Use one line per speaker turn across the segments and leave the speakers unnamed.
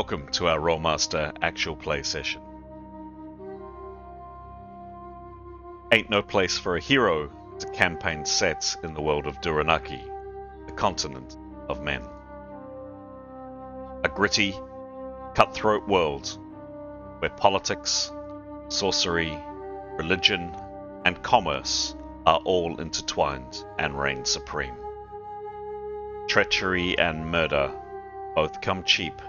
Welcome to our Rolemaster actual play session. Ain't No Place for a Hero is a campaign set in the world of Duranarki, the continent of men. A gritty, cutthroat world where politics, sorcery, religion, and commerce are all intertwined and reign supreme. Treachery and murder both come cheap,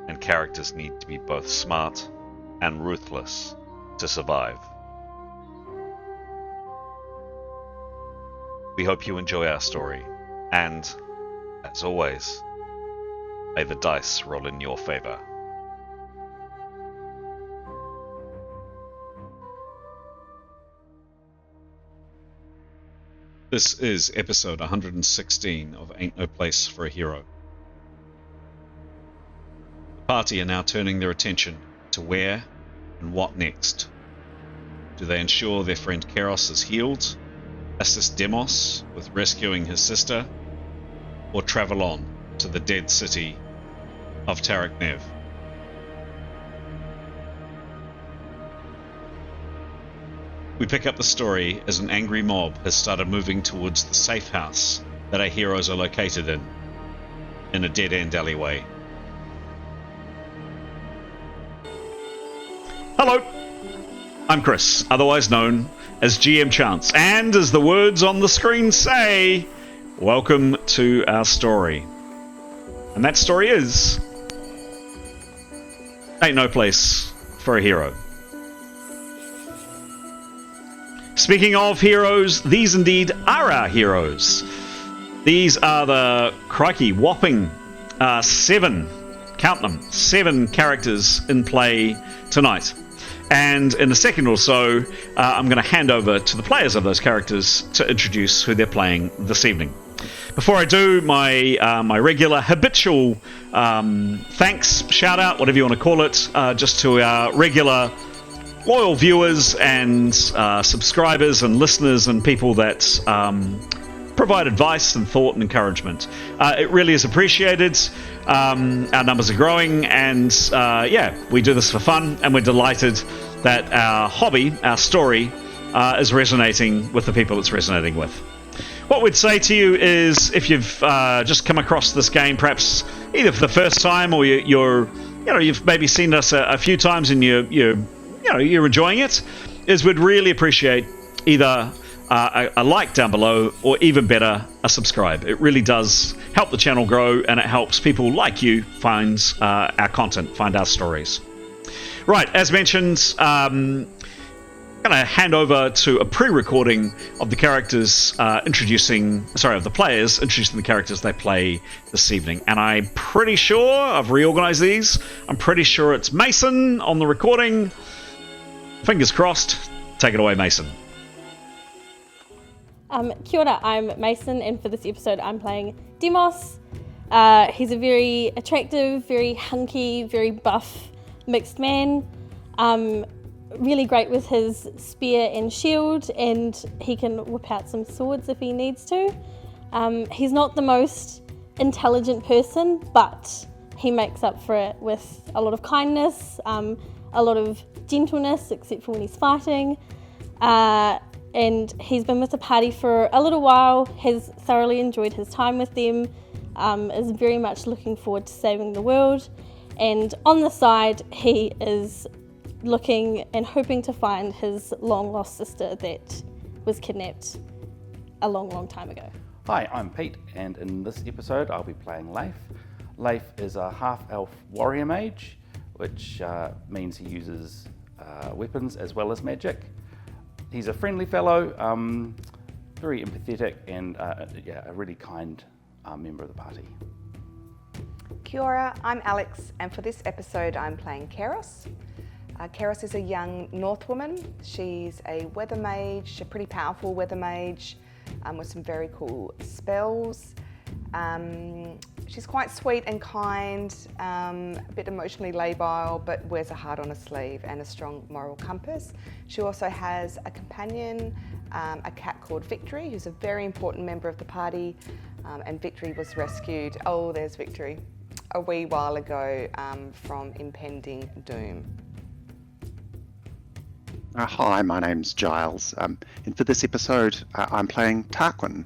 and characters need to be both smart and ruthless to survive. We hope you enjoy our story, and, as always, may the dice roll in your favor. This is episode 116 of Ain't No Place for a Hero. The party are now turning their attention to where and what next. Do they ensure their friend Keros is healed, assist Demos with rescuing his sister, or travel on to the dead city of Tarak Nev? We pick up the story as an angry mob has started moving towards the safe house that our heroes are located in a dead-end alleyway. Hello, I'm Chris, otherwise known as GM Chance, and as the words on the screen say, welcome to our story. And that story is Ain't No Place for a Hero. Speaking of heroes, these indeed are our heroes. These are the whopping 7, count them, 7 characters in play tonight. And in a second or so, I'm going to hand over to the players of those characters to introduce who they're playing this evening. Before I do, my regular habitual thanks, shout out, whatever you want to call it, just to our regular loyal viewers and subscribers and listeners and people that provide advice and thought and encouragement. It really is appreciated. Our numbers are growing, and we do this for fun, and we're delighted that our hobby, our story, is resonating with the people it's resonating with. What we'd say to you is, if you've just come across this game, perhaps either for the first time or you've maybe seen us a few times and you're enjoying it, is we'd really appreciate either a like down below, or even better, a subscribe. It really does help the channel grow, and it helps people like you find our content, find our stories. Right, as mentioned, I'm going to hand over to a pre-recording of the characters of the players introducing the characters they play this evening. And I'm pretty sure I've reorganized these. I'm pretty sure it's Mason on the recording. Fingers crossed. Take it away, Mason.
Kia ora, I'm Mason, and for this episode I'm playing Demos. He's a very attractive, very hunky, very buff mixed man. Really great with his spear and shield, and he can whip out some swords if he needs to. He's not the most intelligent person, but he makes up for it with a lot of kindness, a lot of gentleness, except for when he's fighting. And he's been with the party for a little while, has thoroughly enjoyed his time with them, is very much looking forward to saving the world. And on the side, he is looking and hoping to find his long-lost sister that was kidnapped a long, long time ago.
Hi, I'm Pete, and in this episode I'll be playing Leif. Leif is a half-elf warrior mage, which means he uses weapons as well as magic. He's a friendly fellow, very empathetic, and a really kind member of the party.
Kia ora, I'm Alex, and for this episode I'm playing Keros. Keros is a young North woman. She's a weather mage, a pretty powerful weather mage with some very cool spells. She's quite sweet and kind, a bit emotionally labile, but wears a heart on her sleeve and a strong moral compass. She also has a companion, a cat called Victory, who's a very important member of the party, and Victory was rescued. Oh, there's Victory. a wee while ago from impending doom.
Hi, my name's Giles, and for this episode I'm playing Tarquin.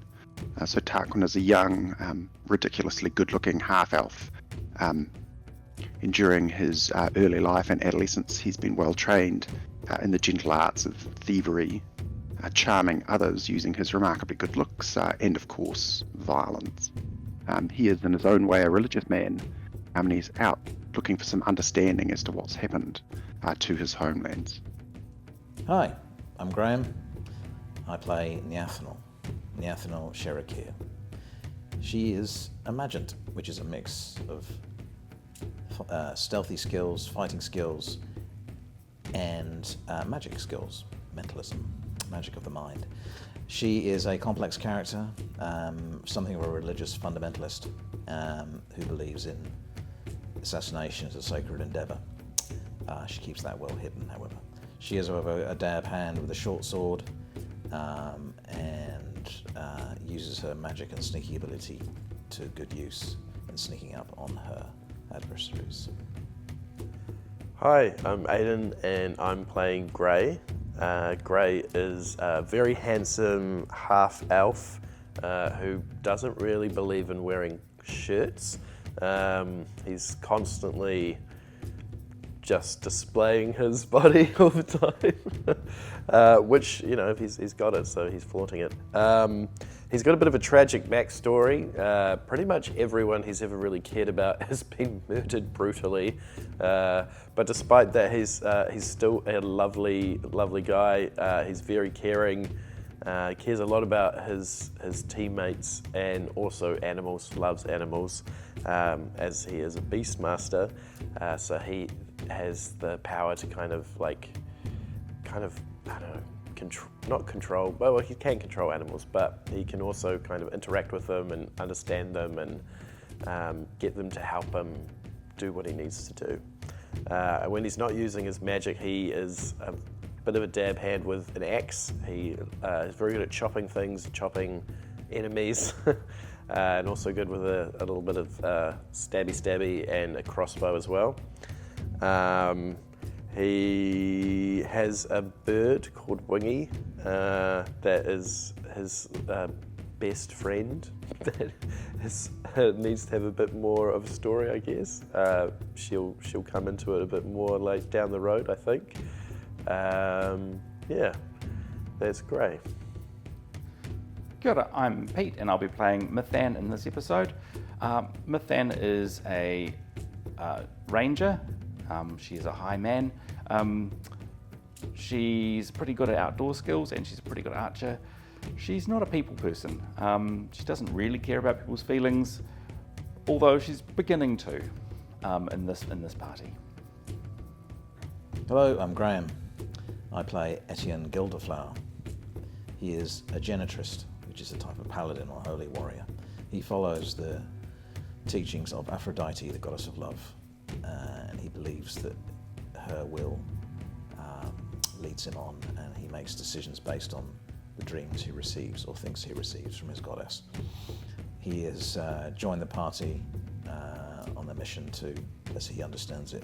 So Tarquin is a young, ridiculously good-looking half-elf. During his early life and adolescence, he's been well trained in the gentle arts of thievery, charming others using his remarkably good looks, and of course, violence. He is in his own way a religious man, and he's out looking for some understanding as to what's happened to his homelands.
Hi, I'm Graham. I play Neathanel Sherakir. She is a Magent, which is a mix of stealthy skills, fighting skills, and magic skills, mentalism, magic of the mind. She is a complex character, something of a religious fundamentalist who believes in assassination as a sacred endeavour. She keeps that well hidden, however. She is, however, a dab hand with a short sword and uses her magic and sneaky ability to good use in sneaking up on her adversaries.
Hi, I'm Aidan and I'm playing Grey. Grey is a very handsome half-elf who doesn't really believe in wearing shirts. He's constantly just displaying his body all the time, which, you know, he's got it, so he's flaunting it. He's got a bit of a tragic backstory. Pretty much everyone he's ever really cared about has been murdered brutally, but despite that, he's still a lovely guy. He's very caring, cares a lot about his teammates and also animals, loves animals, as he is a beastmaster, so he has the power to kind of, I don't know, not control, well, he can control animals, but he can also kind of interact with them and understand them and get them to help him do what he needs to do. When he's not using his magic, he is a bit of a dab hand with an axe. He is very good at chopping things, chopping enemies, and also good with a little bit of stabby and a crossbow as well. He has a bird called Wingy that is his best friend that needs to have a bit more of a story, I guess. She'll come into it a bit more like down the road, I think. Yeah, that's great.
Kia ora, I'm Pete and I'll be playing Mithan in this episode. Mithan is a ranger. She is a high man. She's pretty good at outdoor skills and she's a pretty good archer. She's not a people person. She doesn't really care about people's feelings, although she's beginning to in this party.
Hello, I'm Graham. I play Etienne Gilderflower. He is a genitrist, which is a type of paladin or holy warrior. He follows the teachings of Aphrodite, the goddess of love, and he believes that her will leads him on, and he makes decisions based on the dreams he receives or thinks he receives from his goddess. He has joined the party on the mission to, as he understands it,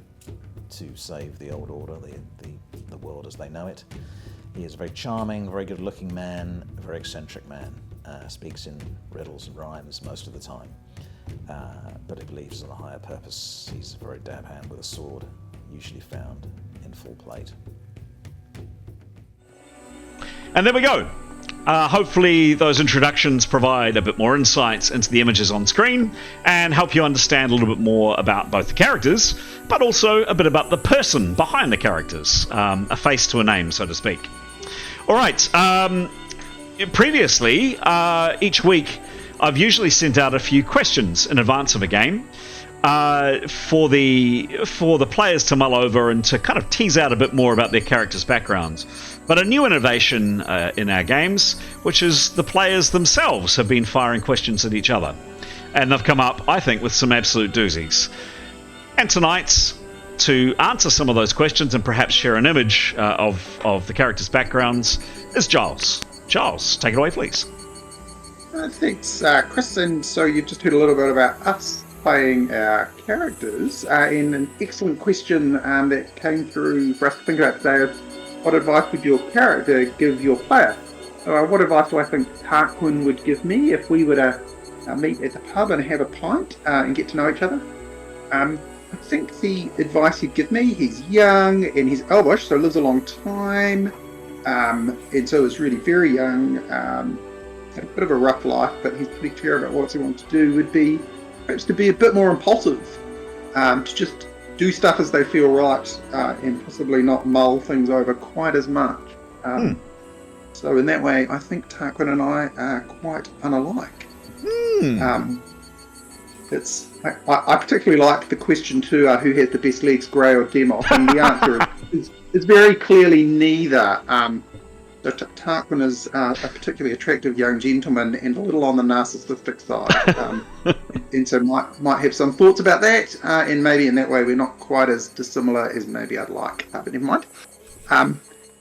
to save the old order, the world as they know it. He is a very charming, very good-looking man, a very eccentric man, speaks in riddles and rhymes most of the time, but he believes in a higher purpose. He's a very dab hand with a sword, usually found in full plate.
And there we go. Hopefully those introductions provide a bit more insights into the images on screen and help you understand a little bit more about both the characters, but also a bit about the person behind the characters. A face to a name, so to speak. All right. Previously, each week, I've usually sent out a few questions in advance of a game for the players to mull over and to kind of tease out a bit more about their characters' backgrounds. But a new innovation in our games, which is the players themselves have been firing questions at each other. And they've come up, I think, with some absolute doozies. And tonight, to answer some of those questions and perhaps share an image of the characters' backgrounds, is Giles. Giles, take it away, please.
Thanks, Chris. And so you just heard a little bit about us
playing our characters, and an excellent question that came through for us to think about today is, what advice would your character give your player? What advice do I think Tarquin would give me if we were to meet at the pub and have a pint and get to know each other? I think the advice he'd give me, he's young and he's elvish, so lives a long time, and so is really very young, had a bit of a rough life, but he's pretty clear about what he wants to do, would be perhaps to be a bit more impulsive, to just do stuff as they feel right, and possibly not mull things over quite as much. So in that way, I think Tarquin and I are quite unalike. I particularly like the question too, who has the best legs, Grey or Demos? And the answer is very clearly neither. Tarquin is a particularly attractive young gentleman and a little on the narcissistic side, and so might have some thoughts about that, and maybe in that way we're not quite as dissimilar as maybe I'd like, but never mind.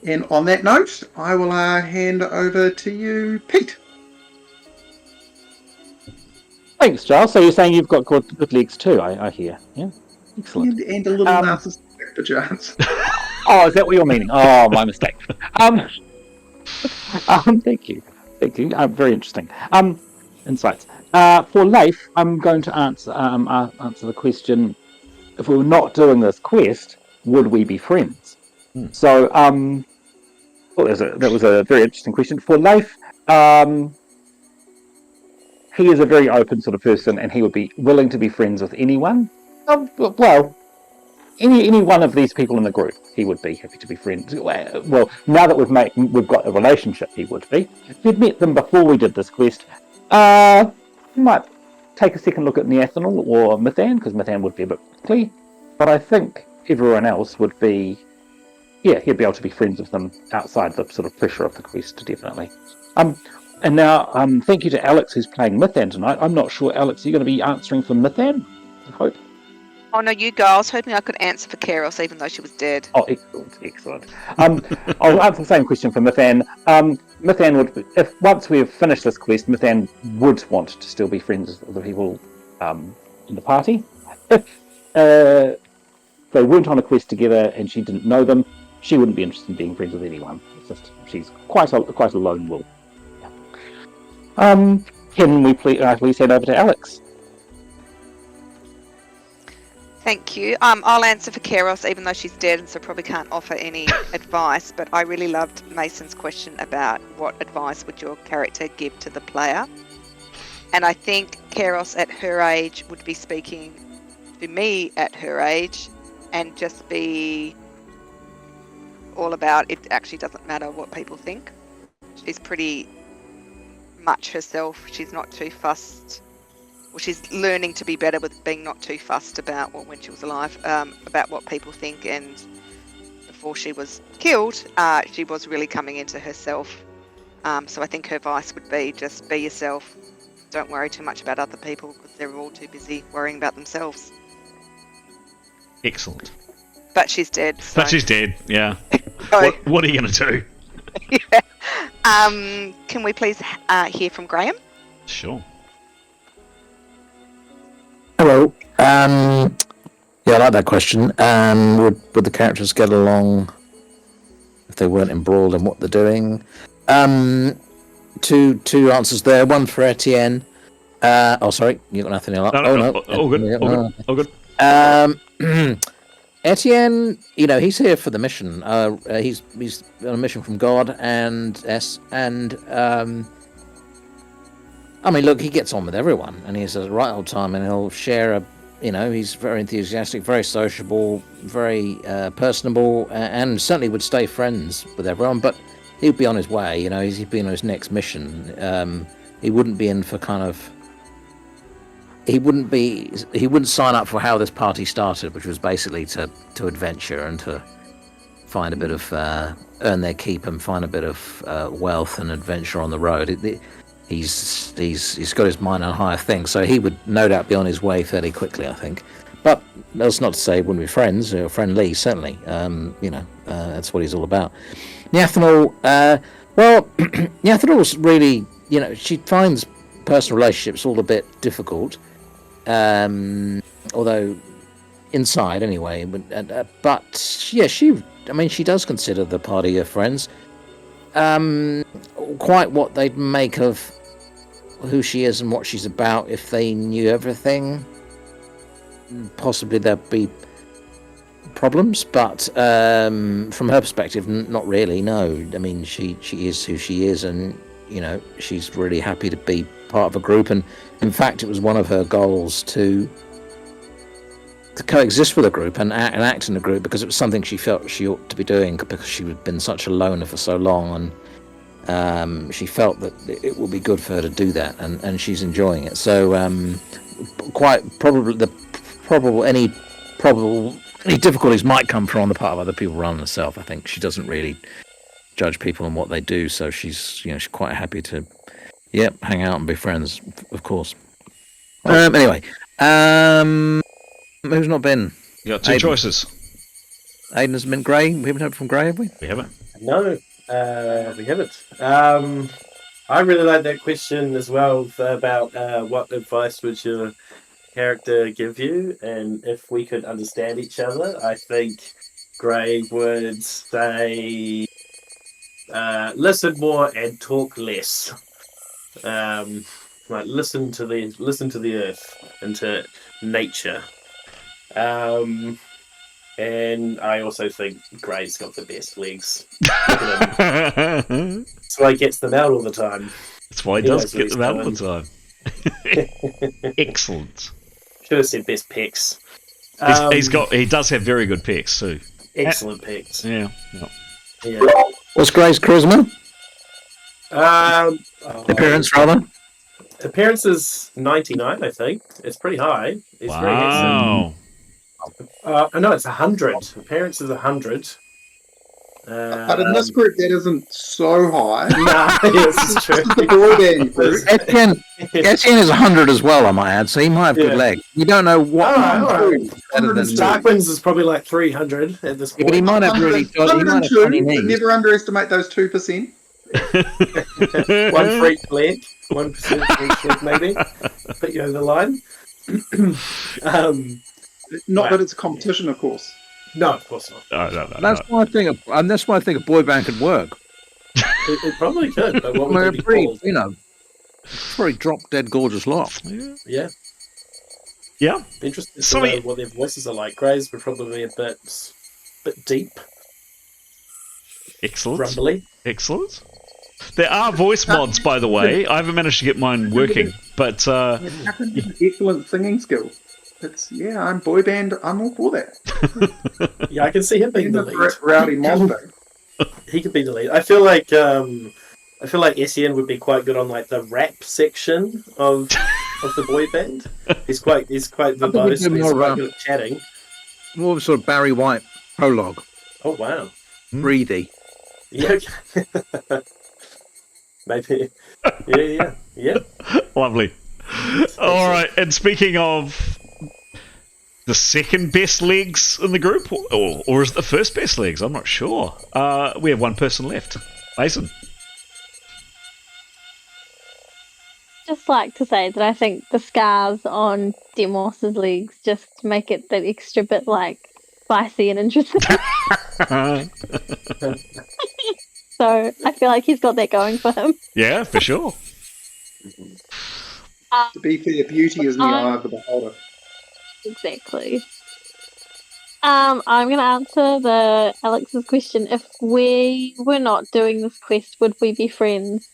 And on that note, I will hand over to you, Pete.
Thanks, Giles. So you're saying you've got good legs too, I hear. Yeah, excellent.
And a little narcissistic, perchance.
Oh, is that what you're meaning? Oh, my mistake. Thank you. Very interesting. Insights. For Leif, I'm going to answer the question: if we were not doing this quest, would we be friends? So, that was a very interesting question. For Leif, he is a very open sort of person, and he would be willing to be friends with anyone. Well, any one of these people in the group, he would be happy to be friends. Well, now that we've got a relationship, he would be. If we'd met them before we did this quest, we might take a second look at Neathanel or Mithan, because Mithan would be a bit prickly. But I think everyone else would be, he'd be able to be friends with them outside the sort of pressure of the quest, definitely. And now, thank you to Alex, who's playing Mithan tonight. I'm not sure, Alex, are you going to be answering for Mithan? I hope.
Oh, no, you go. I was hoping I could answer for Keros, even though she was dead.
Oh, excellent. I'll answer the same question for Mithan. Mithan would, if once we've finished this quest, Mithan would want to still be friends with the people in the party. If they weren't on a quest together and she didn't know them, she wouldn't be interested in being friends with anyone. It's just, she's quite a lone wolf. Can we please hand over to Alex?
Thank you. I'll answer for Keros, even though she's dead, and so probably can't offer any advice. But I really loved Mason's question about what advice would your character give to the player. And I think Keros at her age would be speaking to me at her age, and just be all about it actually doesn't matter what people think. She's pretty much herself. She's not too fussed. Well, she's learning to be better with being not too fussed about, well, when she was alive, about what people think. And before she was killed, she was really coming into herself. So I think her advice would be just be yourself. Don't worry too much about other people, because they're all too busy worrying about themselves.
Excellent.
But she's dead. So.
But she's dead, yeah. What are you going to do?
Yeah. Can we please hear from Graham?
Sure.
Hello. Yeah, I like that question. Would the characters get along if they weren't embroiled in what they're doing? Two answers there. One for Etienne. Oh, sorry, you got nothing else.
No. All good.
Etienne, he's here for the mission. He's on a mission from God, and I mean, look, he gets on with everyone, and he's a right old time, and he'll share he's very enthusiastic, very sociable, very personable, and certainly would stay friends with everyone, but he'd be on his way, he'd be on his next mission. He wouldn't be in for he wouldn't sign up for how this party started, which was basically to adventure and to find a bit of, earn their keep and find a bit of wealth and adventure on the road. He's got his mind on higher things, so he would no doubt be on his way fairly quickly, I think. But that's not to say he wouldn't be friends, or friendly, certainly. That's what he's all about. Neathanel, Neathanel's really, she finds personal relationships all a bit difficult, although inside anyway. But yeah, she does consider the party her friends. Quite what they'd make of who she is and what she's about if they knew everything. Possibly there'd be problems, but from her perspective, not really. No, I mean she is who she is, and she's really happy to be part of a group. And in fact, it was one of her goals to coexist with a group and act in a group, because it was something she felt she ought to be doing, because she had been such a loner for so long, and she felt that it would be good for her to do that, and she's enjoying it. So quite probably any difficulties might come from on the part of other people rather than herself. I think she doesn't really judge people on what they do, so she's quite happy to hang out and be friends, of course. Anyway, who's not been?
You got two choices.
Aiden has been Gray. We haven't heard from Gray, have we?
We haven't.
No, we haven't. I really like that question as well about what advice would your character give you, and if we could understand each other. I think Gray would say listen more and talk less. Like listen to the earth and to nature. And I also think Gray's got the best legs. That's why he gets them out all the time.
That's why he does get them out all the time. Excellent.
Should have said best pecs.
He does have very good pecs too.
Excellent pecs.
Yeah.
What's Gray's charisma? Appearance, rather.
Appearance is 99, I think. It's pretty high. It's very handsome. No, it's 100. Appearance is 100.
But in this group, that isn't so high.
No, yes, it's true.
The boy band group.
Etienne is 100 as well, I might add, so he might have good legs. You don't know what.
Darkwinds is probably like 300 at this point.
But he might have really funny knees.
Never underestimate those 2%.
1 for each leg. 1% for each leg, maybe. Put you over the line.
Not that it's a competition, of course.
No, of course not.
No.
That's why I think a boy band could work.
It probably could, but what would it be called?
Pretty drop dead gorgeous lot.
Yeah.
Yeah.
Interesting to know what their voices are like. Gray's were probably a bit deep.
Excellent.
Rumbly.
Excellent. There are voice mods, by the way. I haven't managed to get mine working, but
excellent singing skill. I'm boy band. I'm all for that.
Yeah, I can see him being the lead.
Rowdy Monster.
He could be the lead. I feel like Etienne would be quite good on like the rap section of the boy band. He's quite verbose. He's quite good at chatting.
More of a sort of Barry White prologue.
Oh wow.
Breathy.
Yeah. Maybe. Yeah.
Lovely. All right. And speaking of the second best legs in the group, or is it the first best legs? I'm not sure. We have one person left. Mason.
Just like to say that I think the scars on Demos's legs just make it that extra bit like spicy and interesting. So I feel like he's got that going for him.
Yeah, for sure.
To be fair, beauty is in the eye of the beholder.
Exactly. I'm going to answer Alex's question. If we were not doing this quest, would we be friends?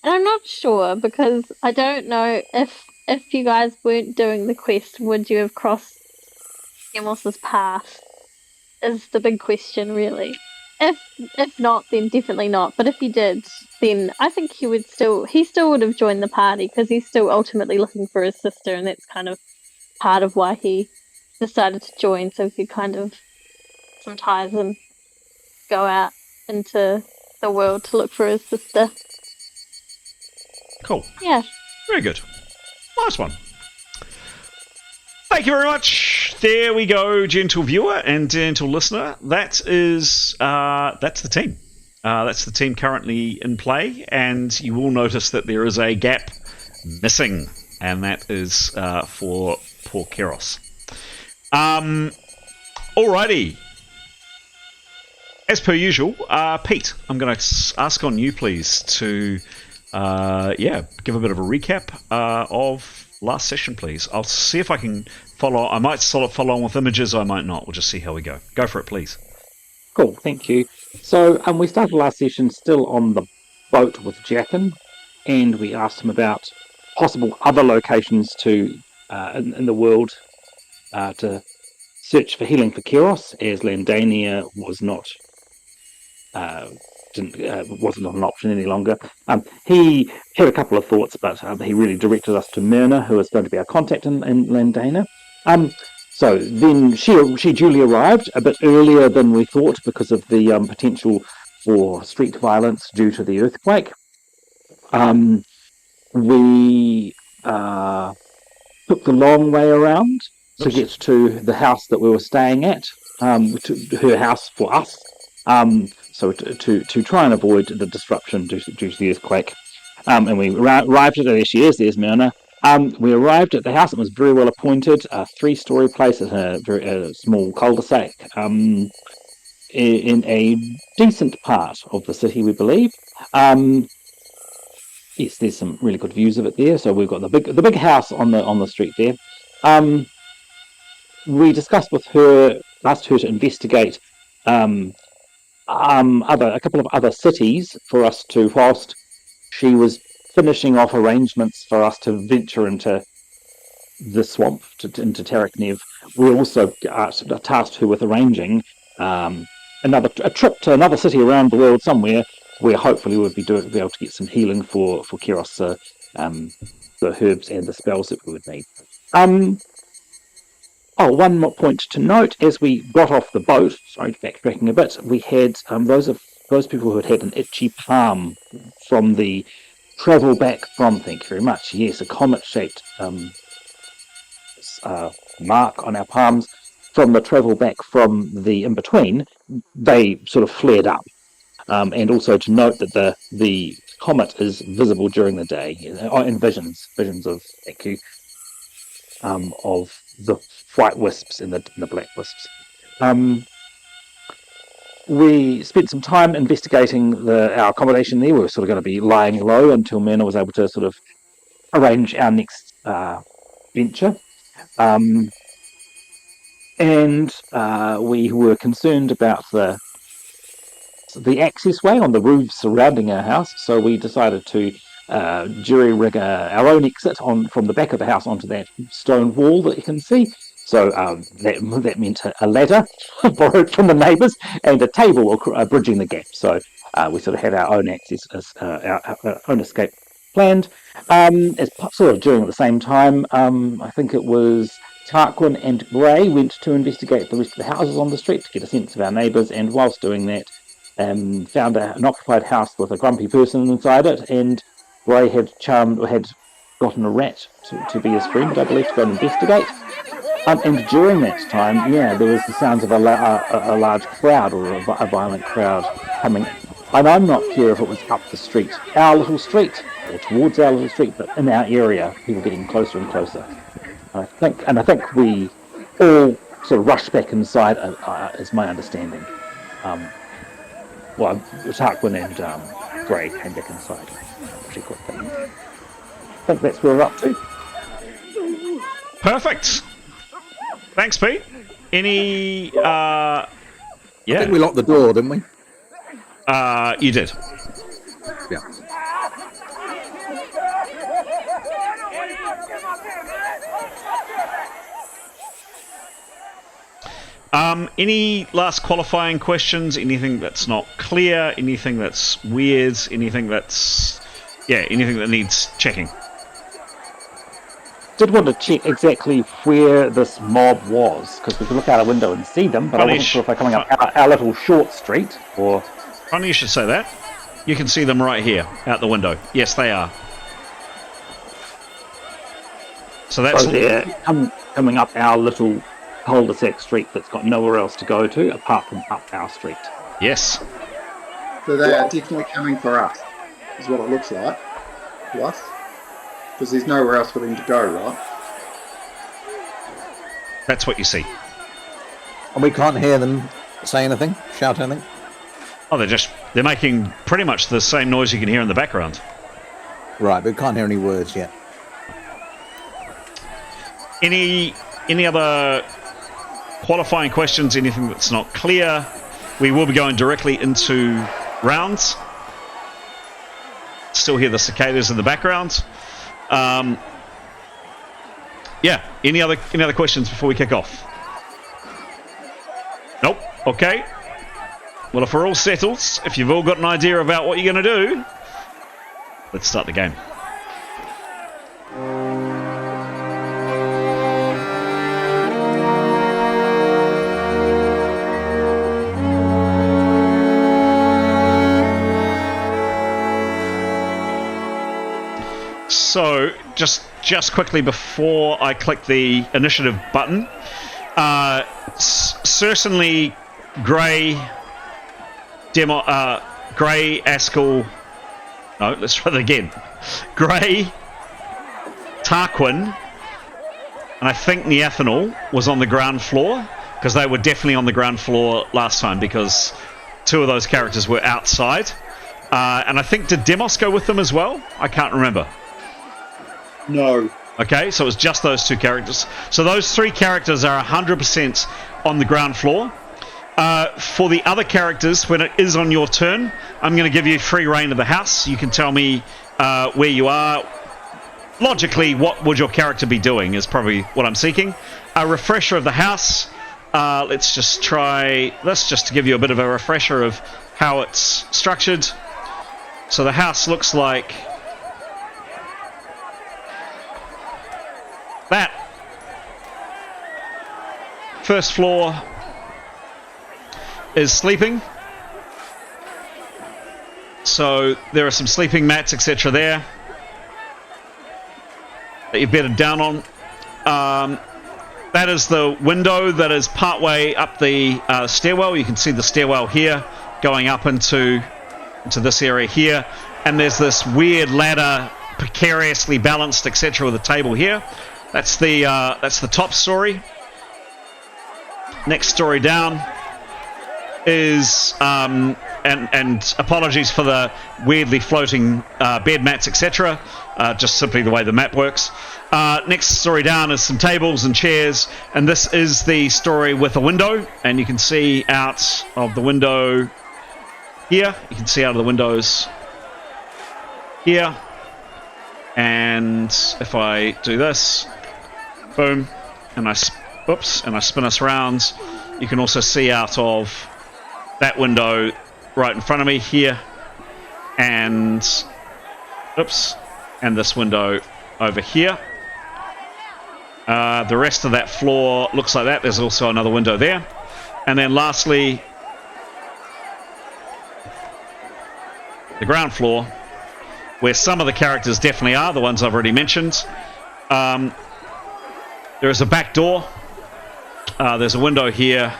And I'm not sure, because I don't know if you guys weren't doing the quest, would you have crossed Demos's path? Is the big question, really. If not, then definitely not. But if he did, then I think he still would have joined the party, because he's still ultimately looking for his sister, and that's kind of part of why he decided to join, so he could kind of some ties and go out into the world to look for his sister.
Cool.
Yeah.
Very good. Nice one. Thank you very much. There we go, gentle viewer and gentle listener. That's the team. That's the team currently in play, and you will notice that there is a gap missing, and that is for poor Keros. Alrighty. As per usual, Pete, I'm going to ask on you, please, to give a bit of a recap of last session, please. I'll see if I can follow. I might sort of follow on with images, I might not. We'll just see how we go. Go for it, please.
Cool, thank you. So we started last session still on the boat with Jacken, and we asked him about possible other locations to in the world to search for healing for Keros, as Landania was not wasn't an option any longer. He had a couple of thoughts, but he really directed us to Myrna, who is going to be our contact in Landania. So then she duly arrived a bit earlier than we thought because of the potential for street violence due to the earthquake. We took the long way around to get to the house that we were staying at, to her house for us. So to try and avoid the disruption due to the earthquake. And we arrived at it. There she is. There's Myrna. We arrived at the house. It was very well appointed, a 3-story place in a very small cul-de-sac in a decent part of the city, we believe. Yes, there's some really good views of it there. So we've got the big house on the street there. We discussed with her, asked her to investigate a couple of other cities for us to, whilst she was finishing off arrangements for us to venture into the swamp, into Taraknev. We also tasked her with arranging a trip to another city around the world somewhere, where hopefully we'll be able to get some healing for Keros, the herbs and the spells that we would need. One more point to note: as we got off the boat, sorry, backtracking a bit, we had those people who had an itchy palm from the travel back from. Thank you very much. Yes, a comet-shaped mark on our palms from the travel back from the in-between. They sort of flared up, and also to note that the comet is visible during the day in visions of of the white wisps and the black wisps. We spent some time investigating our accommodation there. We were sort of going to be lying low until Myrna was able to sort of arrange our next venture. And we were concerned about the access way on the roofs surrounding our house, so we decided to jury-rig our own exit from the back of the house onto that stone wall that you can see. So that meant a ladder borrowed from the neighbours and a table bridging the gap. So we sort of had our own access, our own escape planned. As sort of during at the same time, I think it was Tarquin and Gray went to investigate the rest of the houses on the street to get a sense of our neighbours, and whilst doing that, found an occupied house with a grumpy person inside it, and Gray had gotten a rat to be his friend, I believe, to go and investigate. And during that time, there was the sounds of a large crowd, or a violent crowd coming. And I'm not clear if it was up the street, our little street, or towards our little street, but in our area, people getting closer and closer. I think we all sort of rushed back inside, is my understanding. Tarquin and Gray came back inside pretty quickly. I think that's where we're up to.
Perfect. Thanks, Pete. Any,
I think we locked the door, didn't we?
You did.
Yeah.
Any last qualifying questions? Anything that's not clear? Anything that's weird? Anything that needs checking?
Did want to check exactly where this mob was, because we could look out a window and see them, but I wasn't sure if they're coming up our little short street, or...
Funny you should say that. You can see them right here, out the window. Yes, they are. So that's...
they're coming up our little cul-de-sac street that's got nowhere else to go to, apart from up our street.
Yes.
So they are definitely coming for us, is what it looks like, to us. Because there's nowhere else for them to go, right?
That's what you see.
And we can't hear them say anything, shout anything.
Oh, they're making pretty much the same noise you can hear in the background.
Right, but we can't hear any words yet.
Any other qualifying questions? Anything that's not clear? We will be going directly into rounds. Still hear the cicadas in the background. Yeah. Any other questions before we kick off? Nope. Okay. Well, if we're all settled, if you've all got an idea about what you're going to do, let's start the game. So, just quickly before I click the initiative button, certainly Grey, Askell. No, let's try that again. Grey, Tarquin, and I think Neathanol was on the ground floor, because they were definitely on the ground floor last time, because two of those characters were outside. And I think, did Demos go with them as well? I can't remember.
No.
Okay, so it was just those two characters. So those three characters are 100% on the ground floor. For the other characters, when it is on your turn, I'm going to give you free reign of the house. You can tell me where you are. Logically, what would your character be doing is probably what I'm seeking. A refresher of the house. Let's just to give you a bit of a refresher of how it's structured. So the house looks like that. First floor is sleeping. So there are some sleeping mats, etc. there that you've bedded down on. That is the window that is partway up the stairwell. You can see the stairwell here going up into this area here. And there's this weird ladder, precariously balanced, etc. with a table here. That's the top story. Next story down is and apologies for the weirdly floating bed mats, etc. Just simply the way the map works. Next story down is some tables and chairs, and this is the story with a window, and you can see out of the window here. You can see out of the windows here, and if I do this, boom, and I spin us around, you can also see out of that window right in front of me here, and this window over here. The rest of that floor looks like that. There's also another window there. And then lastly, the ground floor, where some of the characters definitely are, the ones I've already mentioned. There is a back door. There's a window here.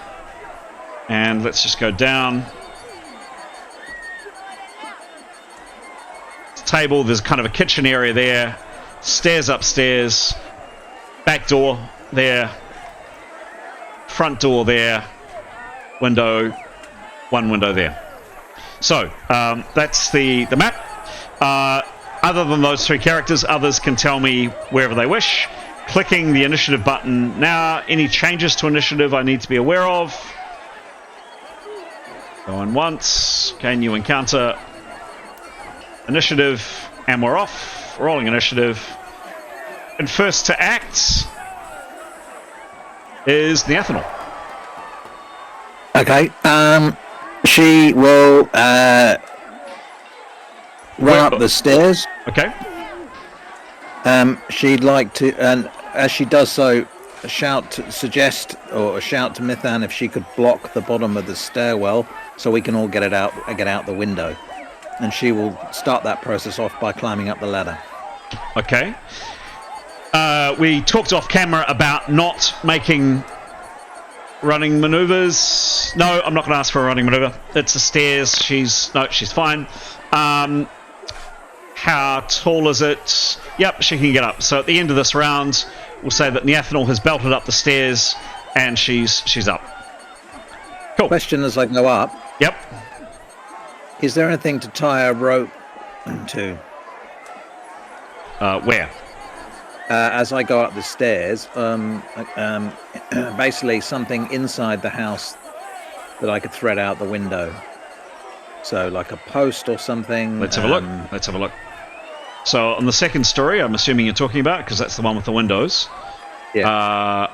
And let's just go down. Table, there's kind of a kitchen area there. Stairs upstairs. Back door there. Front door there. Window. One window there. So, that's the map. Other than those three characters, others can tell me wherever they wish. Clicking the initiative button now. Any changes to initiative I need to be aware of? Going once. Okay, new encounter. Initiative. And we're off. Rolling initiative. And first to act is the Neathanol.
Okay. She will run up the stairs.
Okay.
She'd like to, and as she does so, shout to Mithan if she could block the bottom of the stairwell so we can all get out the window. And she will start that process off by climbing up the ladder.
Okay. We talked off camera about not making running maneuvers. No, I'm not going to ask for a running maneuver. It's the stairs. She's fine. How tall is it? Yep, she can get up. So at the end of this round, we'll say that Neathanol has belted up the stairs, and she's up. Cool.
Question as I go up:
Yep.
is there anything to tie a rope to?
Where?
As I go up the stairs, basically something inside the house that I could thread out the window. So like a post or something.
Let's have a look. Let's have a look. So on the second story, I'm assuming you're talking about, because that's the one with the windows.
Yeah.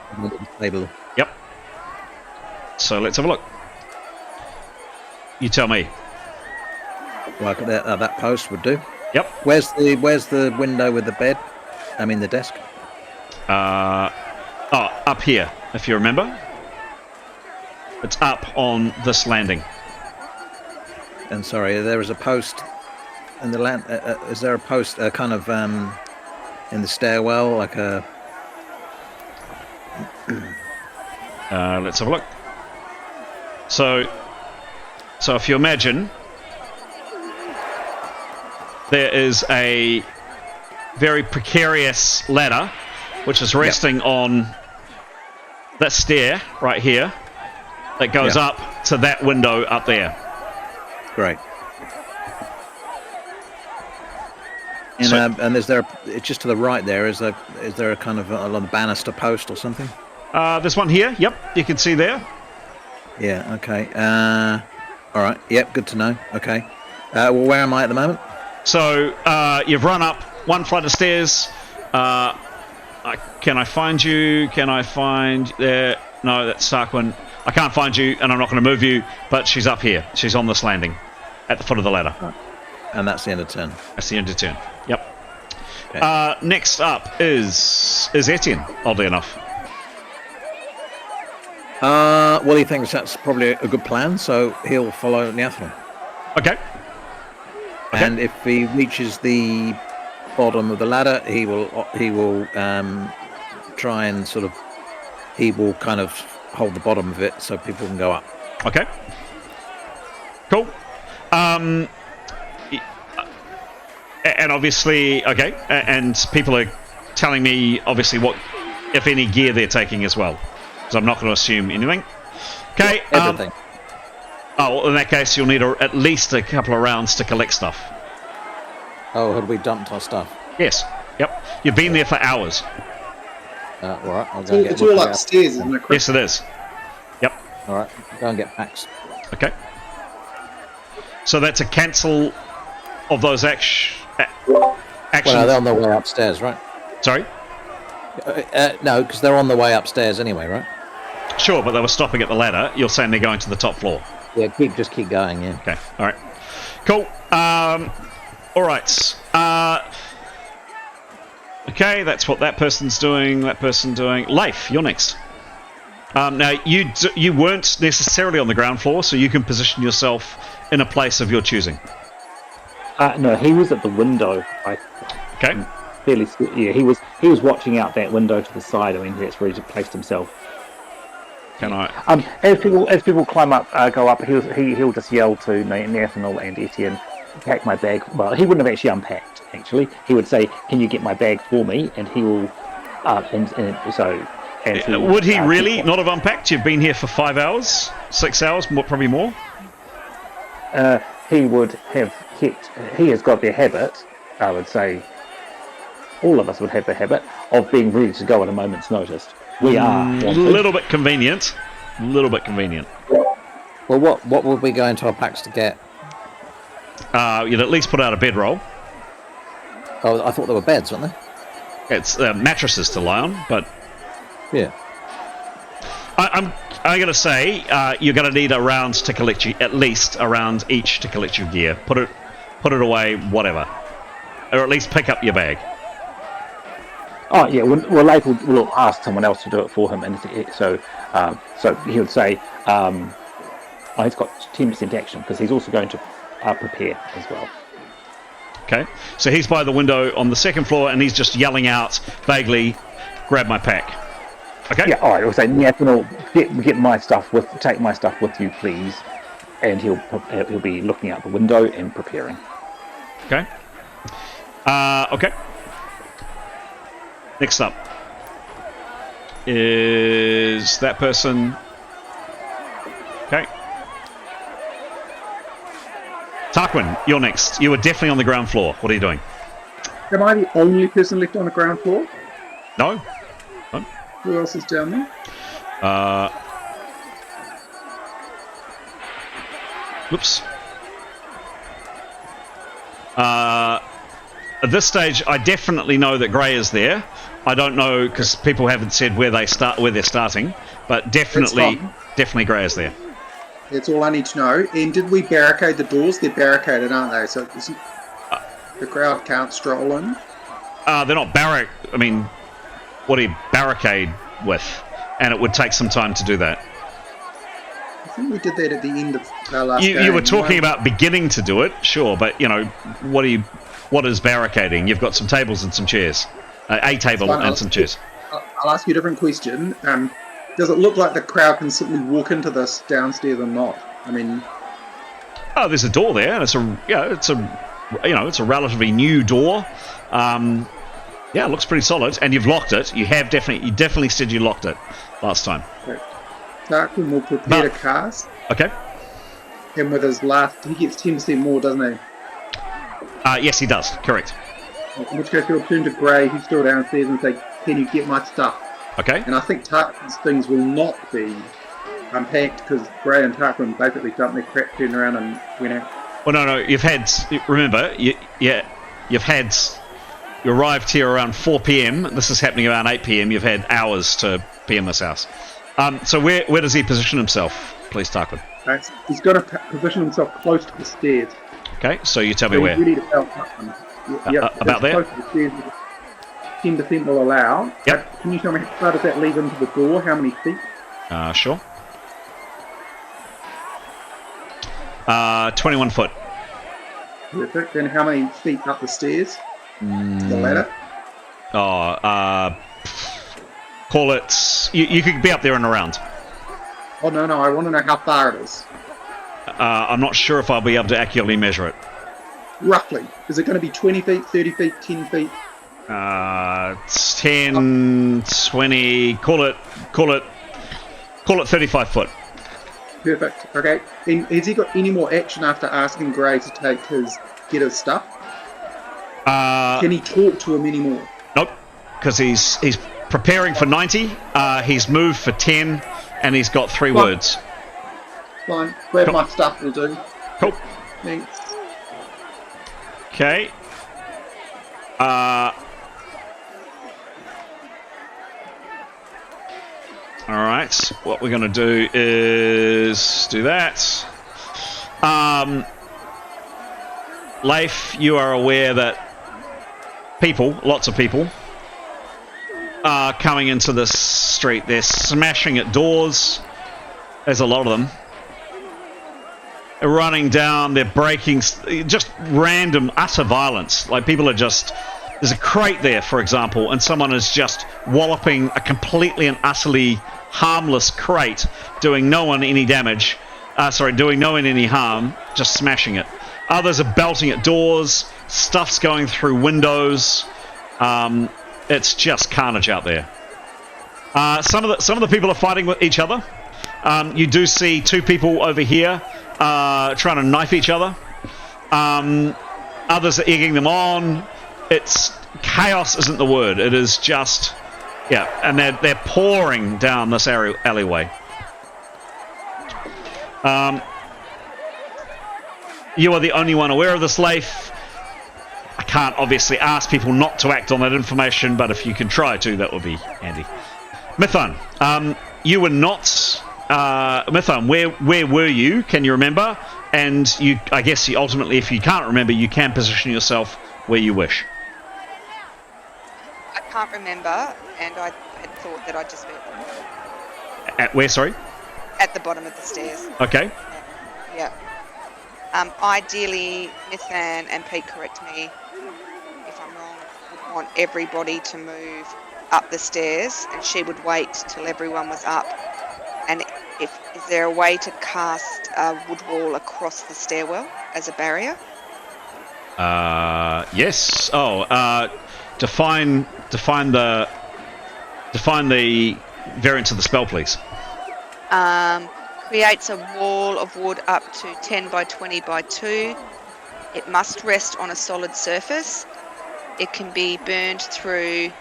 Table.
Yep. So let's have a look. You tell me.
Like that post would do.
Yep.
Where's the window with the bed? I mean the desk.
Up here, if you remember. It's up on this landing.
And sorry, there is a post in the land. Is there a post kind of in the stairwell, like a?
Let's have a look. So if you imagine, there is a very precarious ladder which is resting on that stair right here that goes up to that window up there.
Great. And is there? It's just to the right there. Is there a kind of a banister post or something?
There's one here. Yep, you can see there.
Yeah. Okay. All right. Yep. Good to know. Okay. Well, where am I at the moment?
So you've run up one flight of stairs. Can I find you? Can I find there? No, that's Sarquin. I can't find you, and I'm not going to move you. But she's up here. She's on this landing, at the foot of the ladder.
And that's the end of turn.
That's the end of turn. Yep.
Okay.
Next up is Etienne. Oddly enough.
Well, he thinks that's probably a good plan, so he'll follow Neathanol.
Okay.
And if he reaches the bottom of the ladder, he will try and sort of kind of hold the bottom of it so people can go up.
Okay. Cool. And obviously, okay, and people are telling me obviously what, if any, gear they're taking as well, because I'm not going to assume anything. Okay.
Everything.
Well, in that case, you'll need at least a couple of rounds to collect stuff.
Oh, had we dumped our stuff?
Yes. Yep. You've been there for hours.
All right. I'll go and get
It's all upstairs, isn't it, Chris?
Yes, it is. Yep.
All right. Go and get packs.
Okay. So that's a cancel of those actions.
Well, they're on the way upstairs, right?
Sorry?
No, because they're on the way upstairs anyway, right?
Sure, but they were stopping at the ladder. You're saying they're going to the top floor.
Yeah, just keep going, yeah.
Okay, all right. Cool. All right. Okay, that's what that person's doing, that person doing. Leif, you're next. Now, you weren't necessarily on the ground floor, so you can position yourself in a place of your choosing.
No, he was at the window.
Okay.
Yeah, he was watching out that window to the side. I mean, that's where he placed himself.
Can I?
As people climb up, go up, he'll just yell to Neathanol and Etienne, "Pack my bag." Well, he wouldn't have actually unpacked. Actually, he would say, "Can you get my bag for me?" And he will.
Would he really not have unpacked? You've been here for 5 hours, 6 hours, probably more.
He would have kept. He has got the habit. I would say, all of us would have the habit of being ready to go at a moment's notice. We are
a little bit convenient. A little bit convenient.
Well, what would we go into our packs to get?
You'd at least put out a bedroll.
Oh, I thought there were beds, weren't they?
It's mattresses to lie on, but
yeah.
I'm going to say you're going to need a round to collect you, at least a round each to collect your gear. Put it away, whatever, or at least pick up your bag.
Oh yeah, well, Leif will ask someone else to do it for him, and so he would say, he's got 10% action because he's also going to prepare as well.
Okay, so he's by the window on the second floor, and he's just yelling out vaguely, "Grab my pack." Okay.
Yeah. All right. We'll say, Neathanol, get my stuff take my stuff with you, please, and he'll be looking out the window and preparing.
Okay. Okay. Next up. is that person. Okay. Tarquin, you're next. You were definitely on the ground floor. What are you doing?
Am I the only person left on the ground floor?
No.
Who else is down there?
Whoops. At this stage, I definitely know that Grey is there. I don't know because people haven't said where they're starting, but definitely Grey is there.
That's all I need to know. And did we barricade the doors? They're barricaded, aren't they? So the crowd can't stroll in.
They're not I mean, what do you barricade with? And it would take some time to do that.
I think we did that at the end of our last game.
You were talking about beginning to do it, sure, but what is barricading? You've got some tables and some chairs. A table and some chairs.
I'll ask you a different question. Does it look like the crowd can simply walk into this downstairs or not? I mean,
there's a door there, and it's a relatively new door. It looks pretty solid, and you've locked it. You definitely said you locked it last time.
Okay. Tarquin will prepare to cast.
Okay.
And with his last, he gets 10% more, doesn't he?
Yes, he does. Correct.
In which case, he'll turn to Grey, who's still downstairs, and say, "Can you get my stuff?"
Okay.
And I think Tarquin's things will not be unpacked because Grey and Tarquin basically dumped their crap, turned around, and went out.
Well, no. You arrived here around 4 p.m. This is happening around 8 p.m. You've had hours to PM this house. So where does he position himself, please, Tarquin?
He's going to position himself close to the stairs.
Okay, so you tell me where.
Ready to help Tarquin.
About there?
Close to the stairs, 10% will allow.
Yep.
Can you tell me how far does that lead into the door? How many feet?
Sure. 21 foot.
Perfect. And how many feet up the stairs? The ladder?
Call it... You could be up there and around.
Oh, no, I want to know how far it is.
I'm not sure if I'll be able to accurately measure it.
Roughly. Is it going to be 20 feet, 30 feet, 10 feet?
10, 20... Call it 35 foot.
Perfect. Okay. And has he got any more action after asking Grey to get his stuff? Can he talk to him anymore?
Nope, because he's preparing for 90. He's moved for 10, and he's got 3 words.
Fine. Grab my stuff will do.
Cool.
Thanks.
Okay. Alright, what we're going to do is do that. Leif, you are aware that lots of people, are coming into this street. They're smashing at doors. There's a lot of them. They're running down, they're breaking, just random, utter violence. Like people are just... There's a crate there, for example, and someone is just walloping a completely and utterly harmless crate, doing no one any damage. Doing no one any harm, just smashing it. Others are belting at doors, stuff's going through windows. It's just carnage out there. Some of the people are fighting with each other. You do see 2 people over here trying to knife each other. Others are egging them on. It's chaos isn't the word. It is just and they're pouring down this alleyway. You are the only one aware of this, Leif. I can't obviously ask people not to act on that information, but if you can try to, that would be handy. Mython, you were not... Mython, where were you? Can you remember? And I guess ultimately, if you can't remember, you can position yourself where you wish.
I can't remember, and I had thought that I'd just be
At where, sorry?
at the bottom of the stairs.
Okay.
Yeah. Ideally, Mython and Pete, correct me if I'm wrong, would want everybody to move up the stairs, and she would wait till everyone was up. And is there a way to cast a wood wall across the stairwell as a barrier?
Yes. Define the variants of the spell, please.
Creates a wall of wood up to 10 by 20 by 2. It must rest on a solid surface. It can be burned through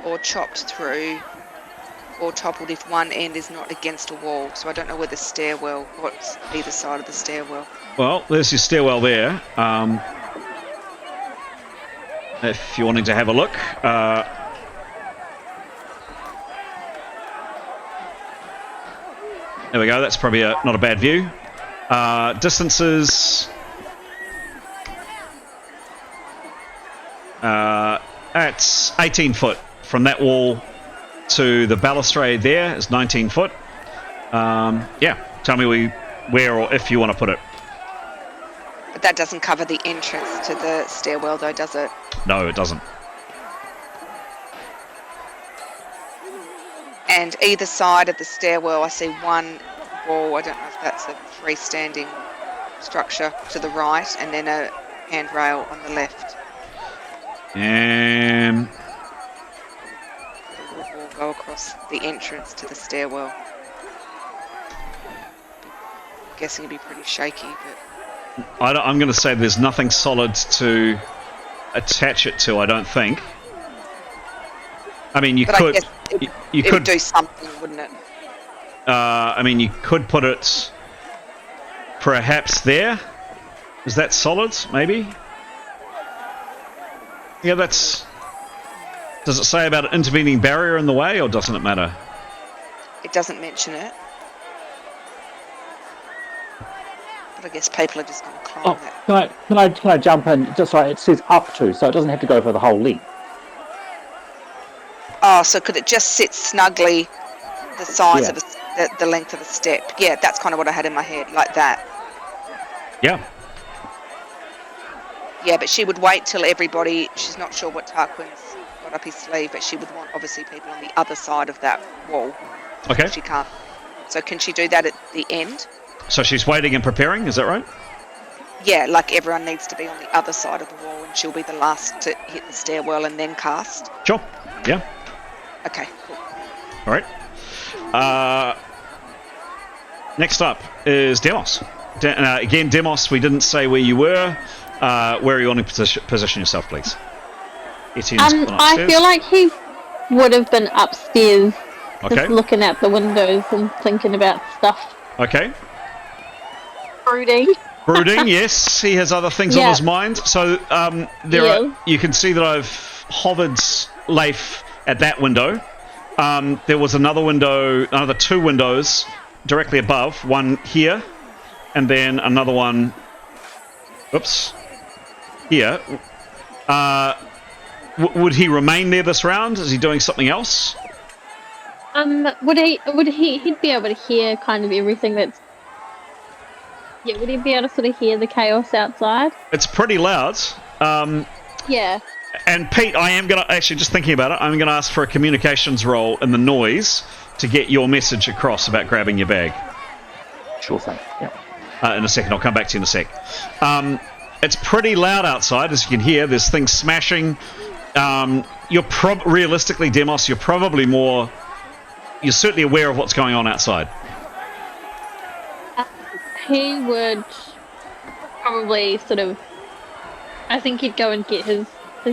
or chopped through or toppled if one end is not against a wall. So I don't know where the stairwell, what's either side of the stairwell.
Well, there's your stairwell there. If you're wanting to have a look. There we go, that's probably not a bad view. Distances... it's 18 foot from that wall to the balustrade there is 19 foot. Yeah, tell me where or if you want to put it.
But that doesn't cover the entrance to the stairwell though, does it?
No, it doesn't.
And either side of the stairwell I see one wall, I don't know if that's a freestanding structure to the right, and then a handrail on the left.
And
The wood will go across the entrance to the stairwell. I'm guessing it'd be pretty shaky, but
I'm going to say there's nothing solid to attach it to, I don't think. I mean, you
but
could...
I guess
you
it
could
would do something, wouldn't it?
I mean, you could put it perhaps there. Is that solid, maybe? Yeah, that's... Does it say about an intervening barrier in the way, or doesn't it matter?
It doesn't mention it. But I guess people are just going to climb that.
Can I jump in? Just like it says up to, so it doesn't have to go for the whole length.
Oh, so could it just sit snugly the size of the length of a step? Yeah, that's kind of what I had in my head, like that.
Yeah.
Yeah, but she would wait till everybody, she's not sure what Tarquin's got up his sleeve, but she would want obviously people on the other side of that wall.
Okay.
She can't. So can she do that at the end?
So she's waiting and preparing, is that right?
Yeah, like everyone needs to be on the other side of the wall and she'll be the last to hit the stairwell and then cast.
Sure. Yeah.
Okay, cool.
All right. Next up is Demos. Again, Demos, we didn't say where you were. Where are you wanting to position yourself, please?
I feel like he would have been upstairs,
Okay.
just looking out the windows and thinking about stuff.
Okay.
Brooding.
Brooding, yes. He has other things on
Yeah.
his mind. So you can see that I've hovered Leif at that window. There was another two windows directly above. One here, and then another one. Oops. Here. Would he remain there this round? Is he doing something else?
He'd be able to hear kind of everything that's... Yeah, would he be able to sort of hear the chaos outside?
It's pretty loud.
Yeah.
And Pete, I am going to, actually just thinking about it, I'm going to ask for a communications roll in the noise to get your message across about grabbing your bag.
Sure thing, yeah.
In a second, I'll come back to you in a sec. It's pretty loud outside, as you can hear. There's things smashing. You're realistically, Demos, you're certainly aware of what's going on outside.
He would probably sort of... I think he'd go and get his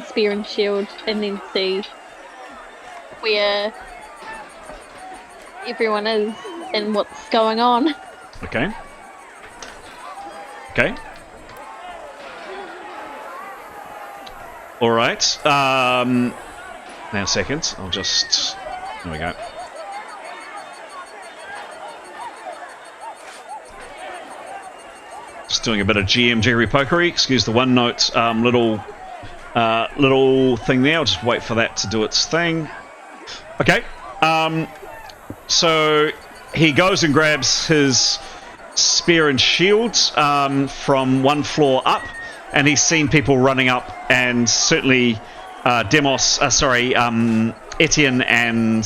spear and shield and then see where everyone is and what's going on.
Okay. Okay. All right. Now a second. I'll just... There we go. Just doing a bit of GM Jerry pokery. Excuse the OneNote little thing there. I'll just wait for that to do its thing. Okay. So he goes and grabs his spear and shield from one floor up, and he's seen people running up, and certainly Etienne and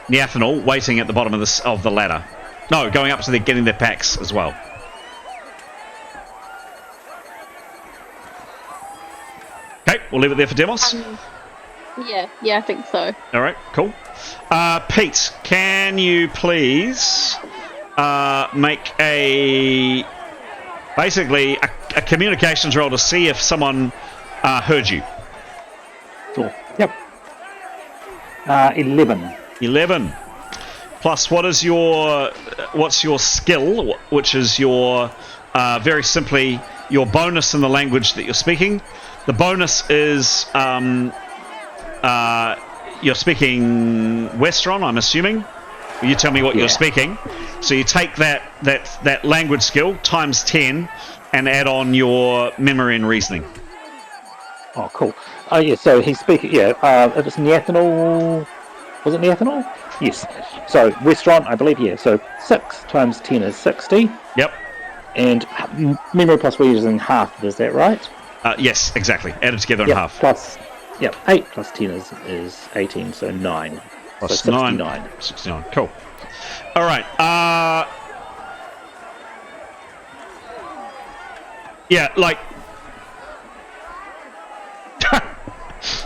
Neathanol waiting at the bottom of the ladder. No, going up to getting their packs as well. Okay, we'll leave it there for Demos.
Yeah, I think so.
All right, cool. Pete, can you please make basically a communications roll to see if someone heard you?
Sure. Yep. 11.
11. Plus, what's your skill, which is your, very simply, your bonus in the language that you're speaking. The bonus is, you're speaking Westron, I'm assuming. You tell me what you're speaking. So you take that language skill times 10 and add on your memory and reasoning.
Oh, cool. Oh, yeah, so he's speaking, it was Neathanol. Was it Neathanol? Yes. So, Westron, I believe, so 6 times 10 is 60.
Yep.
And memory plus we're using half, is that right?
Yes, exactly. Added together in half.
8 plus 10 is 18, so 9.
Plus
so 69.
69, cool. All right.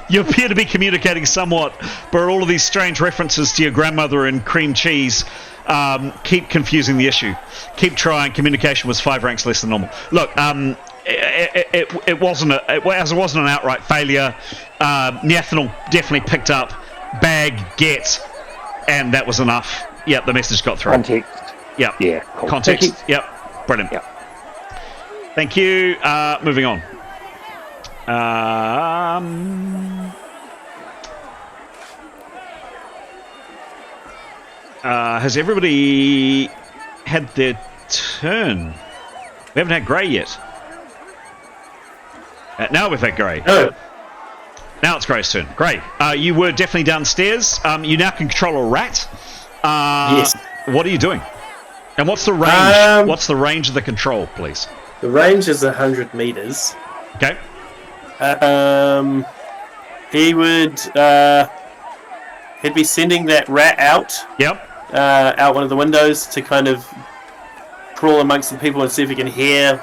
You appear to be communicating somewhat, but all of these strange references to your grandmother and cream cheese keep confusing the issue. Keep trying. Communication was 5 ranks less than normal. Look, it wasn't an outright failure. Neathanol definitely picked up. Bag, get, and that was enough. Yep, the message got through.
Context.
Yep.
Yeah. Cool.
Context. Yep. Brilliant.
Yep.
Thank you. Moving on. Has everybody had their turn? We haven't had Grey yet. Now we've had Grey.
No.
Now it's Grey's turn. Grey, you were definitely downstairs. You now can control a rat.
Yes.
What are you doing? And what's the range? What's the range of the control, please?
The range is 100 meters.
Okay.
He would he'd be sending that rat out.
Yep.
Out one of the windows to kind of crawl amongst the people and see if he can hear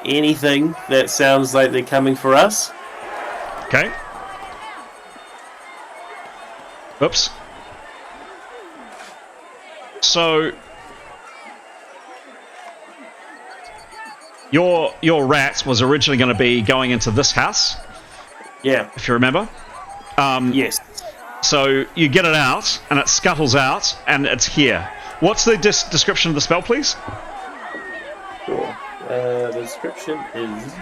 anything that sounds like they're coming for us.
Okay. Oops. So your rat was originally going to be going into this house.
Yeah.
If you remember.
Yes.
So you get it out, and it scuttles out, and it's here. What's the description of the spell, please?
Sure. The description is...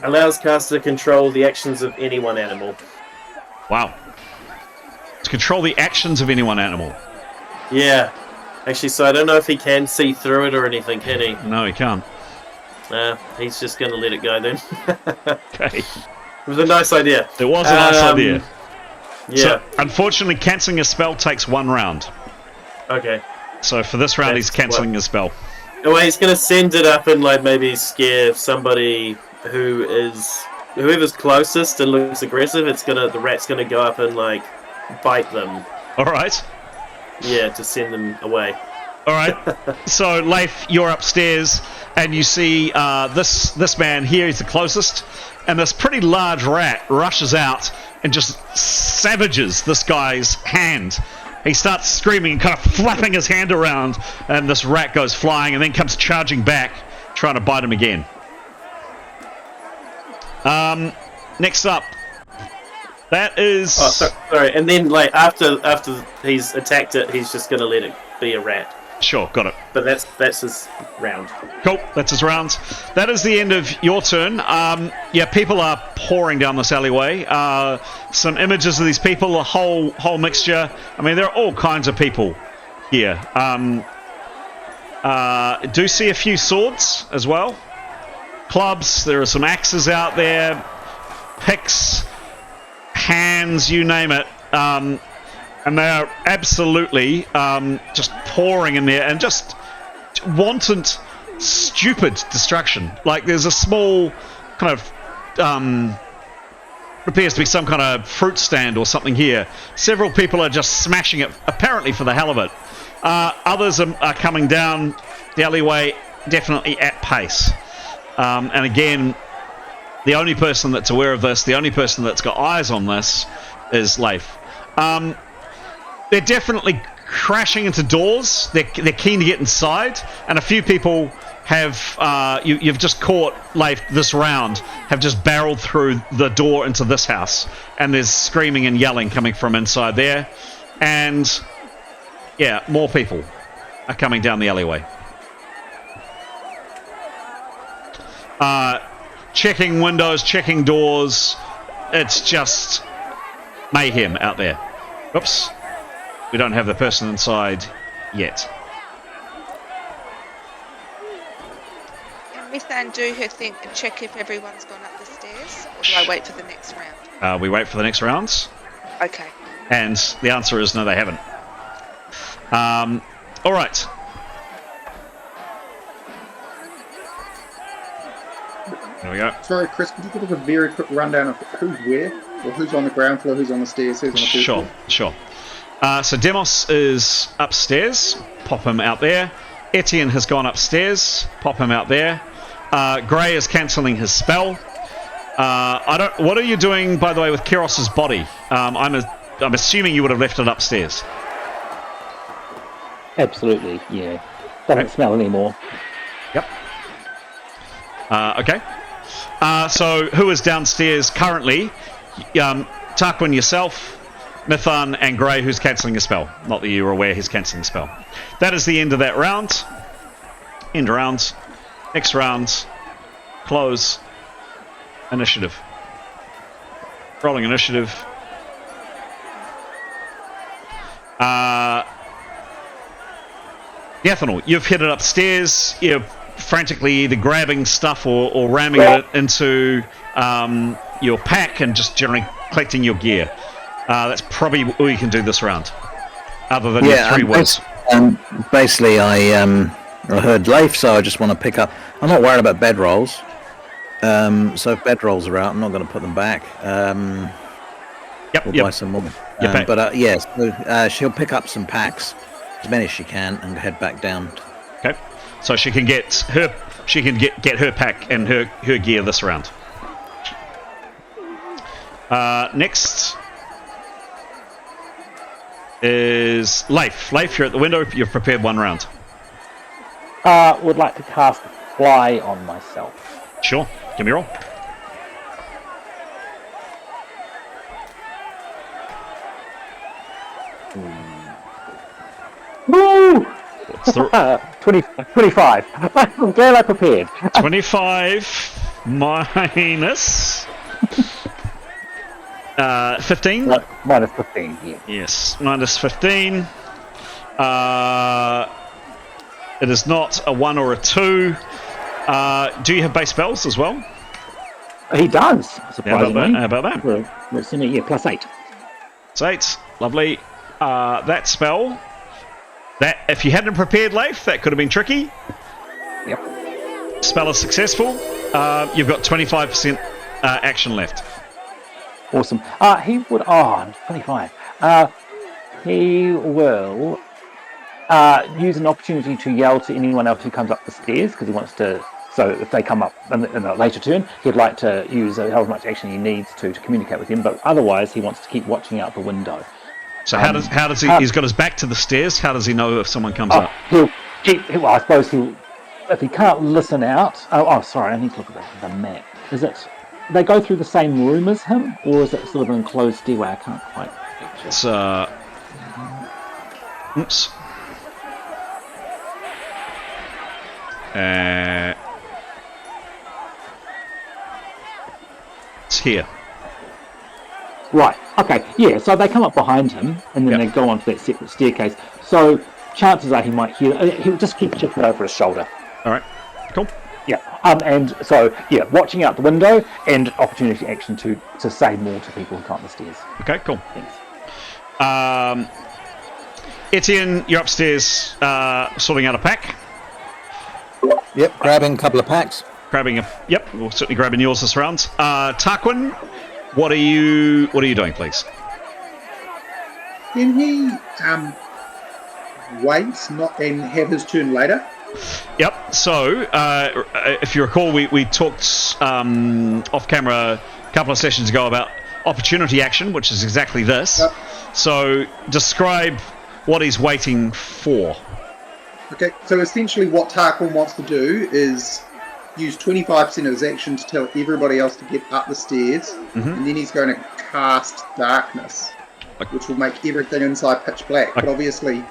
allows caster to control the actions of any one animal.
Wow. To control the actions of any one animal.
Yeah. Actually, so I don't know if he can see through it or anything, can he?
No, he can't.
He's just going to let it go then.
Okay.
It was a nice idea.
It was a nice idea.
Yeah.
So, unfortunately, cancelling a spell takes 1 round.
Okay.
So for this round, he's cancelling a spell.
Well, he's going to send it up and like maybe scare somebody whoever's closest and looks aggressive. The rat's going to go up and like bite them.
All right.
Yeah, to send them away.
All right. So Leif, you're upstairs, and you see this man here. He's the closest, and this pretty large rat rushes out and just savages this guy's hand. He starts screaming and kind of flapping his hand around, and this rat goes flying and then comes charging back, trying to bite him again. Next up, that is...
Oh, sorry. And then, like, after he's attacked it, he's just going to let it be a rat.
Sure, got it.
But that's his round.
Cool, that's his round. That is the end of your turn. People are pouring down this alleyway. Some images of these people, a whole mixture. I mean, there are all kinds of people here. Do see a few swords as well. Clubs, there are some axes out there. Picks, hands, you name it. And they are absolutely just pouring in there and just wanton, stupid destruction. Like there's a small kind of appears to be some kind of fruit stand or something here. Several people are just smashing it, apparently for the hell of it. Others are coming down the alleyway, definitely at pace. And again, The only person that's aware of this, the only person that's got eyes on this, is Leif. They're definitely crashing into doors. They're keen to get inside, and a few people have you've just caught Leif this round, have just barreled through the door into this house, and there's screaming and yelling coming from inside there, and yeah, more people are coming down the alleyway. Checking windows, checking doors. It's just mayhem out there. Oops. We don't have the person inside yet.
Can Miss Anne do her thing and check if everyone's gone up the stairs? Or do I wait for the next round?
We wait for the next rounds.
Okay.
And the answer is no, they haven't. All right. There we go.
Sorry, Chris, could you give us a very quick rundown of who's where? Or who's on the ground floor, who's on the stairs, who's on the first floor?
Sure. So Demos is upstairs. Pop him out there. Etienne has gone upstairs. Pop him out there. Gray is cancelling his spell. What are you doing, by the way, with Kiros's body? I'm assuming you would have left it upstairs.
Absolutely, yeah. Doesn't smell anymore.
Yep. Okay. So who is downstairs currently? Tarquin, yourself, Mithan, and Gray, who's cancelling a spell. Not that you were aware he's cancelling a spell. That is the end of that round. End round. Next round. Close. Initiative. Rolling initiative. Ethanol, you've hit it upstairs. You're frantically either grabbing stuff or ramming it into your pack and just generally collecting your gear. That's probably all you can do this round, other than your 3 words.
Basically, I heard Leif, so I just want to pick up. I'm not worried about bedrolls. So if bedrolls are out, I'm not going to put them back. We'll buy some more. Yes, she'll pick up some packs, as many as she can, and head back down.
Okay, so she can get her her pack and her gear this round. Next is Leif. Leif, you're at the window. You've prepared 1 round.
Would like to cast Fly on myself.
Sure. Give me a roll.
Woo! 25. I'm glad I prepared.
25 minus 15.
Minus 15. Yeah.
Yes, minus 15. It is not a 1 or a 2. Do you have base spells as well?
He does, surprisingly.
How about that?
Well, let's see, yeah, plus 8.
It's 8. Lovely. That spell, that if you hadn't prepared Leif, that could have been tricky.
Yep.
Spell is successful. You've got 25% action left.
Awesome. He would... 25. He will use an opportunity to yell to anyone else who comes up the stairs, because he wants to... So if they come up in a later turn, he'd like to use however much action he needs to communicate with him, but otherwise he wants to keep watching out the window.
So how does he... he's got his back to the stairs. How does he know if someone comes up?
He'll keep... Well, I suppose he'll... If he can't listen out... sorry, I need to look at the map. Is it... They go through the same room as him, or is it sort of an enclosed stairway? I can't quite picture.
It's oops. It's here.
Right. Okay. Yeah. So they come up behind him, and then they go onto that separate staircase. So chances are he might hear. He'll just keep checking over his shoulder.
All right. Cool.
Yeah. And so watching out the window and opportunity action to say more to people who climb the stairs.
Okay. Cool.
Thanks.
Etienne, you're upstairs sorting out a pack.
Yep. Grabbing a couple of packs.
Yep. We're certainly grabbing yours this round. Tarquin, what are you doing, please?
Can he wait and have his turn later
Yep. So, if you recall, we talked off camera a couple of sessions ago about opportunity action, which is exactly this.
Yep.
So, describe what he's waiting for.
Okay, so essentially what Tarquin wants to do is use 25% of his action to tell everybody else to get up the stairs, and then he's going to cast darkness, which will make everything inside pitch black. But obviously,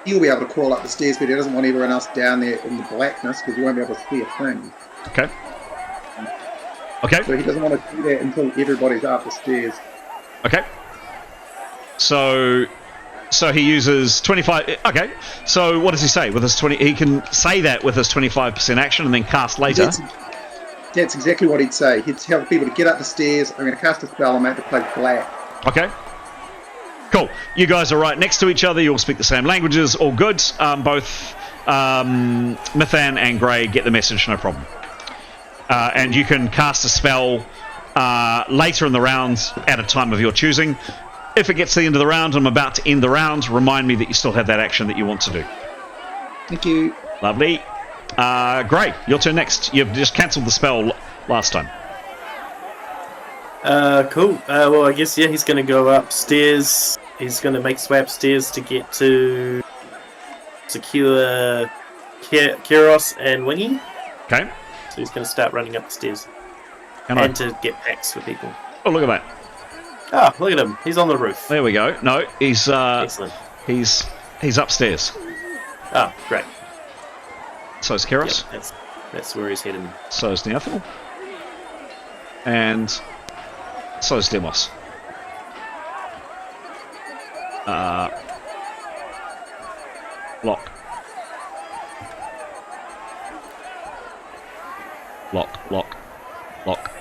he'll be able to crawl up the stairs, but he doesn't want everyone else down there in the blackness because you won't be able to see a thing.
Okay. Okay.
So he doesn't want to do that until everybody's up the stairs.
Okay. So he uses 25. Okay. So what does he say with his 20? He can say that with his 25% action and then cast later.
That's exactly what he'd say. He'd tell people to get up the stairs. I'm going to cast a spell and make the place black.
Okay. Cool. You guys are right next to each other. You all speak the same languages. All good. Both Mithan and Grey get the message. No problem. And you can cast a spell later in the round at a time of your choosing. If it gets to the end of the round, I'm about to end the round, remind me that you still have that action that you want to do.
Thank you.
Lovely. Grey, your turn next. You've just cancelled the spell last time.
Cool. Well, I guess, yeah, he's going to go upstairs. He's going to make his way upstairs to get to secure Silvioross and Wingy.
Okay.
So he's going to start running up the stairs.
And
to get packs for people.
Oh, look at that.
Ah, look at him. He's on the roof.
There we go. No, he's
Excellent.
He's upstairs.
Ah, great.
So is Silvioross.
Yep, that's where he's heading.
So is Neathel. And so is Demos. Lock. Lock, lock, lock.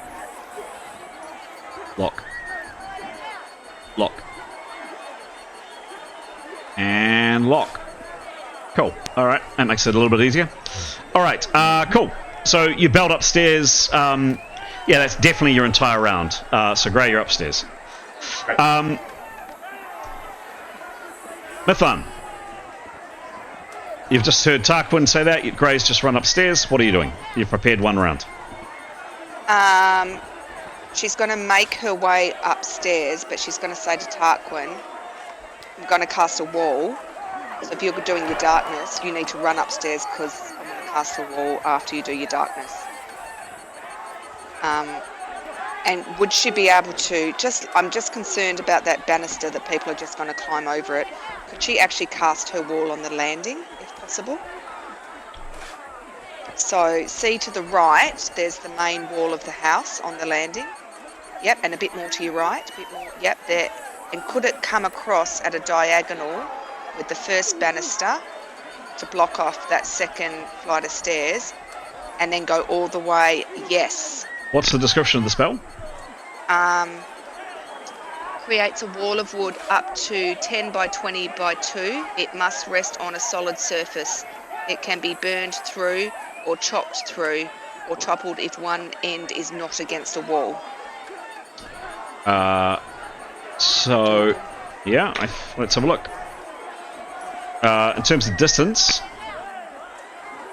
Lock. Lock. And lock. Cool. Alright, that makes it a little bit easier. Alright, cool. So you belt upstairs. Yeah, that's definitely your entire round. So Grey, you're upstairs. Mithan. You've just heard Tarquin say that. Grey's just run upstairs. What are you doing? You've prepared one round.
She's going to make her way upstairs, but she's going to say to Tarquin, I'm going to cast a wall. So if you're doing your darkness, you need to run upstairs because I'm going to cast a wall after you do your darkness. And would she be able to, I'm just concerned about that banister that people are just going to climb over it. Could she actually cast her wall on the landing, if possible? So, see to the right, there's the main wall of the house on the landing. Yep, and a bit more to your right, a bit more, yep, there. And could it come across at a diagonal with the first banister to block off that second flight of stairs and then go all the way, yes.
What's the description of the spell?
Creates a wall of wood up to 10 by 20 by 2. It must rest on a solid surface. It can be burned through or chopped through or toppled if one end is not against a wall.
So, yeah, let's have a look. In terms of distance,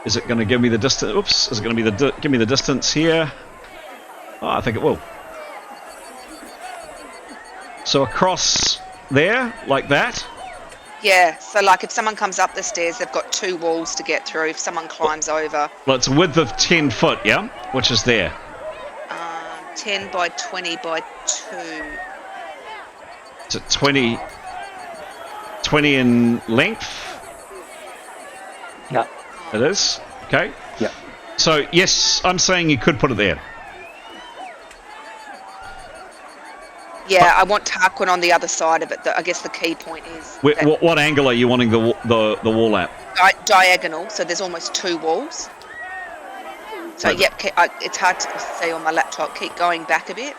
is it going to give me the distance? Oops, is it going to be give me the distance here? Oh, I think it will. So across there, like that?
Yeah, so like if someone comes up the stairs, they've got 2 walls to get through. If someone climbs over...
Well, it's a width of 10 foot, yeah? Which is there.
10 by 20 by 2.
Is it 20 in length?
Yeah.
It is? Okay.
Yeah.
So, yes, I'm saying you could put it there.
Yeah, I want Tarquin on the other side of it. I guess the key point is...
What angle are you wanting the wall at?
Diagonal, so there's almost 2 walls. So, yep, it's hard to see on my laptop. Keep going back a bit.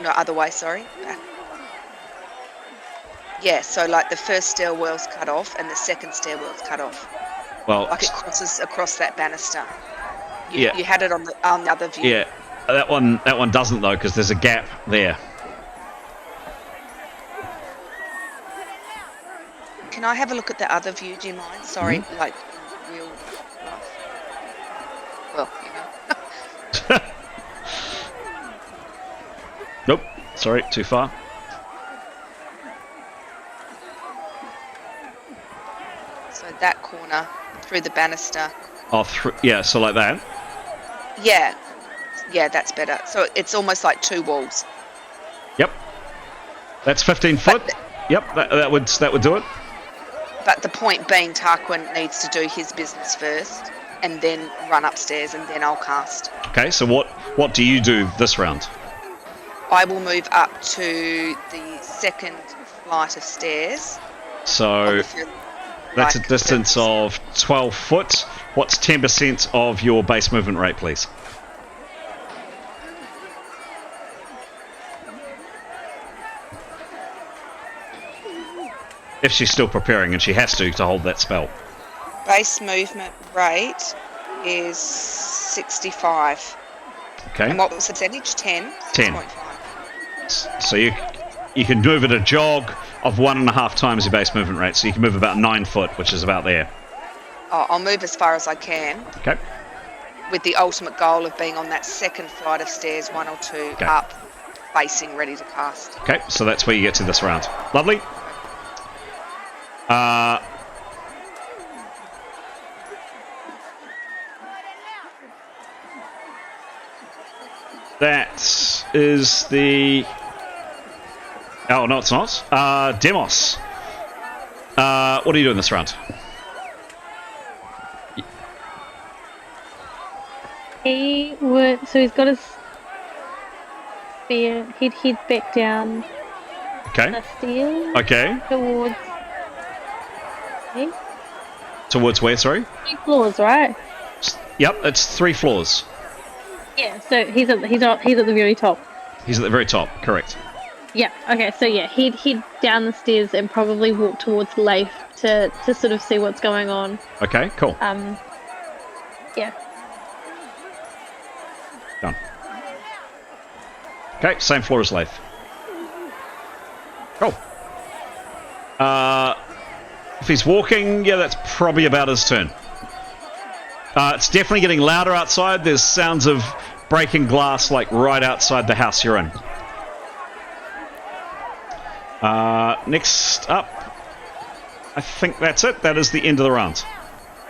No, other way, sorry. Back. Yeah, so like the first stairwell's cut off and the second stairwell's cut off.
Well,
like it crosses across that banister. You
Yeah.
had it on the other view.
Yeah, that one doesn't though, because there's a gap there.
Can I have a look at the other view? Do you mind? Sorry, like wield life. Well, you know.
Nope. Sorry, too far.
So that corner through the banister.
Oh, yeah, so like that.
Yeah. Yeah, that's better. So it's almost like 2 walls.
Yep. That's 15 foot. Yep, that would do it.
But the point being, Tarquin needs to do his business first, and then run upstairs, and then I'll cast.
Okay, so what do you do this round?
I will move up to the second flight of stairs.
So that's a distance of 12 foot. What's 10% of your base movement rate, please? If she's still preparing, and she has to hold that spell.
Base movement rate is 65.
Okay.
And what was the percentage? 10?
10.
6.5.
So you can move at a jog of 1.5 times your base movement rate. So you can move about 9 foot, which is about there.
Oh, I'll move as far as I can.
Okay.
With the ultimate goal of being on that second flight of stairs, 1 or 2 up, facing, ready to cast.
Okay, so that's where you get to this round. Lovely. That is the... Oh, no, it's not. Demos. What are you doing this round?
So he's got his spear. He'd head back down the stairs.
Okay.
Towards...
Towards where, sorry?
3 floors, right?
Yep, it's 3 floors.
Yeah, so he's at the very top.
He's at the very top, correct.
Yeah, okay, so yeah, he'd head down the stairs and probably walk towards Leif to sort of see what's going on.
Okay, cool.
Yeah.
Done. Okay, same floor as Leif. Cool. If he's walking, yeah, that's probably about his turn. It's definitely getting louder outside. There's sounds of breaking glass, like right outside the house you're in. Next up, I think that's it. That is the end of the round.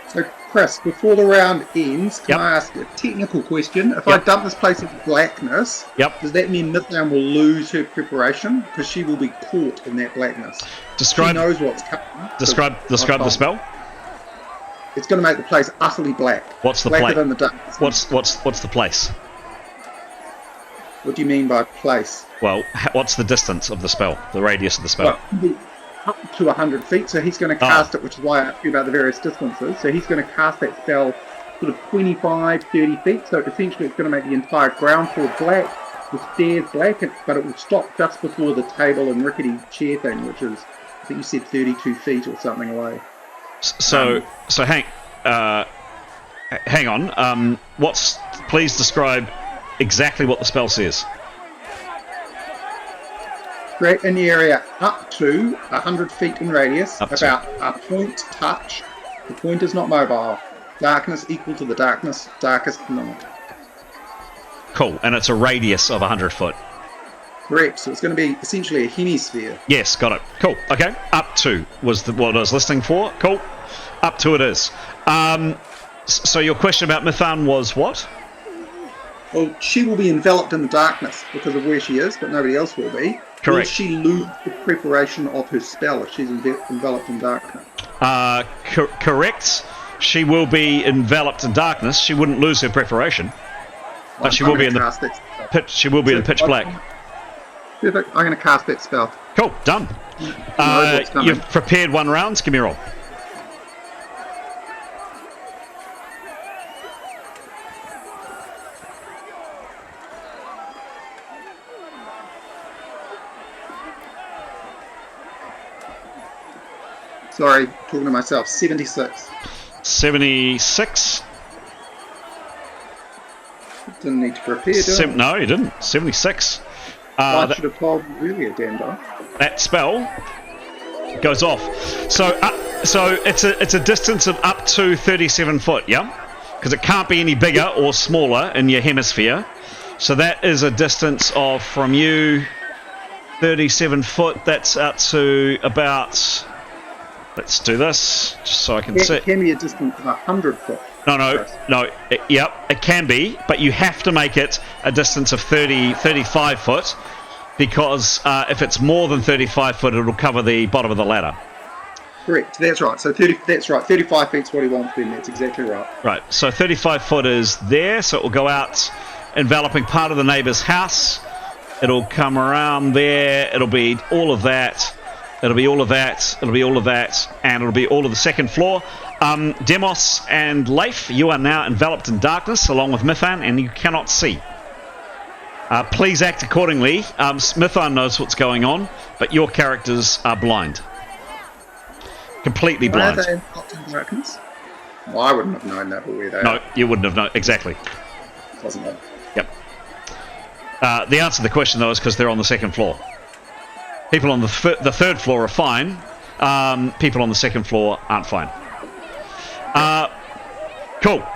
So, Chris, before the round ends, can I ask a technical question? If I dump this place into blackness, does that mean Mythdown will lose her preparation? Because she will be caught in that blackness. She knows what's coming.
Describe the spell.
It's going to make the place utterly black.
What's the
blacker than the darkness?
What's the place?
What do you mean by place?
Well, what's the distance of the spell? The radius of the spell?
Well, up to 100 feet, so he's going to cast it, which is why I asked you about the various distances. So he's going to cast that spell sort of 25, 30 feet, so essentially it's going to make the entire ground floor black, the stairs black, but it will stop just before the table and rickety chair thing, which is, I think you said 32 feet or something away.
So hang on. Please describe exactly what the spell says.
Create an area up to 100 feet in radius, about a point touch. The point is not mobile. Darkness equal to the darkness, darkest not.
Cool, and it's a radius of 100 foot.
Correct, so it's going to be essentially a hemisphere.
Yes, got it. Cool, okay. Up to was what I was listening for. Cool. Up to it is. So your question about Mythdown was what?
Well, she will be enveloped in the darkness because of where she is, but nobody else will be.
Correct.
Will she lose the preparation of her spell if she's enveloped in darkness?
Correct. She will be enveloped in darkness. She wouldn't lose her preparation, but she will be in the pitch. She will be in pitch black.
Perfect. I'm going to cast that spell.
Cool. Done. You've prepared 1 round. Give me a roll.
Sorry, talking to myself. 76.
76.
Didn't need to prepare, did I?
No, you didn't. 76.
I should have told you earlier, Dando.
That spell goes off. So So it's a distance of up to 37 foot, yeah? Because it can't be any bigger or smaller in your hemisphere. So that is a distance of, from you, 37 foot. That's out to about... Let's do this, just so I can see.
It can be a distance of 100 foot.
No. Yep, it can be, but you have to make it a distance of 35 foot, because if it's more than 35 foot, it'll cover the bottom of the ladder.
Correct, that's right. So 35 feet's what he wants then, that's exactly right.
Right, so 35 foot is there, so it will go out, enveloping part of the neighbour's house. It'll come around there, it'll be all of that. It'll be all of that, it'll be all of that, and it'll be all of the second floor. Demos and Leif, you are now enveloped in darkness, along with Mithan, and you cannot see. Please act accordingly. Mithan knows what's going on, but your characters are blind. Completely blind.
Why are they enveloped in darkness? Well, I wouldn't have known that, but where they are.
No, you wouldn't have known. Exactly.
Doesn't matter.
Yep. The answer to the question, though, is because they're on the second floor. People on the third floor are fine. People on the second floor aren't fine. Cool.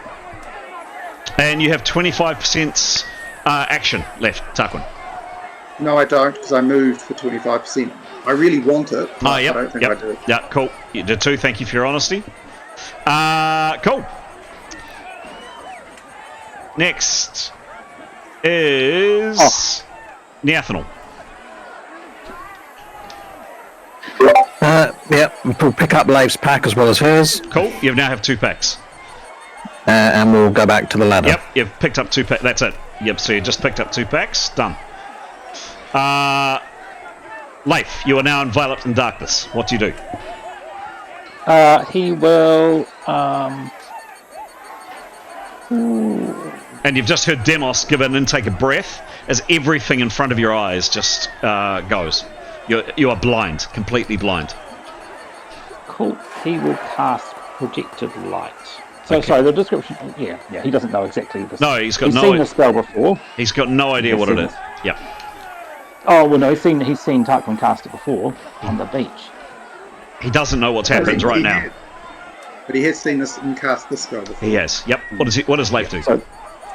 And you have 25% action left, Tarquin.
No, I don't, because I moved for 25%. I really want it, but
Yep,
I don't think I do.
Yeah, cool. You did too. Thank you for your honesty. Cool. Next is Neathanal.
We'll pick up Leif's pack as well as hers.
Cool. You now have 2 packs.
And we'll go back to the ladder.
Yep, you've picked up 2 packs. That's it. Yep, so you just picked up 2 packs. Done. Leif, you are now enveloped in darkness. What do you do?
He will...
And you've just heard Demos give an intake of breath as everything in front of your eyes just goes. You are blind, completely blind.
Cool. He will cast Projected Light. So, sorry, the description... Yeah, he doesn't know exactly this.
No, he's
seen the spell before.
He's got no idea what it is. Yeah.
Oh, well, no, he's seen Tarquin cast it before on the beach.
He doesn't know what's happened right now.
But he has seen this and cast this spell before.
He has, yep. What does Leif do?
So,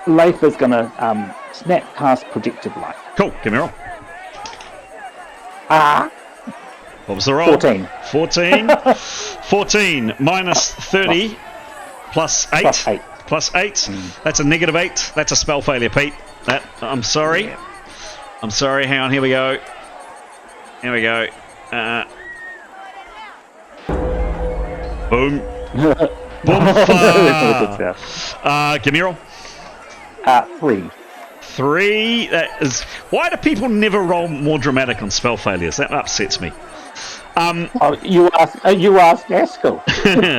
Leif is going to snap cast Projected Light.
Cool, give me a roll. What was the roll?
14.
14 minus 30 plus 8. Plus 8. That's a negative 8. That's a spell failure, Pete. I'm sorry.
Yeah.
I'm sorry. Hang on. Here we go. Boom. Boom. Give me a roll.
3.
3. That is. Why do people never roll more dramatic on spell failures? That upsets me.
You asked Gaskell.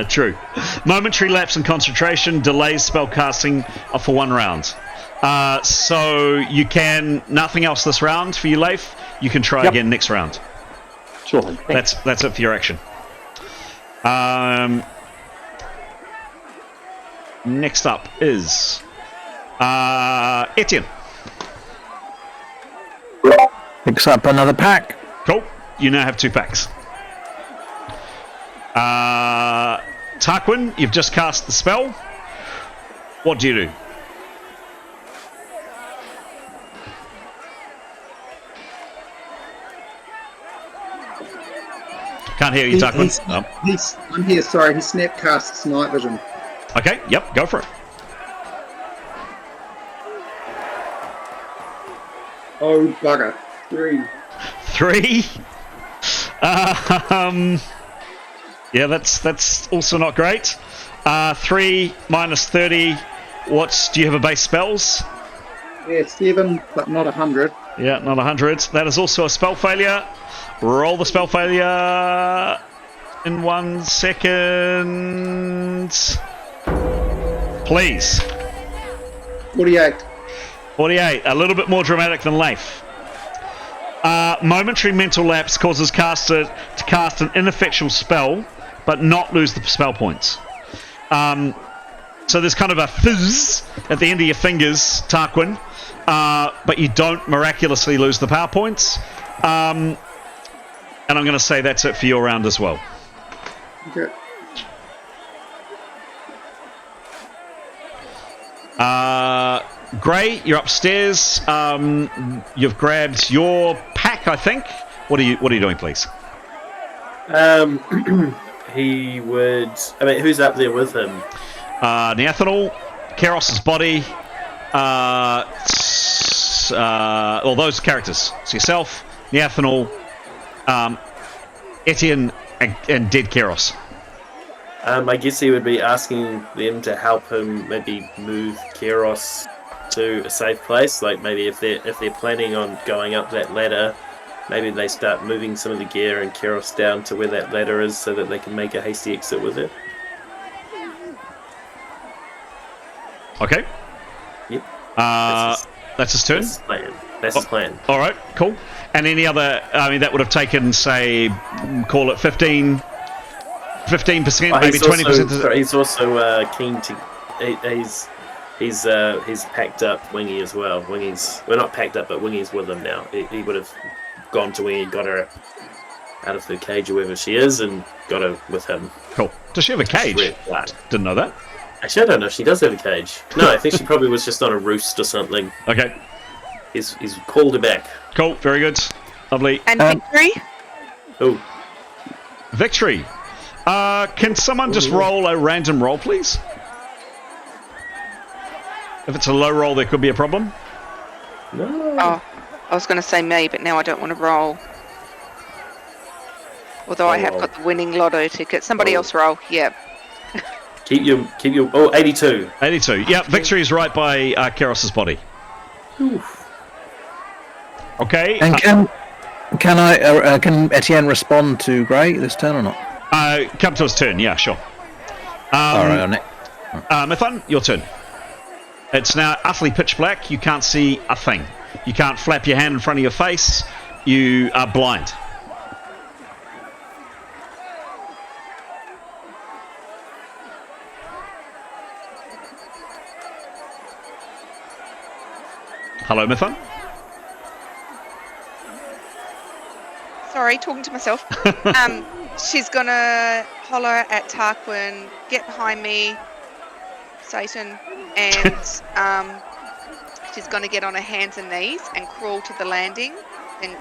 True. Momentary lapse in concentration delays spell casting for 1 round. So you can nothing else this round for you, Leif. You can try again next round.
Sure.
That's it for your action. Next up is Etienne.
Picks up another pack.
Cool. You now have 2 packs. Tarquin, you've just cast the spell. What do you do? Can't hear you, Tarquin.
I'm here, sorry. He snap casts night vision.
Okay, yep, go for it.
Oh, bugger. 3.
3? Yeah, that's also not great. 3 minus 30. Do you have a base spells?
Yeah, 7, but not 100.
Yeah, not 100. That is also a spell failure. Roll the spell failure in 1 second. Please.
48.
48. A little bit more dramatic than Leif. Momentary mental lapse causes caster to cast an ineffectual spell, but not lose the spell points. So there's kind of a fizz at the end of your fingers, Tarquin, but you don't miraculously lose the power points. And I'm going to say that's it for your round as well.
Okay.
Gray, you're upstairs. You've grabbed your pack, I think. What are you doing, please?
He would. I mean, who's up there with him?
Neathanol, Keros's body. All those characters. So yourself, Neathanol, Etienne, and dead Keros.
I guess he would be asking them to help him maybe move Keros to a safe place. Like maybe if they're planning on going up that ladder, maybe they start moving some of the gear and Keros down to where that ladder is so that they can make a hasty exit with it.
Okay.
Yep.
That's his turn.
That's his plan.
All right, cool. And any other? I mean, that would have taken, say, call it 15%, maybe 20%.
He's also keen to. He's packed up Wingy as well. Wingy's not packed up, but Wingy's with him now. He would have gone to Wingy, got her out of her cage or wherever she is, and got her with him.
Cool. Does she have a cage? Didn't know that.
Actually, I don't know if she does have a cage. No, I think she probably was just on a roost or something.
Okay.
He's called her back.
Cool. Very good. Lovely.
And Victory?
Oh.
Victory. Can someone just roll a random roll, please? If it's a low roll, there could be a problem.
No.
Oh, I was going to say me, but now I don't want to roll. Although I have got the winning lotto ticket. Somebody else roll. Yeah.
Keep your. Oh, 82.
82. Yeah, Victory is right by Keros's body.
Oof.
Okay.
And can Etienne respond to Gray this turn or not?
Come to his turn. Yeah, sure.
All right, on it.
Mithun, your turn. It's now utterly pitch black. You can't see a thing. You can't flap your hand in front of your face. You are blind. Hello, Mithun.
Sorry, talking to myself. She's gonna holler at Tarquin, get behind me, Satan, and she's gonna get on her hands and knees and crawl to the landing, and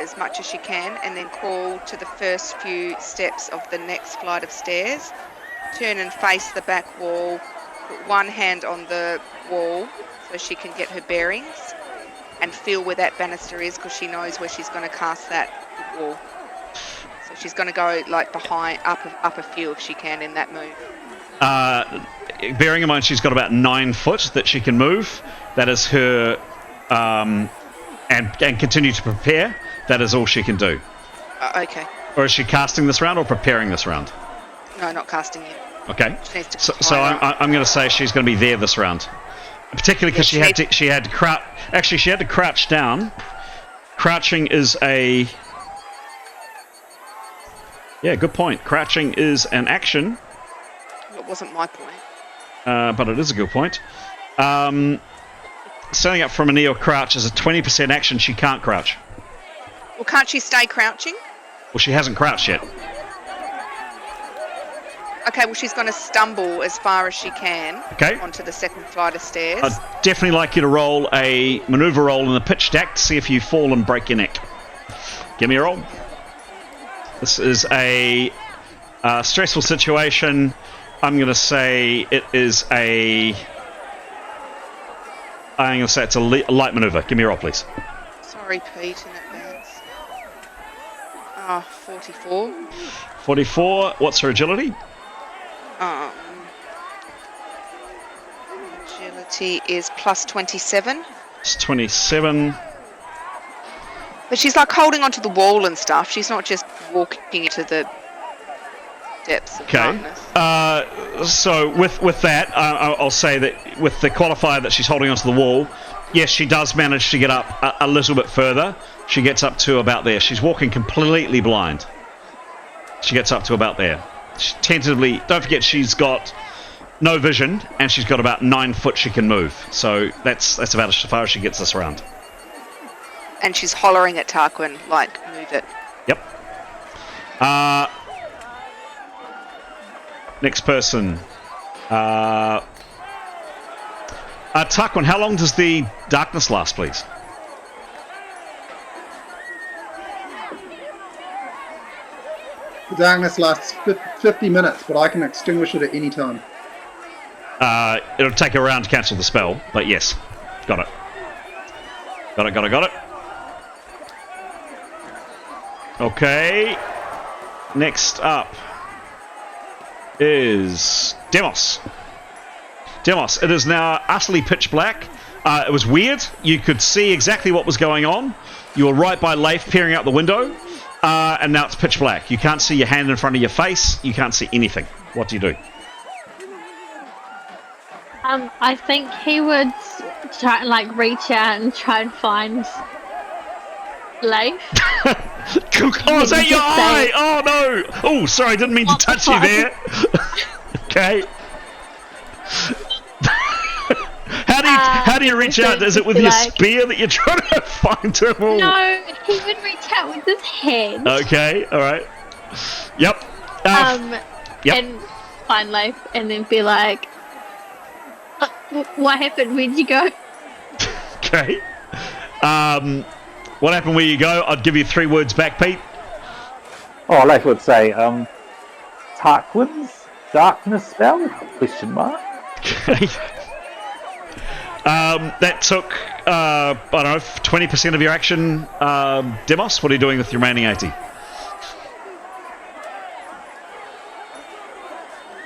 as much as she can, and then crawl to the first few steps of the next flight of stairs, turn and face the back wall, put one hand on the wall so she can get her bearings, and feel where that banister is because she knows where she's going to cast that wall. So she's going to go like behind, up a few if she can in that move.
Bearing in mind she's got about 9 foot that she can move. That is her, and continue to prepare. That is all she can do.
Okay.
Or is she casting this round or preparing this round?
No, not casting yet.
Okay.
She needs to
So I'm going to say she's going to be there this round. Particularly because she had to crouch. Actually, she had to crouch down. Crouching is a... Yeah, good point. Crouching is an action.
It wasn't my point.
But it is a good point. Standing up from a knee or crouch is a 20% action. She can't crouch.
Well, can't she stay crouching?
Well, she hasn't crouched yet.
Okay, well, she's going to stumble as far as she can onto the second flight of stairs.
I'd definitely like you to roll a maneuver roll in the pitch deck to see if you fall and break your neck. Give me a roll. This is a stressful situation. I'm going to say it is I'm going to say it's a light maneuver. Give me a roll, please.
Sorry, Pete, in advance. 44.
44. What's her agility?
Agility is plus 27.
It's 27.
But she's like holding onto the wall and stuff. She's not just walking into the depths of darkness.
So with that, I'll say that with the qualifier that she's holding onto the wall, yes, she does manage to get up a little bit further. She gets up to about there. She's walking completely blind. She gets up to about there. She tentatively, don't forget she's got no vision and she's got about 9 foot she can move. So that's about as far as she gets this round.
And she's hollering at Tarquin, like, move it.
Yep. Next person. Tarquin, how long does the darkness last, please?
The darkness lasts 50 minutes, but I can extinguish it at any time.
It'll take a round to cancel the spell, but yes. Got it. Got it. Okay. Next up is Demos. Demos, it is now utterly pitch black. It was weird. You could see exactly what was going on. You were right by Leif peering out the window, and now it's pitch black. You can't see your hand in front of your face. You can't see anything. What do you do?
I think he would try and like reach out and try and find Leif.
Oh, is that your eye? Oh no! Oh, sorry, didn't mean to touch you there. Okay. How do you reach out? Is it with your spear that you're trying to find him? Or...
No, he would reach out with his hand.
Okay, all right. Yep. Yep.
And find Leif, and then be like, "What happened? Where'd you go?"
Okay. What happened where you go? I'd give you 3 words back, Pete.
Oh, Leif would say, Tarquin's darkness spell? Question mark.
Okay. That took, I don't know, 20% of your action. Demos, what are you doing with your remaining 80?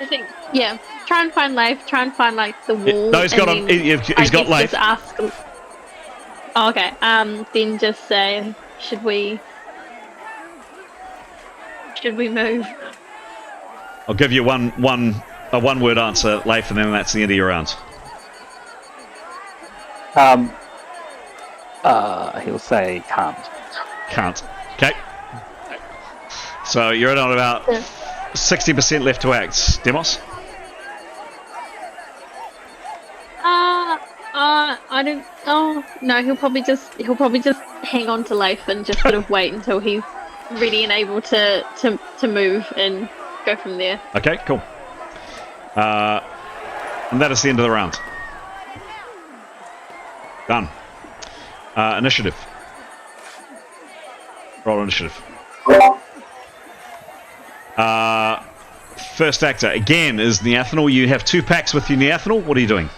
I think, yeah. Try and find Leif. Try and find like the wall.
No, he's got him. He's got Leif.
Just ask. Oh, okay. Then just say, should we move?
I'll give you a one-word answer, Leif, and then that's the end of your round.
He'll say can't.
Can't. Okay. So you're at about 60% left to act, Demos.
I don't. Oh no, he'll probably just hang on to Leif and just sort of wait until he's ready and able to move and go from there.
Okay, cool. And that is the end of the round. Done. Initiative. Roll initiative. First actor again is Neathanal. You have 2 packs with you, Neathanal. What are you doing?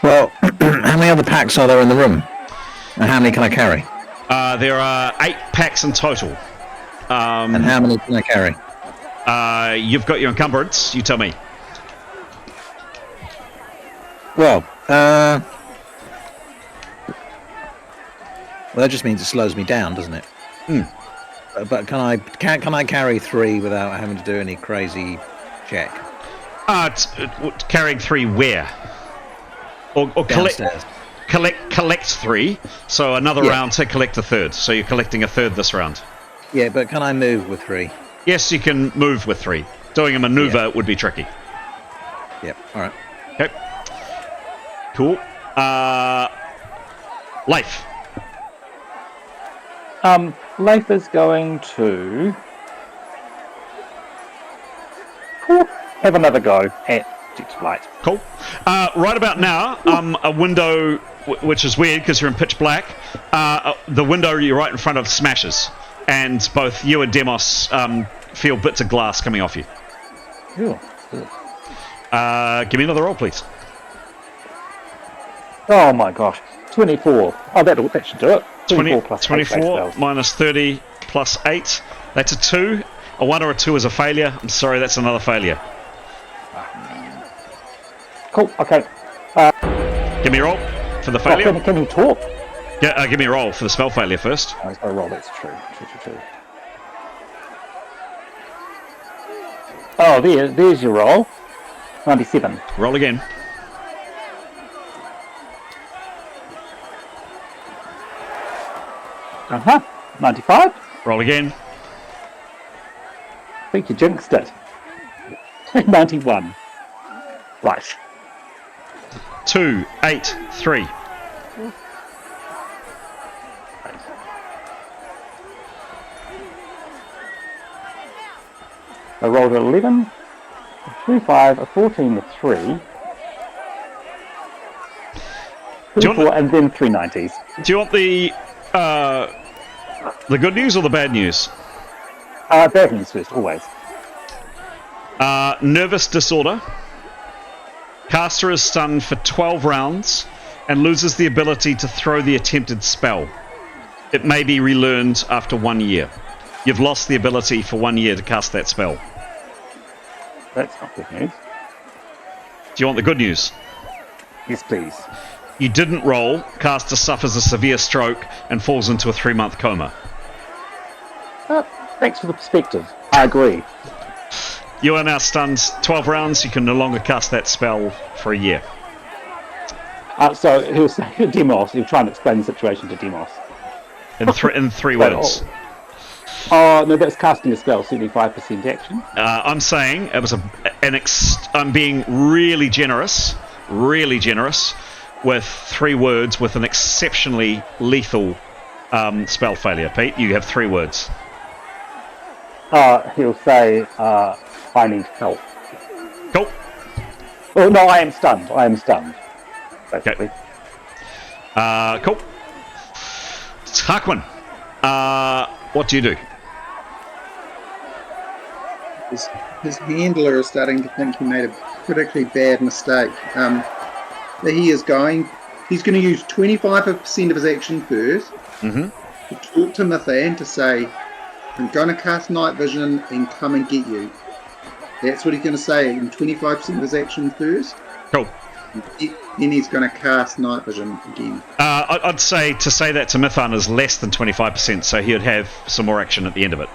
Well, how many other packs are there in the room? And how many can I carry?
There are 8 packs in total.
And how many can I carry?
You've got your encumbrance. You tell me.
Well, that just means it slows me down, doesn't it? But can I carry 3 without having to do any crazy check?
Carrying 3 where? Or collect 3. So another round to collect a third. So you're collecting a third this round.
Yeah, but can I move with 3?
Yes, you can move with 3. Doing a maneuver would be tricky.
Yep. All right.
Okay. Cool. Leif.
Leif is going to have another go at Twilight.
Cool. Right about now, a window, which is weird because you're in pitch black, the window you're right in front of smashes, and both you and Demos feel bits of glass coming off you.
Cool.
Give me another roll, please.
Oh my gosh. 24. Oh, that should do it. 24 plus
24 minus 30 plus 8. That's a 2. A 1 or a 2 is a failure. I'm sorry, that's another failure.
Cool, okay.
Give me a roll for the failure.
Can he talk?
Yeah, give me a roll for the spell failure first.
Oh, he's got a roll, that's true. Oh, there's your roll. 97.
Roll again.
Uh-huh. 95.
Roll again.
I think you jinxed it. 91. Right.
2, 8, 3.
I rolled an 11, a 2, 5, a 14, a 3. 24 and then 3 90s.
Do you want the good news or the bad news?
Bad news first, always.
Nervous disorder. Caster is stunned for 12 rounds and loses the ability to throw the attempted spell. It may be relearned after 1 year. You've lost the ability for 1 year to cast that spell.
That's not good news.
Do you want the good news?
Yes, please.
You didn't roll. Caster suffers a severe stroke and falls into a 3-month coma.
Thanks for the perspective. I agree.
You are now stunned 12 rounds. You can no longer cast that spell for a year.
So he'll say to Demos, he'll try and explain the situation to Demos.
In three words.
Oh, no, that's casting a spell, 75% action.
I'm saying it was I'm being really generous with 3 words with an exceptionally lethal spell failure. Pete, you have 3 words.
He'll say, I need help.
Cool.
Oh, no, I am stunned. Basically.
Okay. Cool. Tarquin, what do you do?
His handler is starting to think he made a critically bad mistake. He's going to use 25% of his action first to talk to Mithan to say, I'm going to cast night vision and come and get you. That's what he's going to say in 25% of his action first.
Cool.
Then he's going to cast night vision again.
I'd say to say that to Mithan is less than 25%, so he would have some more action at the end of it.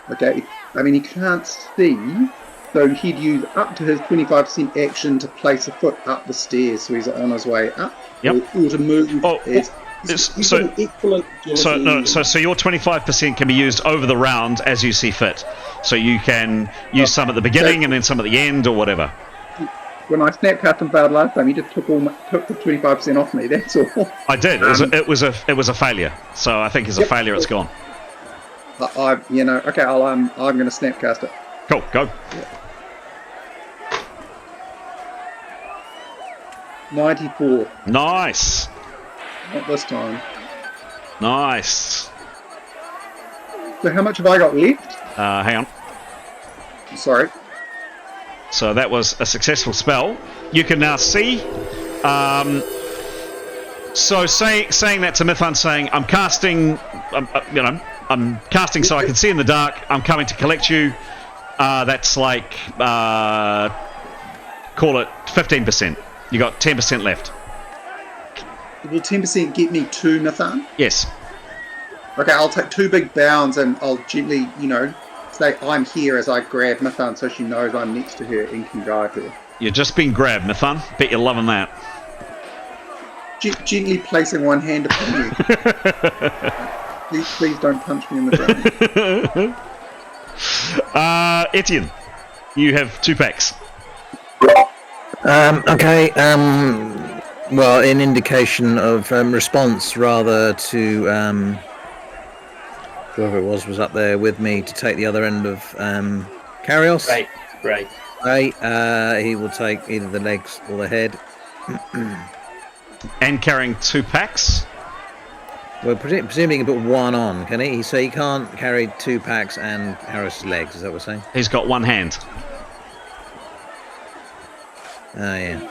Okay. I mean, he can't see, so he'd use up to his 25% action to place a foot up the stairs, so he's on his way up.
Yep.
Or to move.
So your 25% can be used over the round as you see fit. So you can use some at the beginning and then some at the end or whatever.
When I snapcast and failed last time, he just took the 25% off me. That's all.
I did. It was a failure. So I think as a failure, it's gone.
I'm going to snapcast it.
Cool. Go.
94.
Nice.
Not this time.
Nice.
So how much have I got left?
Hang on.
Sorry.
So that was a successful spell. You can now see. So saying that to Mithan, saying I'm casting. I'm casting so I can see in the dark. I'm coming to collect you. That's like call it 15%. You got 10% left.
Will 10% get me to Mithan?
Yes.
Okay, I'll take 2 big bounds and I'll gently, say I'm here as I grab Mithan so she knows I'm next to her and can guide her.
You're just being grabbed, Mithan. Bet you're loving that.
Gently placing one hand upon you. Please don't punch me in the brain.
Etienne, you have 2 packs.
Okay. Well, in indication of response, rather to whoever it was up there with me to take the other end of Carrios.
Right.
He will take either the legs or the head.
And carrying 2 packs.
Well, presumably he can put 1 on, can he? So he can't carry 2 packs and Harris' legs. Is that what we're saying?
He's got 1 hand.
Oh, yeah.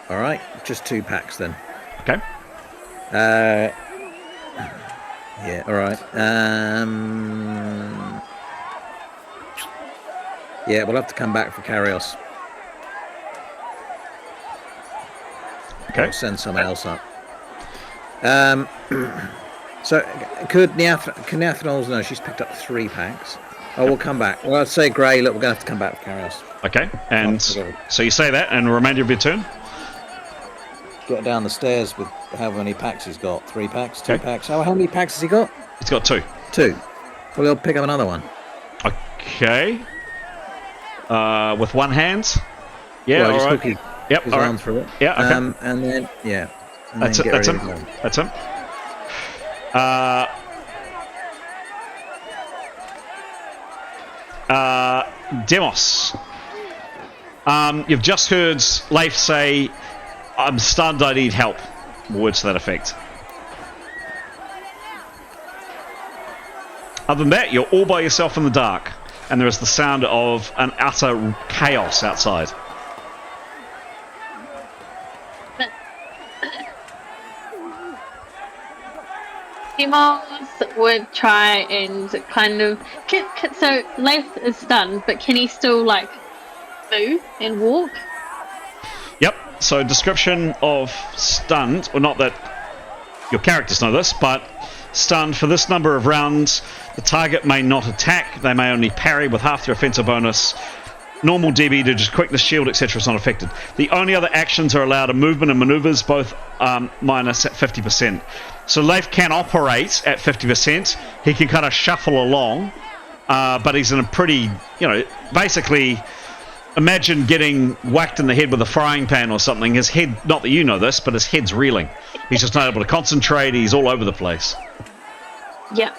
All right, just 2 packs then.
Okay.
Yeah. All right. Yeah, we'll have to come back for Carrios.
Okay.
I'll send someone else up. So can Neathanols know she's picked up 3 packs? Oh, we'll come back. Well, I'd say Grey. Look, we're going to have to come back for Carrios.
Okay, and so you say that, and the remainder of your turn?
Get down the stairs with however many packs he's got. 3 packs, 2 packs. How many packs has he got?
He's got 2.
2. Well, he'll pick up another one.
Okay. With 1 hand? Yeah,
well,
all right.
Yep, his arm through it.
Yeah, okay.
And then, yeah. And
that's
then
it. That's him. Demos. You've just heard Leif say, I'm stunned, I need help. Words to that effect. Other than that, you're all by yourself in the dark, and there is the sound of an utter chaos outside.
Demos would try and kind of... So, Leif is stunned, but can he still, like, move and walk?
Yep, so description of stunned, well, not that your characters know this, but stunned for this number of rounds, the target may not attack, they may only parry with half their offensive bonus. Normal DB to just quickness, shield, etc. is not affected. The only other actions are allowed are movement and maneuvers, both minus at 50%. So Leif can operate at 50%. He can kind of shuffle along, but he's in a pretty, basically, imagine getting whacked in the head with a frying pan or something. His head, not that you know this, but his head's reeling. He's just not able to concentrate. He's all over the place.
Yeah.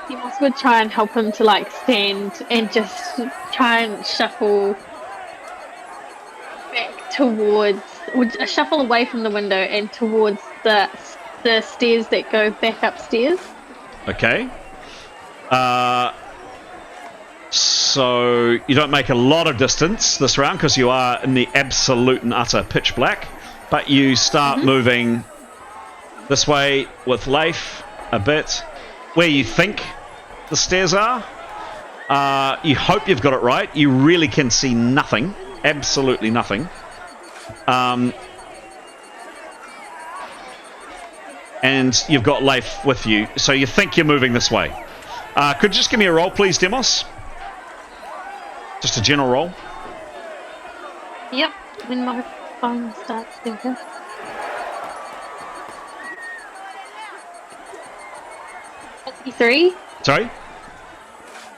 Demos would try and help him to like stand and just try and shuffle back towards, or shuffle away from the window and towards the stairs that go back upstairs.
Okay. So you don't make a lot of distance this round because you are in the absolute and utter pitch black, but you start moving this way with Leif a bit where you think the stairs are. You hope you've got it right. You really can see nothing, absolutely nothing. And you've got Leif with you, so you think you're moving this way. Could you just give me a roll, please, Demos? Just a general roll.
Yep, when my phone starts thinking.
Sorry?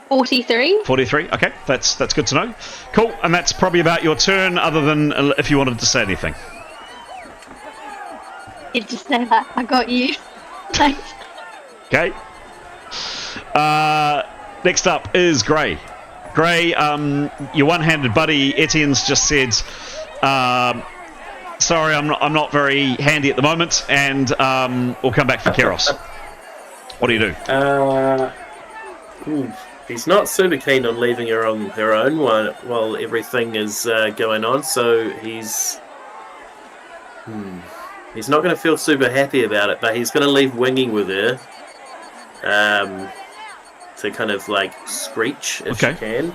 43.
43, okay, that's good to know. Cool, and that's probably about your turn, other than if you wanted to say anything.
You just say that, I got you. Thanks.
Okay. Next up is Grey. Grey, your one-handed buddy Etienne's just said, sorry, I'm not very handy at the moment, and we'll come back for Keros. What do you do?
He's not super keen on leaving her on her own while everything is going on, so he's not going to feel super happy about it, but he's going to leave winging with her to kind of like screech if she can.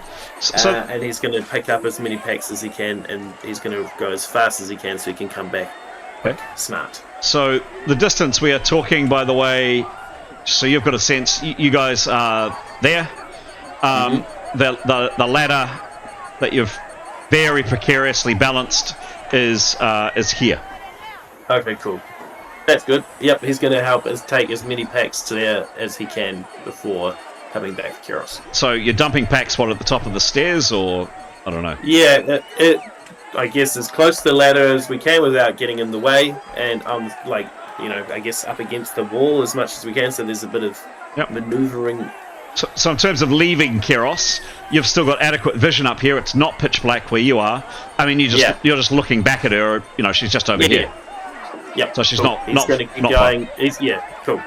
And he's going to pick up as many packs as he can, and he's going to go as fast as he can so he can come back smart. So
the distance we are talking, by the way, so you've got a sense, you guys are there. The ladder that you've very precariously balanced is here.
Okay, cool. That's good. Yep, he's going to help us take as many packs to there as he can before coming back for Keros.
So you're dumping packs, at the top of the stairs, or I don't know?
Yeah, I guess as close to the ladder as we can without getting in the way, and I'm I guess up against the wall as much as we can, so there's a bit of manoeuvring.
So in terms of leaving Keros, you've still got adequate vision up here. It's not pitch black where you are. I mean, you're just looking back at her. She's just over here.
Yep.
So she's
cool.
not.
He's going to keep going. Cool.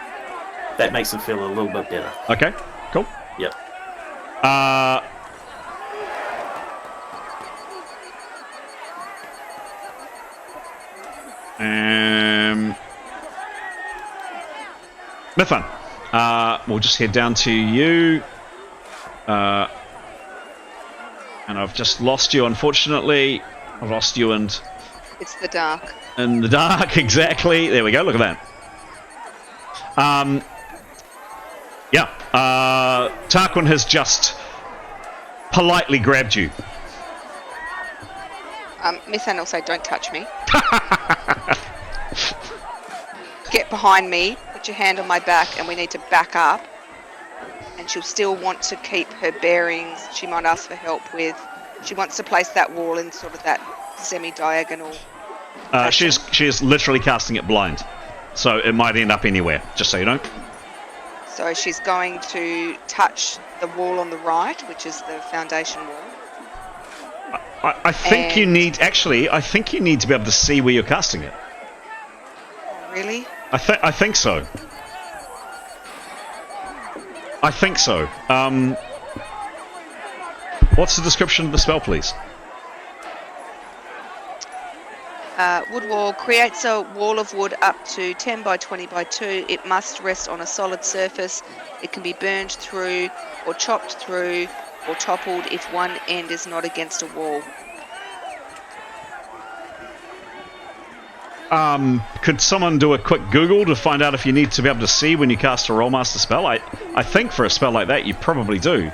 That makes him feel a little bit better.
Okay. Cool.
Yep.
Mithun, we'll just head down to you. And I've just lost you, unfortunately. I've lost you and...
It's the dark.
In the dark, exactly. There we go, look at that. Tarquin has politely grabbed you.
Mithun will say, don't touch me. Get behind me, put your hand on my back, and we need to back up. And she'll still want to keep her bearings. She might ask for help she wants to place that wall in sort of that semi-diagonal.
She is literally casting it blind. So it might end up anywhere, just so you know.
So she's going to touch the wall on the right, which is the foundation wall.
I think you need I think you need to be able to see where you're casting it.
Really?
I think so. I think so. What's the description of the spell, please?
Wood wall creates a wall of wood up to 10 by 20 by 2. It must rest on a solid surface. It can be burned through or chopped through or toppled if one end is not against a wall.
Could someone do a quick Google to find out if you need to be able to see when you cast a Rolemaster spell? I think for a spell like that, you probably do.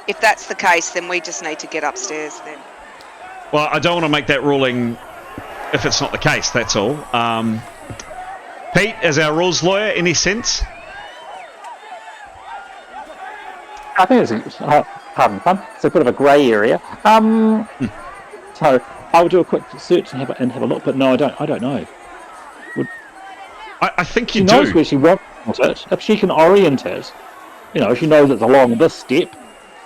If that's the case, then we just need to get upstairs then.
Well, I don't want to make that ruling if it's not the case, that's all. Pete, as our rules lawyer, any sense?
I think it's pardon the pun. It's a bit of a grey area. So I'll do a quick search and have a look, but no, I don't know.
I think you
she
do.
knows where she wants it. If she can orient it, she knows it's along this step.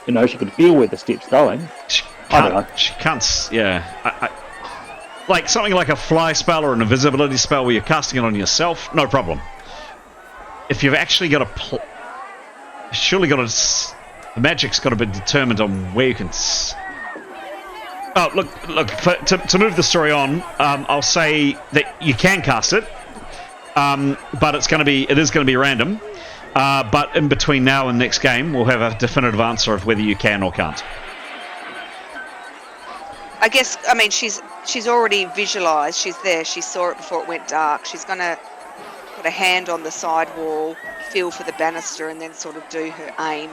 She can feel where the step's going. I don't know.
She can't. Yeah. Like something like a fly spell or an invisibility spell where you're casting it on yourself, no problem. If you've actually got the magic's got to be determined on where you can. Oh, look! To move the story on, I'll say that you can cast it, but it is going to be random. But in between now and next game, we'll have a definitive answer of whether you can or can't.
I guess, she's already visualised. She's there. She saw it before it went dark. She's going to put a hand on the side wall, feel for the banister, and then sort of do her aim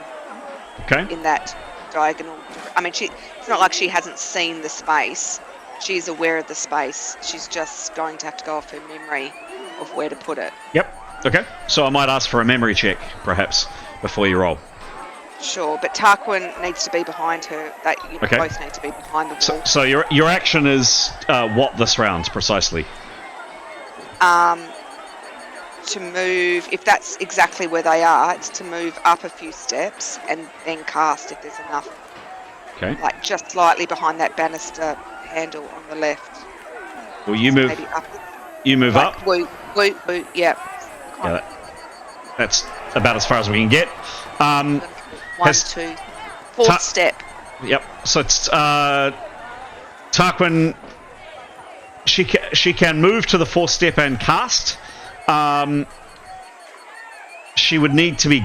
in that diagonal. It's not like she hasn't seen the space. She's aware of the space. She's just going to have to go off her memory of where to put it.
Yep. Okay. So I might ask for a memory check, perhaps, before you roll.
Sure, but Tarquin needs to be behind her. Both need to be behind the wall.
So your action is what this round, precisely?
To move, if that's exactly where they are, it's to move up a few steps and then cast if there's enough.
Okay.
Like just slightly behind that banister handle on the left.
Well, you move.
Maybe up.
You move up.
Woot, woot, woot. Yep.
Yeah, that's about as far as we can get.
1, 2, 4th step.
Yep. So it's Tarquin. She can move to the 4th step and cast. She would need to be.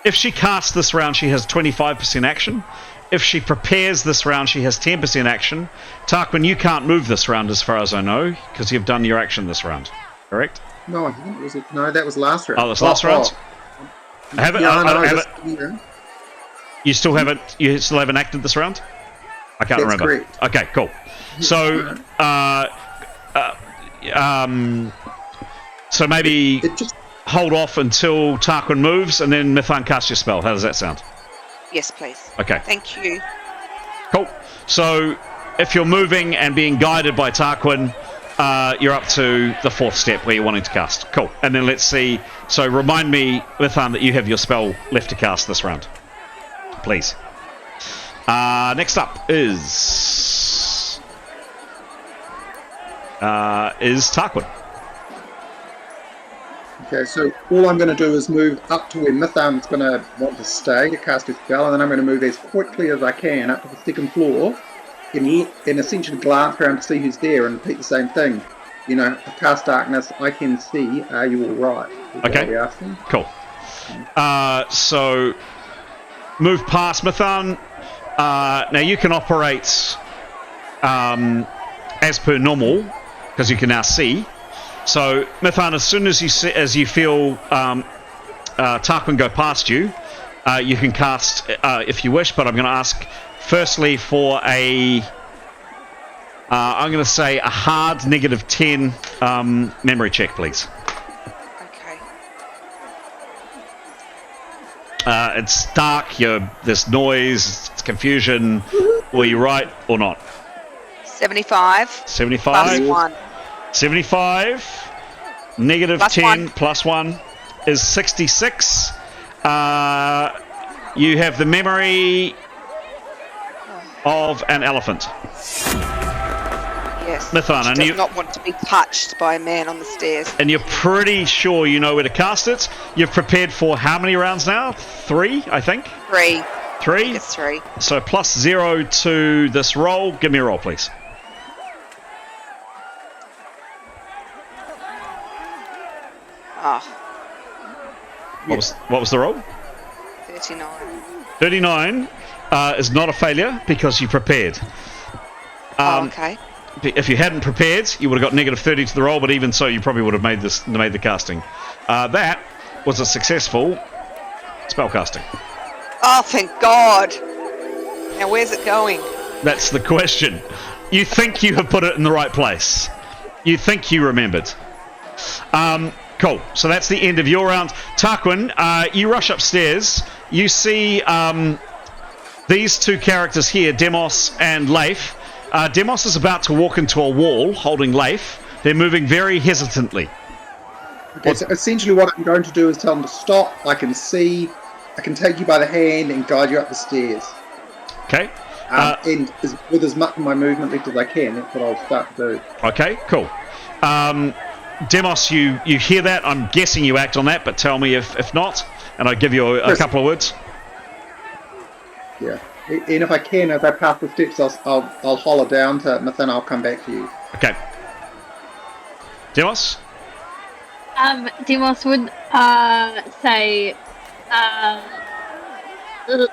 If she casts this round, she has 25% action. If she prepares this round, she has 10% action. Tarquin, you can't move this round, as far as I know, because you've done your action this round. Correct?
No, I haven't. No, that was last round.
Oh, that's last round. I haven't.
Yeah,
I don't have
just,
it.
Yeah.
You still haven't. You still haven't acted this round. I can't remember.
Correct.
Okay, cool. So, so maybe hold off until Tarquin moves, and then Mithan casts your spell. How does that sound?
Yes, please.
Okay.
Thank you.
Cool. So, if you're moving and being guided by Tarquin, you're up to the 4th step where you're wanting to cast. Cool. And then let's see. So, remind me, Mithan, that you have your spell left to cast this round, please. Next up is Tarquin.
Okay, so all I'm going to do is move up to where Mithan's going to want to stay to cast his spell, and then I'm going to move as quickly as I can up to the 2nd floor and essentially glance around to see who's there and repeat the same thing. I cast darkness, I can see, are you all right?
Okay, cool. So move past Mithan. Now you can operate as per normal, because you can now see. So, Mithan, as soon as you feel Tarquin go past you, you can cast if you wish. But I'm going to ask firstly for I'm going to say a hard -10 memory check, please.
Okay.
It's dark. There's noise. It's confusion. Were you right or not?
75.
75.
Plus 1.
75, -10 plus 1 is 66. You have the memory. of an elephant.
Yes.
Mithran,
She
and
does
you-
not want to be touched by a man on the stairs.
And you're pretty sure you know where to cast it. You've prepared for how many rounds now? 3, I think?
3.
3?
It's 3.
So +0 to this roll. Give me a roll, please.
Ah,
What was the roll?
39.
39 is not a failure because you prepared.
Okay.
If you hadn't prepared, you would have got -30 to the roll, but even so, you probably would have made the casting. That was a successful spell casting.
Oh, thank God. Now, where's it going?
That's the question. You think you have put it in the right place. You think you remembered. Cool. So that's the end of your round. Tarquin, you rush upstairs. You see these two characters here, Demos and Leif. Demos is about to walk into a wall holding Leif. They're moving very hesitantly.
Okay, so essentially what I'm going to do is tell them to stop. I can see, I can take you by the hand and guide you up the stairs.
Okay.
And with as much of my movement left as I can, that's what I'll start to do.
Okay, cool. Demos, you hear that? I'm guessing you act on that, but tell me if not, and I'll give you a couple of words.
Yeah. And if I can, as I pass the steps, I'll holler down to Nathan. I'll come back to you.
Okay. Demos?
Demos would say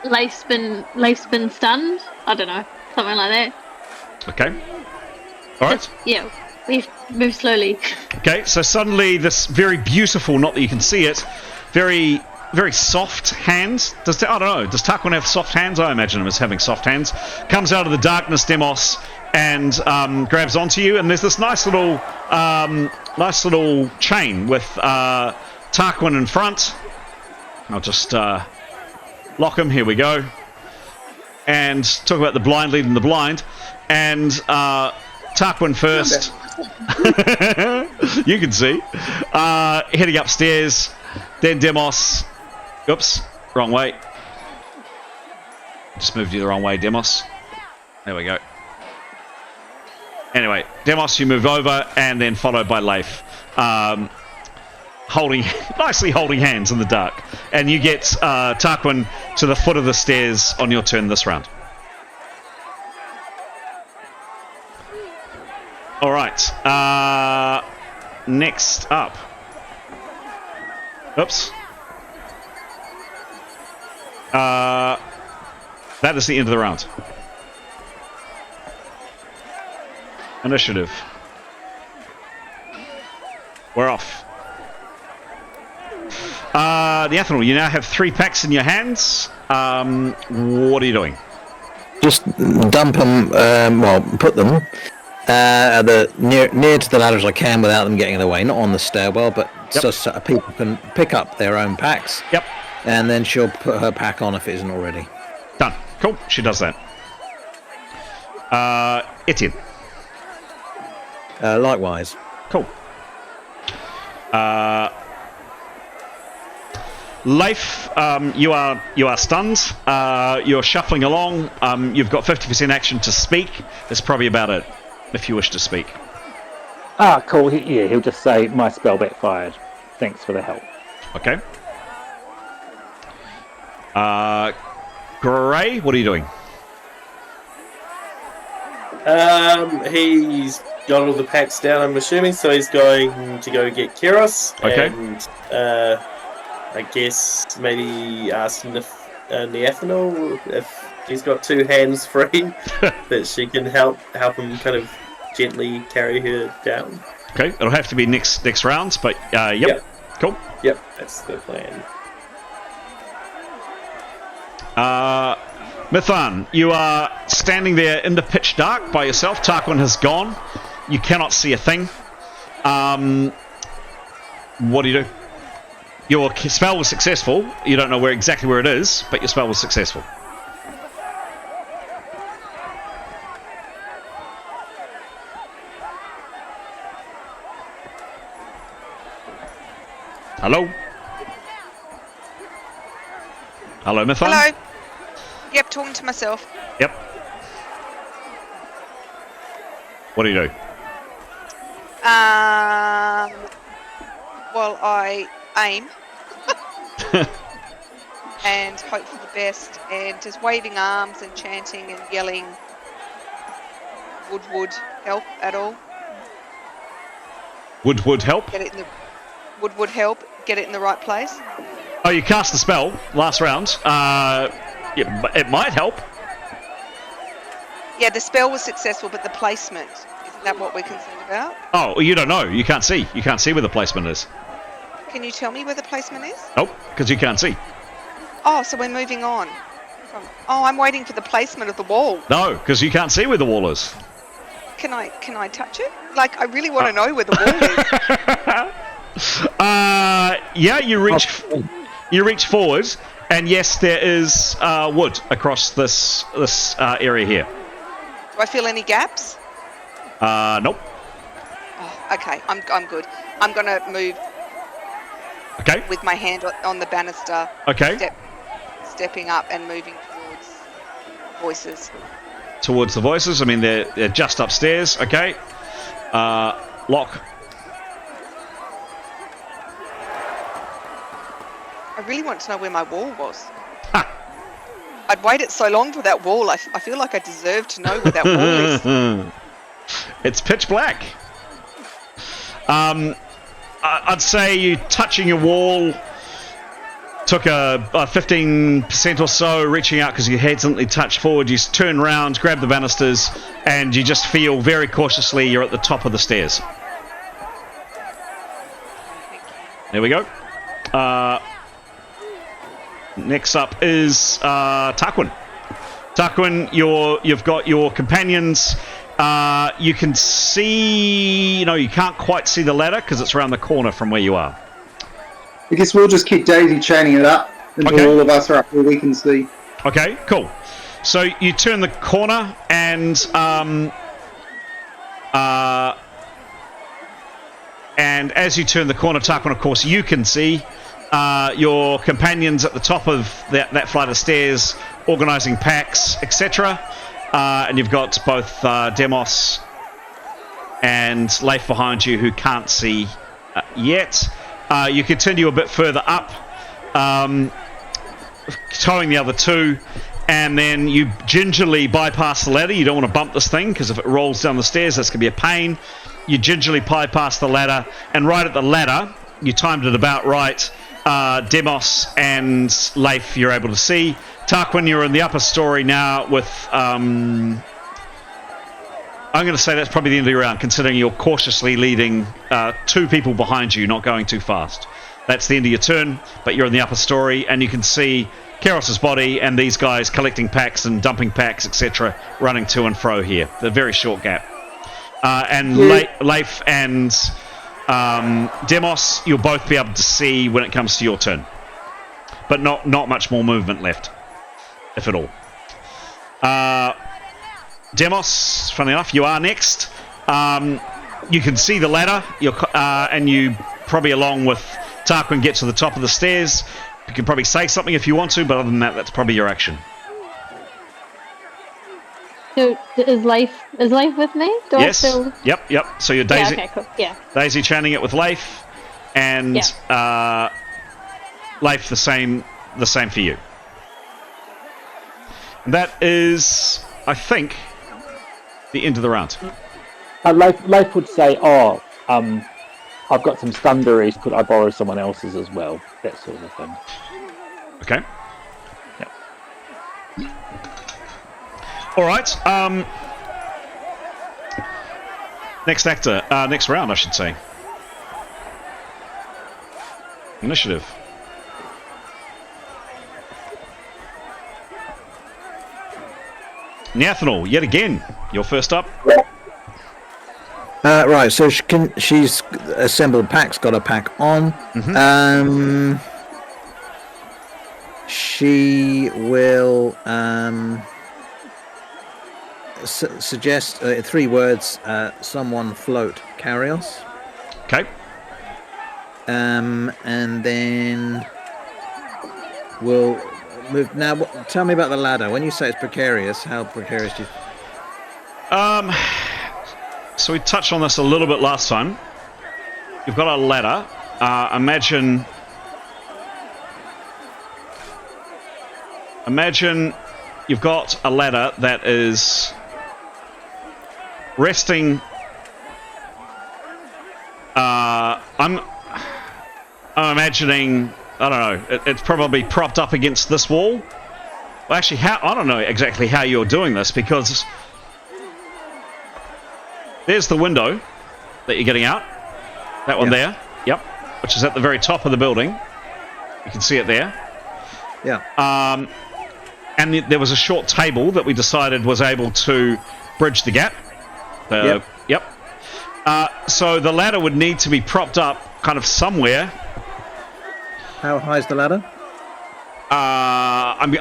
Leif's been stunned. I don't know, something like that.
Okay. All right.
Yeah, we move slowly.
Okay, so suddenly this very beautiful, not that you can see it, very, very soft hand. I don't know, does Tarquin have soft hands? I imagine him as having soft hands. Comes out of the darkness, Demos, and grabs onto you, and there's this nice little chain with Tarquin in front. I'll just lock him. Here we go. And talk about the blind leading the blind. And Tarquin first. You can see. Heading upstairs. Then Demos. Oops, wrong way. Just moved you the wrong way, Demos. There we go. Anyway, Demos, you move over, and then followed by Leif. Nicely holding hands in the dark. And you get Tarquin to the foot of the stairs on your turn this round. All right. Next up. Oops. That is the end of the round. Initiative. We're off. The Ethanol, you now have 3 packs in your hands. What are you doing?
Just dump them, put them near to the ladder as I can without them getting in the way. Not on the stairwell, but just so people can pick up their own packs.
Yep.
And then she'll put her pack on if it isn't already.
Done. Cool. She does that. Etienne.
Likewise.
Cool. Leif, you are stunned. You're shuffling along. You've got 50% action to speak. That's probably about it, if you wish to speak.
Cool. He'll just say, my spell backfired. Thanks for the help.
Okay. Gray, what are you doing?
He's got all the packs down, I'm assuming, so he's going to go get Keros.
Okay.
And I guess maybe asking the Ethanol if she's got 2 hands free that she can help him kind of gently carry her down.
Okay, it'll have to be next rounds, but yep. Cool.
Yep, that's the plan.
Mithan, you are standing there in the pitch dark by yourself. Tarquin has gone. You cannot see a thing. What do you do? Your spell was successful. You don't know exactly where it is, but your spell was successful. Hello? Hello, Mithan?
Hello. Yep, talking to myself.
Yep. What do you do?
Well, I aim and hope for the best, and just waving arms and chanting and yelling. Would help at all?
Would help?
Get it in the would help. Get it in the right place.
Oh, you cast the spell last round. Yeah, it might help.
Yeah, the spell was successful, but the placement, isn't that what we're concerned about?
Oh, you don't know. You can't see. You can't see where the placement is.
Can you tell me where the placement is?
Nope, because you can't see.
Oh, so we're moving on. I'm waiting for the placement of the wall.
No, because you can't see where the wall is.
Can I touch it? Like, I really want to know where the wall is.
Yeah, you reach forward, and yes, there is wood across this area here.
Do I feel any gaps?
Nope.
Oh, okay, I'm good. I'm gonna move.
Okay.
With my hand on the banister.
Okay.
Stepping up and moving towards voices.
Towards the voices. I mean, they're just upstairs. Okay. Lock.
I really want to know where my wall was. I'd waited so long for that wall. I feel like I deserve to know where that wall is.
It's pitch black. I'd say you touching your wall took a 15% or so, reaching out because you hesitantly touched forward. You turn around, grab the banisters, and you just feel very cautiously you're at the top of the stairs. There we go. Next up is Tarquin. Tarquin, you've got your companions. You can see... No, you can't quite see the ladder because it's around the corner from where you are.
I guess we'll just keep daisy chaining it up until all of us are up where we can see.
Okay, cool. So you turn the corner and as you turn the corner, Tarquin, of course, you can see your companions at the top of that flight of stairs organising packs, etc. And you've got both Demos and Leif behind you who can't see yet. You continue a bit further up, towing the other two, and then you gingerly bypass the ladder. You don't want to bump this thing because if it rolls down the stairs, that's going to be a pain. You gingerly bypass the ladder, and right at the ladder, you timed it about right. Demos and Leif, you're able to see. Tarquin, you're in the upper story now with... I'm going to say that's probably the end of your round, considering you're cautiously leading two people behind you, not going too fast. That's the end of your turn, but you're in the upper story, and you can see Keros's body and these guys collecting packs and dumping packs, etc., running to and fro here. A very short gap. And Leif and Demos, you'll both be able to see when it comes to your turn. But not much more movement left, if at all. Demos, funny enough, you are next. You can see the ladder, and you probably, along with Tarquin, get to the top of the stairs. You can probably say something if you want to, but other than that, that's probably your action.
So is Leif with me?
Yes. Yep. So you're Daisy.
Yeah, okay, cool. Yeah.
Daisy chanting it with Leif, and Leif the same for you. And that is, I think, the end of the round.
Leif would say, I've got some stun berries, could I borrow someone else's as well? That sort of thing.
Okay. Yep. All right. Next round, I should say. Initiative. Neathanol, yet again, you're first up.
Right, so she's assembled packs, got a pack on.
Mm-hmm.
She will suggest 3 words, someone float Carrios.
Okay.
And then we'll move. Now, tell me about the ladder. When you say it's precarious, how precarious do you...
So we touched on this a little bit last time. You've got a ladder. Imagine you've got a ladder that is resting. I'm imagining. I don't know. It's probably propped up against this wall. Well, actually, I don't know exactly how you're doing this, because there's the window that you're getting out. That one there. Yep. Which is at the very top of the building. You can see it there.
Yeah.
And there was a short table that we decided was able to bridge the gap. Yep. So the ladder would need to be propped up kind of somewhere.
How high is the ladder?
I've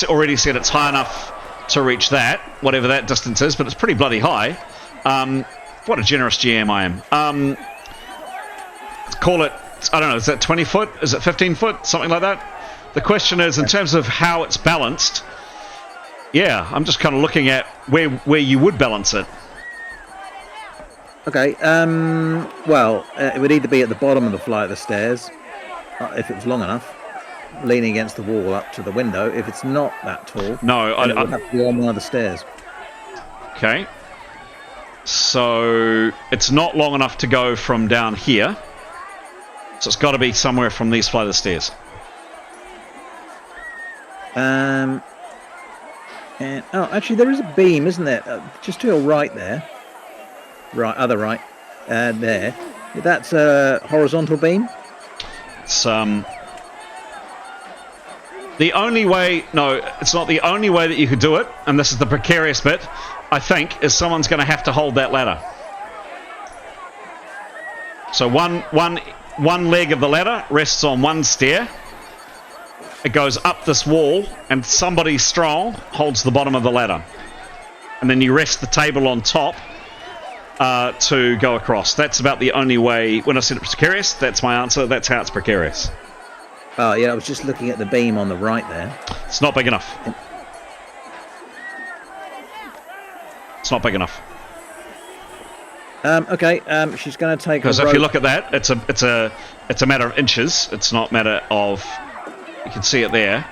already said it's high enough to reach that, whatever that distance is, but it's pretty bloody high. What a generous GM I am. Call it, I don't know, is that 20 foot? Is it 15 foot? Something like that? The question is, in terms of how it's balanced, yeah, I'm just kind of looking at where you would balance it.
Okay, well, it would either be at the bottom of the flight of the stairs, if it was long enough, leaning against the wall up to the window. If it's not that tall,
no,
it would have to be on one of the stairs.
Okay. So it's not long enough to go from down here. So it's got to be somewhere from these flight of stairs.
And actually, there is a beam, isn't there? Just to your right there. Right, other right. There. That's a horizontal beam.
It's the only way. No, it's not the only way that you could do it. And this is the precarious bit, I think, is someone's going to have to hold that ladder. So one leg of the ladder rests on one stair. It goes up this wall, and somebody strong holds the bottom of the ladder. And then you rest the table on top to go across. That's about the only way. When I said it's precarious, that's my answer. That's how it's precarious.
Oh, yeah, I was just looking at the beam on the right there.
It's not big enough. It's not big enough.
Okay, she's going to take.
Because if you look at that, it's a matter of inches. It's not a matter of. You can see it there.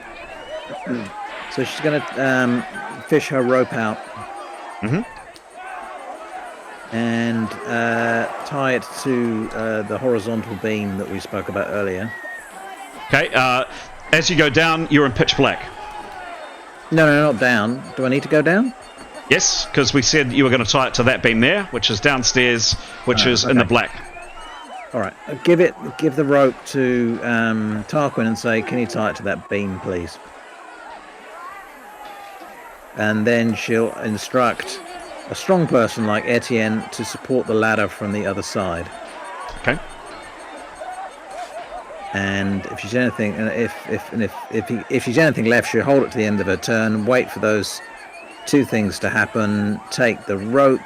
So she's going to fish her rope out.
Mm-hmm.
And tie it to the horizontal beam that we spoke about earlier.
Okay. As you go down, you're in pitch black.
No, not down. Do I need to go down?
Yes, because we said you were going to tie it to that beam there, which is downstairs, which is in the black.
All right. Give the rope to Tarquin and say, "Can you tie it to that beam, please?" And then she'll instruct a strong person like Etienne to support the ladder from the other side.
Okay.
And if she's anything, if she's anything left, she'll hold it to the end of her turn, wait for those two things to happen, take the rope,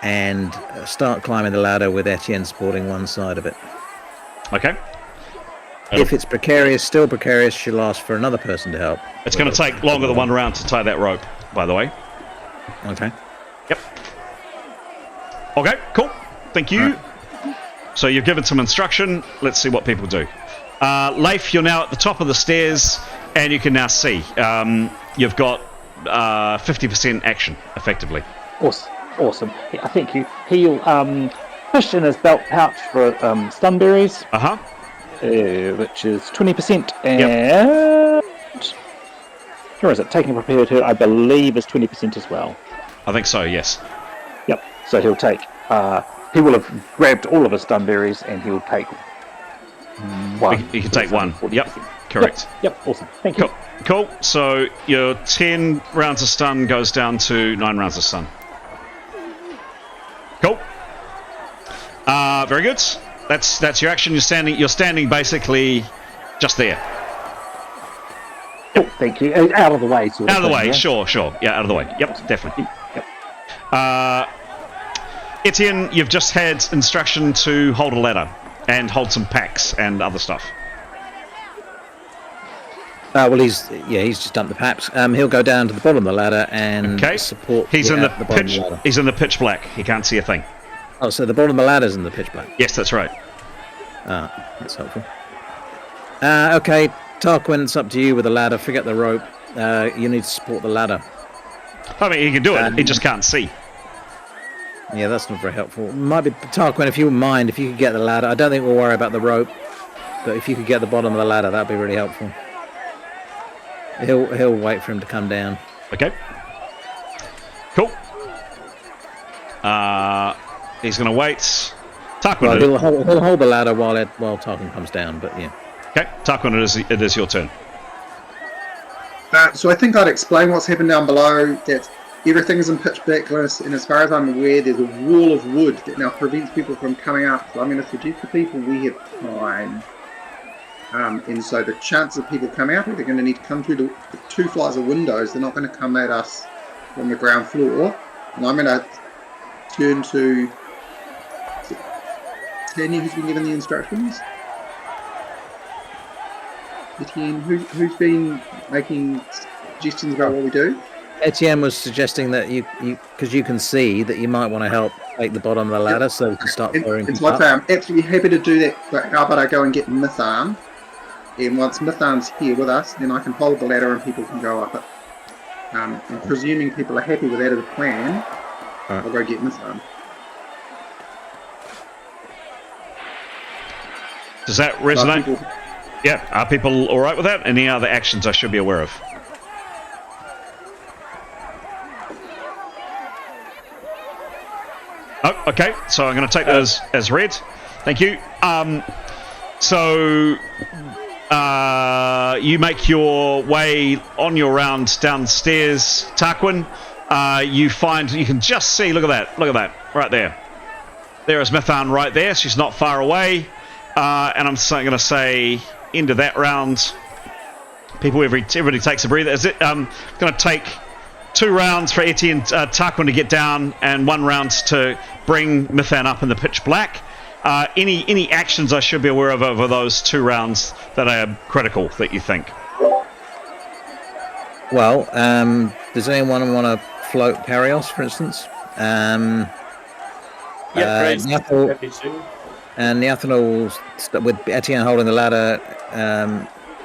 and start climbing the ladder with Etienne supporting one side of it.
Okay.
If it's still precarious, she'll ask for another person to help.
It's going to take longer than one round to tie that rope, by the way.
Okay.
Yep. Okay, cool. Thank you. Right. So you've given some instruction. Let's see what people do. Leif, you're now at the top of the stairs, and you can now see. You've got 50% action, effectively.
Awesome. I think he'll push in his belt pouch for stunberries.
Uh-huh.
Which is 20%, and where is it? Taking prepared her, I believe, is 20% as well.
I think so. Yes.
Yep. So he'll take. He will have grabbed all of his stunberries, and he'll take one.
He can take one. Yep. Correct.
Yep. Awesome. Thank you.
Cool. So your 10 rounds of stun goes down to 9 rounds of stun. Cool. Very good. That's your action. You're standing basically just there.
Oh, thank you. Out of the way.
Out of the way. Yeah? Sure. Yeah, out of the way. Yep, definitely. Yep. Etienne, you've just had instruction to hold a ladder and hold some packs and other stuff.
Well, he's just dumped the paps. He'll go down to the bottom of the ladder and support.
He's in the
bottom
pitch.
of the ladder.
He's in the pitch black. He can't see a thing.
Oh, so the bottom of the ladder's in the pitch black.
Yes, that's right.
That's helpful. Okay, Tarquin, it's up to you with the ladder. Forget the rope. You need to support the ladder.
I mean, he can do it. He just can't see.
Yeah, that's not very helpful. Might be Tarquin, if you wouldn't mind, if you could get the ladder. I don't think we'll worry about the rope, but if you could get the bottom of the ladder, that'd be really helpful. He'll wait for him to come down.
Okay. Cool. He's going to wait. Tarquin.
Well, he'll hold the ladder while Tarquin comes down, but yeah.
Okay, Tarquin, it is your turn.
So I think I'd explain what's happened down below. That everything is in pitch blackness, and as far as I'm aware, there's a wall of wood that now prevents people from coming up. So I'm going to suggest to people we have time. And so the chances of people coming out, they're going to need to come through the 2 flights of windows. They're not going to come at us from the ground floor. And I'm going to turn to Tanya, who's been given the instructions. Etienne, who's been making suggestions about what we do?
Etienne was suggesting that because you can see that you might want to help take the bottom of the ladder so we can start firing.
It's like I'm absolutely happy to do that, but how about I go and get Mithan? And once Mithan's here with us, then I can hold the ladder and people can go up it. And presuming people are happy with that as a plan, I'll go get Mithan.
Does that resonate? Yeah, are people all right with that? Any other actions I should be aware of? Oh, okay. So I'm going to take that as read. Thank you. So you make your way on your round downstairs, Tarquin. You can just see. Look at that, right there. There is Mithan right there. She's not far away. And I'm going to say, end of that round. Everybody takes a breather. Is it? Going to take 2 rounds for Etienne Tarquin to get down, and 1 round to bring Mithan up in the pitch black. Any actions I should be aware of over those 2 rounds that are critical that you think?
Well, does anyone want to float Perios, for instance?
Happy to.
And Niathanol will, with Etienne holding the ladder,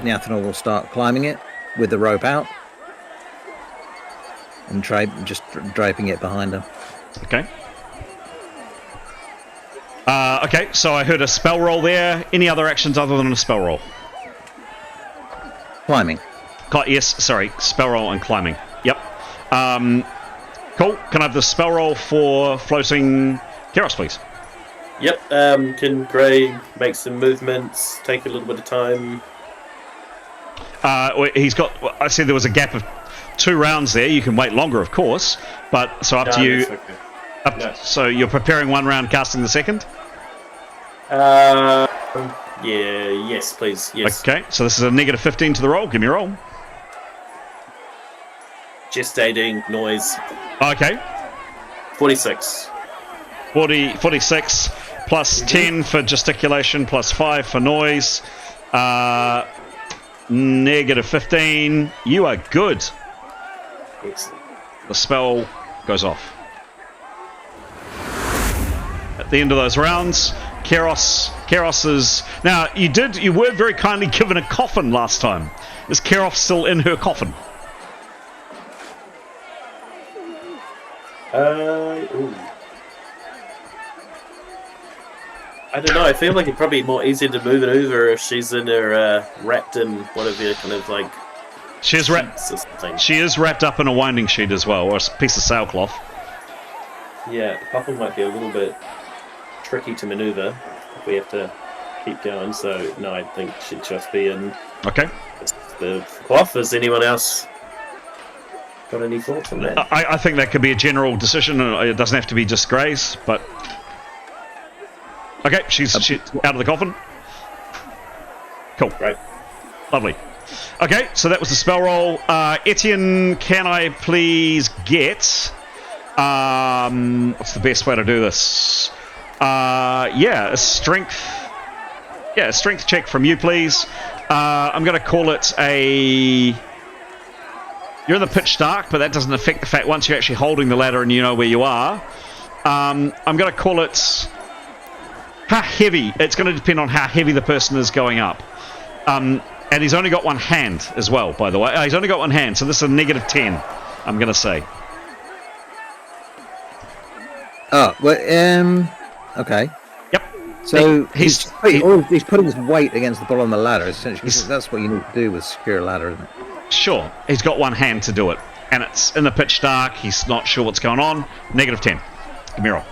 Niathanol will start climbing it with the rope out and just draping it behind her.
Okay. Okay, so I heard a spell roll there. Any other actions other than a spell roll?
Climbing.
Yes, sorry, spell roll and climbing. Yep. Cool. Can I have the spell roll for floating Keros, please?
Yep. Can Gray make some movements? Take a little bit of time.
He's got. I said there was a gap of 2 rounds there. You can wait longer, of course, but so up to you.
Okay.
So you're preparing 1 round, casting the second.
Yes, please. Yes.
Okay. So this is a negative 15 to the roll. Give me a roll.
Gestating noise.
Okay.
46.
46 plus 10 for gesticulation, plus 5 for noise. Negative 15. You are good.
Excellent.
The spell goes off. At the end of those rounds, Keros is... Now, you were very kindly given a coffin last time. Is Keros still in her coffin?
I don't know. I feel like it'd probably be more easier to move it over if she's in her wrapped in whatever kind of like.
She is wrapped up in a winding sheet as well, or a piece of sailcloth.
Yeah, the coffin might be a little bit tricky to maneuver if we have to keep going. So no, I think she'd just be in.
Okay.
The cloth. Has anyone else got any thoughts on that?
I think that could be a general decision. It doesn't have to be just Gray's, but. Okay, she's out of the coffin. Cool.
Great.
Lovely. Okay, so that was the spell roll. Etienne, can I please get... what's the best way to do this? A strength... Yeah, a strength check from you, please. I'm going to call it a... You're in the pitch dark, but that doesn't affect the fact once you're actually holding the ladder and you know where you are. I'm going to call it... How heavy? It's going to depend on how heavy the person is going up. And he's only got one hand as well, by the way. He's only got one hand, so this is a negative 10, I'm going to say.
Oh, well, okay.
Yep.
So he's putting his weight against the bottom of the ladder, essentially. That's what you need to do with secure ladder, isn't it?
Sure. He's got one hand to do it. And it's in the pitch dark. He's not sure what's going on. Negative 10. Give me a roll.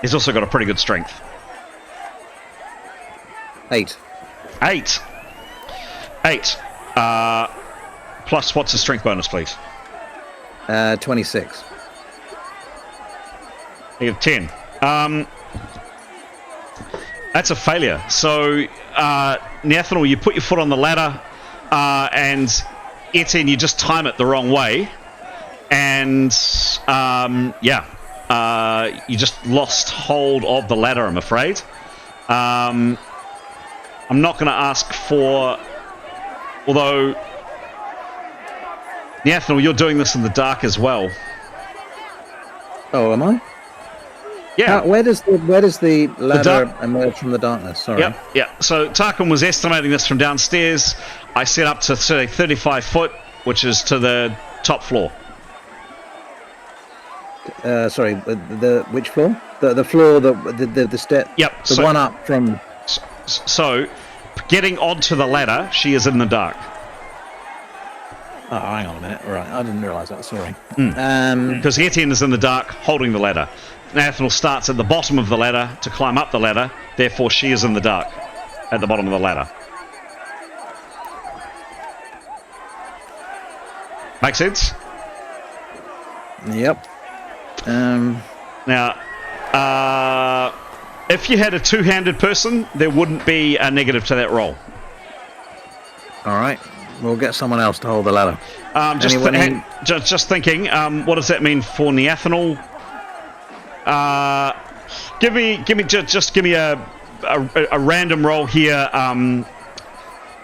He's also got a pretty good strength.
8.
8. Plus, what's his strength bonus, please?
26.
Negative 10. That's a failure. So, Neathanel, you put your foot on the ladder, and Etienne, you just time it the wrong way. And, you just lost hold of the ladder, I'm afraid. I'm not going to ask for... Although, Neathanel, you're doing this in the dark as well.
Oh, am I?
Yeah.
Where does the ladder emerge from the darkness? Sorry.
Yeah. So Tarquin was estimating this from downstairs. I set up to say 35 foot, which is to the top floor.
Sorry, which floor? The floor, the step.
Yep.
The one up from.
So, getting onto the ladder, she is in the dark.
Oh, hang on a minute. Right, I didn't realise that. Sorry.
Because Etienne is in the dark, holding the ladder. Nathaniel starts at the bottom of the ladder to climb up the ladder. Therefore, she is in the dark at the bottom of the ladder. Make sense?
Yep.
Now, if you had a two-handed person, there wouldn't be a negative to that roll.
All right. We'll get someone else to hold the ladder.
Just thinking, what does that mean for Neathanel? Give me a random roll here.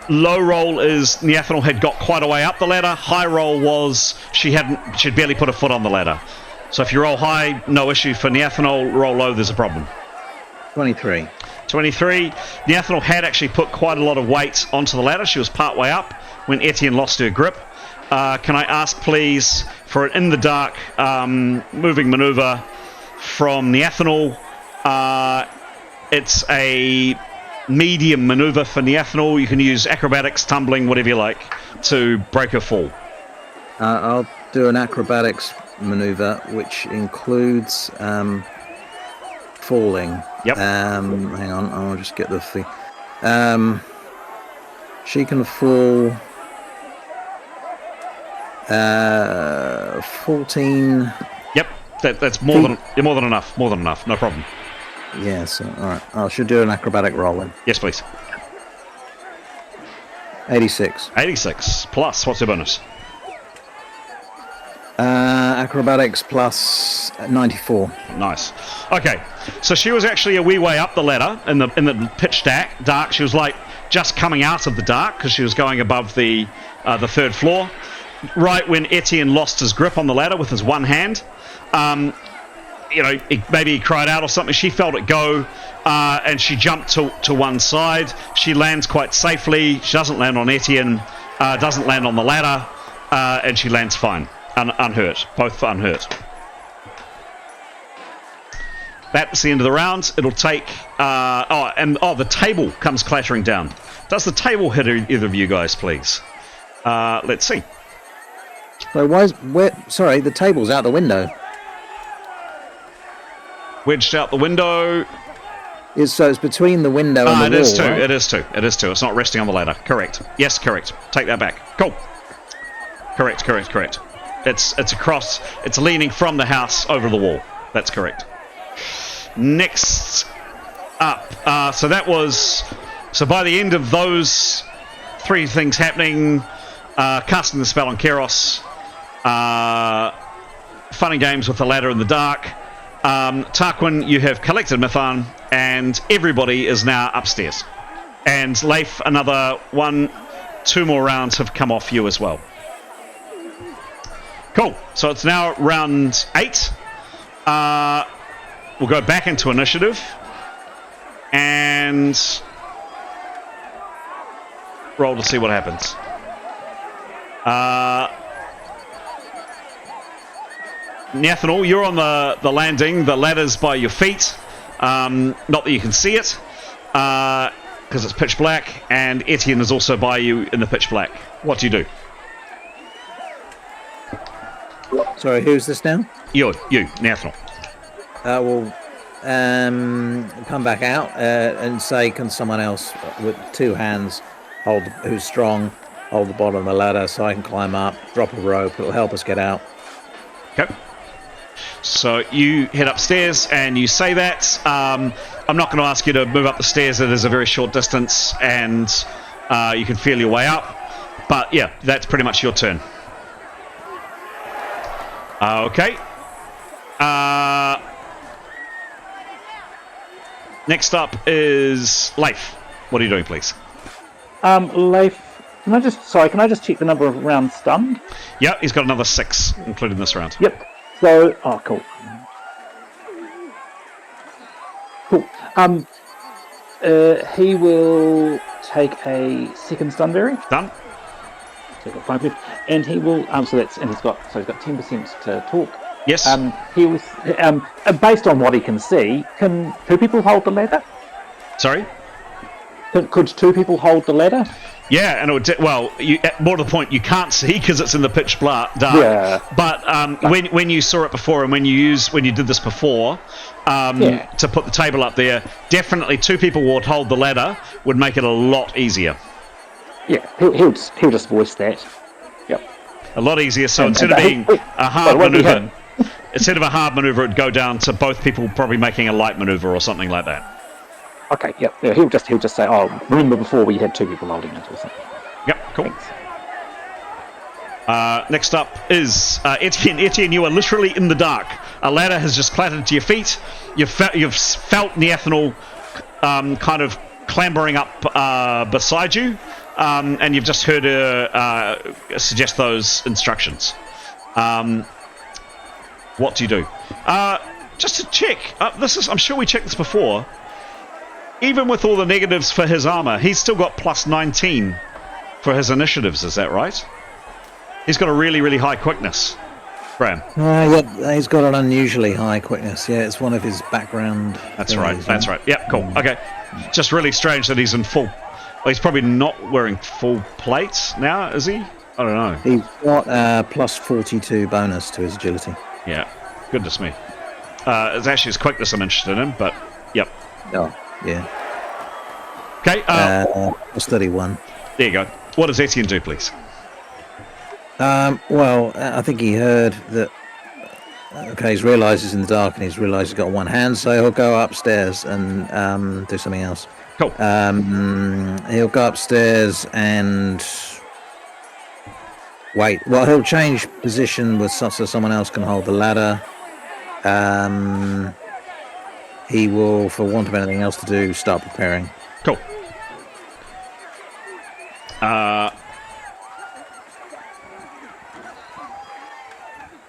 Low roll is Neathanel had got quite a way up the ladder. High roll was she'd barely put a foot on the ladder. So if you roll high, no issue for Neathanel. Roll low, there's a problem.
23.
23. Neathanel had actually put quite a lot of weight onto the ladder. She was part way up when Etienne lost her grip. Can I ask, please, for an in the dark moving maneuver from Neathanel? It's a medium maneuver for Neathanel. You can use acrobatics, tumbling, whatever you like, to break her fall.
I'll do an acrobatics maneuver, which includes falling.
Yep.
Hang on, I'll just get the thing. She can fall 14.
Yep, that's more than enough. More than enough. No problem.
Yes. All right. I should do an acrobatic roll then.
Yes, please.
86.
86 plus. What's your bonus?
Acrobatics plus 94.
Nice. Okay, so she was actually a wee way up the ladder in the pitch dark. She was like just coming out of the dark because she was going above the third floor. Right when Etienne lost his grip on the ladder with his one hand, maybe he cried out or something. She felt it go, and she jumped to one side. She lands quite safely. She doesn't land on Etienne, doesn't land on the ladder, and she lands fine. Unhurt, both unhurt. That's the end of the round. It'll take. The table comes clattering down. Does the table hit either of you guys, please? Let's see.
So sorry, the table's out the window.
Wedged out the window.
So it's between the window and the wall.
It is too.
Right?
It is too. It's not resting on the ladder. Correct. Yes, correct. Take that back. Cool. Correct. It's across. It's leaning from the house over the wall. That's correct. Next up. So by the end of those three things happening, casting the spell on Keros, fun and games with the ladder in the dark. Tarquin, you have collected Mithan. and everybody is now upstairs. And Leif, another 2 more rounds have come off you as well. Cool. So it's now round 8. We'll go back into initiative. And roll to see what happens. Nathanal, you're on the landing. The ladder's by your feet. Not that you can see it, because it's pitch black. And Etienne is also by you in the pitch black. What do you do?
Sorry, who's this now?
You, Nathanal.
We'll come back out and say, can someone else with 2 hands who's strong hold the bottom of the ladder so I can climb up, drop a rope, it'll help us get out.
Okay. So you head upstairs and you say that. I'm not going to ask you to move up the stairs. It is a very short distance and you can feel your way up. But yeah, that's pretty much your turn. Okay. Next up is Leif. What are you doing, please?
Leif, can I just check the number of rounds stunned?
Yeah, he's got another 6, including this round.
Yep. So, cool. Cool. He will take a second stun berry.
Done.
So he's got 5 left, and he will. He's got 10% to talk.
Yes.
He was based on what he can see. Can 2 people hold the ladder?
Sorry.
Could 2 people hold the ladder?
Yeah, and it would more to the point, you can't see because it's in the pitch dark.
Yeah.
But when you saw it before, and when you did this before, to put the table up there, definitely 2 people would hold the ladder would make it a lot easier.
Yeah, he'll just voice that. Yep.
A lot easier. So instead of being a hard maneuver, it'd go down to both people probably making a light maneuver or something like that.
Okay, yeah, he'll just say, remember before we had 2 people holding it or something.
Yep, cool. Next up is Etienne. Etienne, you are literally in the dark. A ladder has just clattered to your feet. You've felt Nathanal kind of clambering up beside you, and you've just heard her suggest those instructions. What do you do? Just to check, I'm sure we checked this before. Even with all the negatives for his armor, he's still got plus 19 for his initiatives, is that right? He's got a really, really high quickness. Graham.
Yeah, he's got an unusually high quickness. Yeah, it's one of his background.
That's right. That's right. Yep, cool. Okay. Just really strange that he's in full. Well, he's probably not wearing full plates now, is he? I don't know.
He's got plus 42 bonus to his agility.
Yeah. Goodness me. It's actually his quickness I'm interested in, but yep.
Oh, yeah.
Okay.
Plus 31.
There you go. What does Etienne do, please?
Well, I think he heard that. Okay, he's realised he's in the dark, and he's realised he's got 1 hand, so he'll go upstairs and do something else.
Cool.
He'll go upstairs and wait. Well, he'll change position so someone else can hold the ladder. He will, for want of anything else to do, start preparing.
Cool.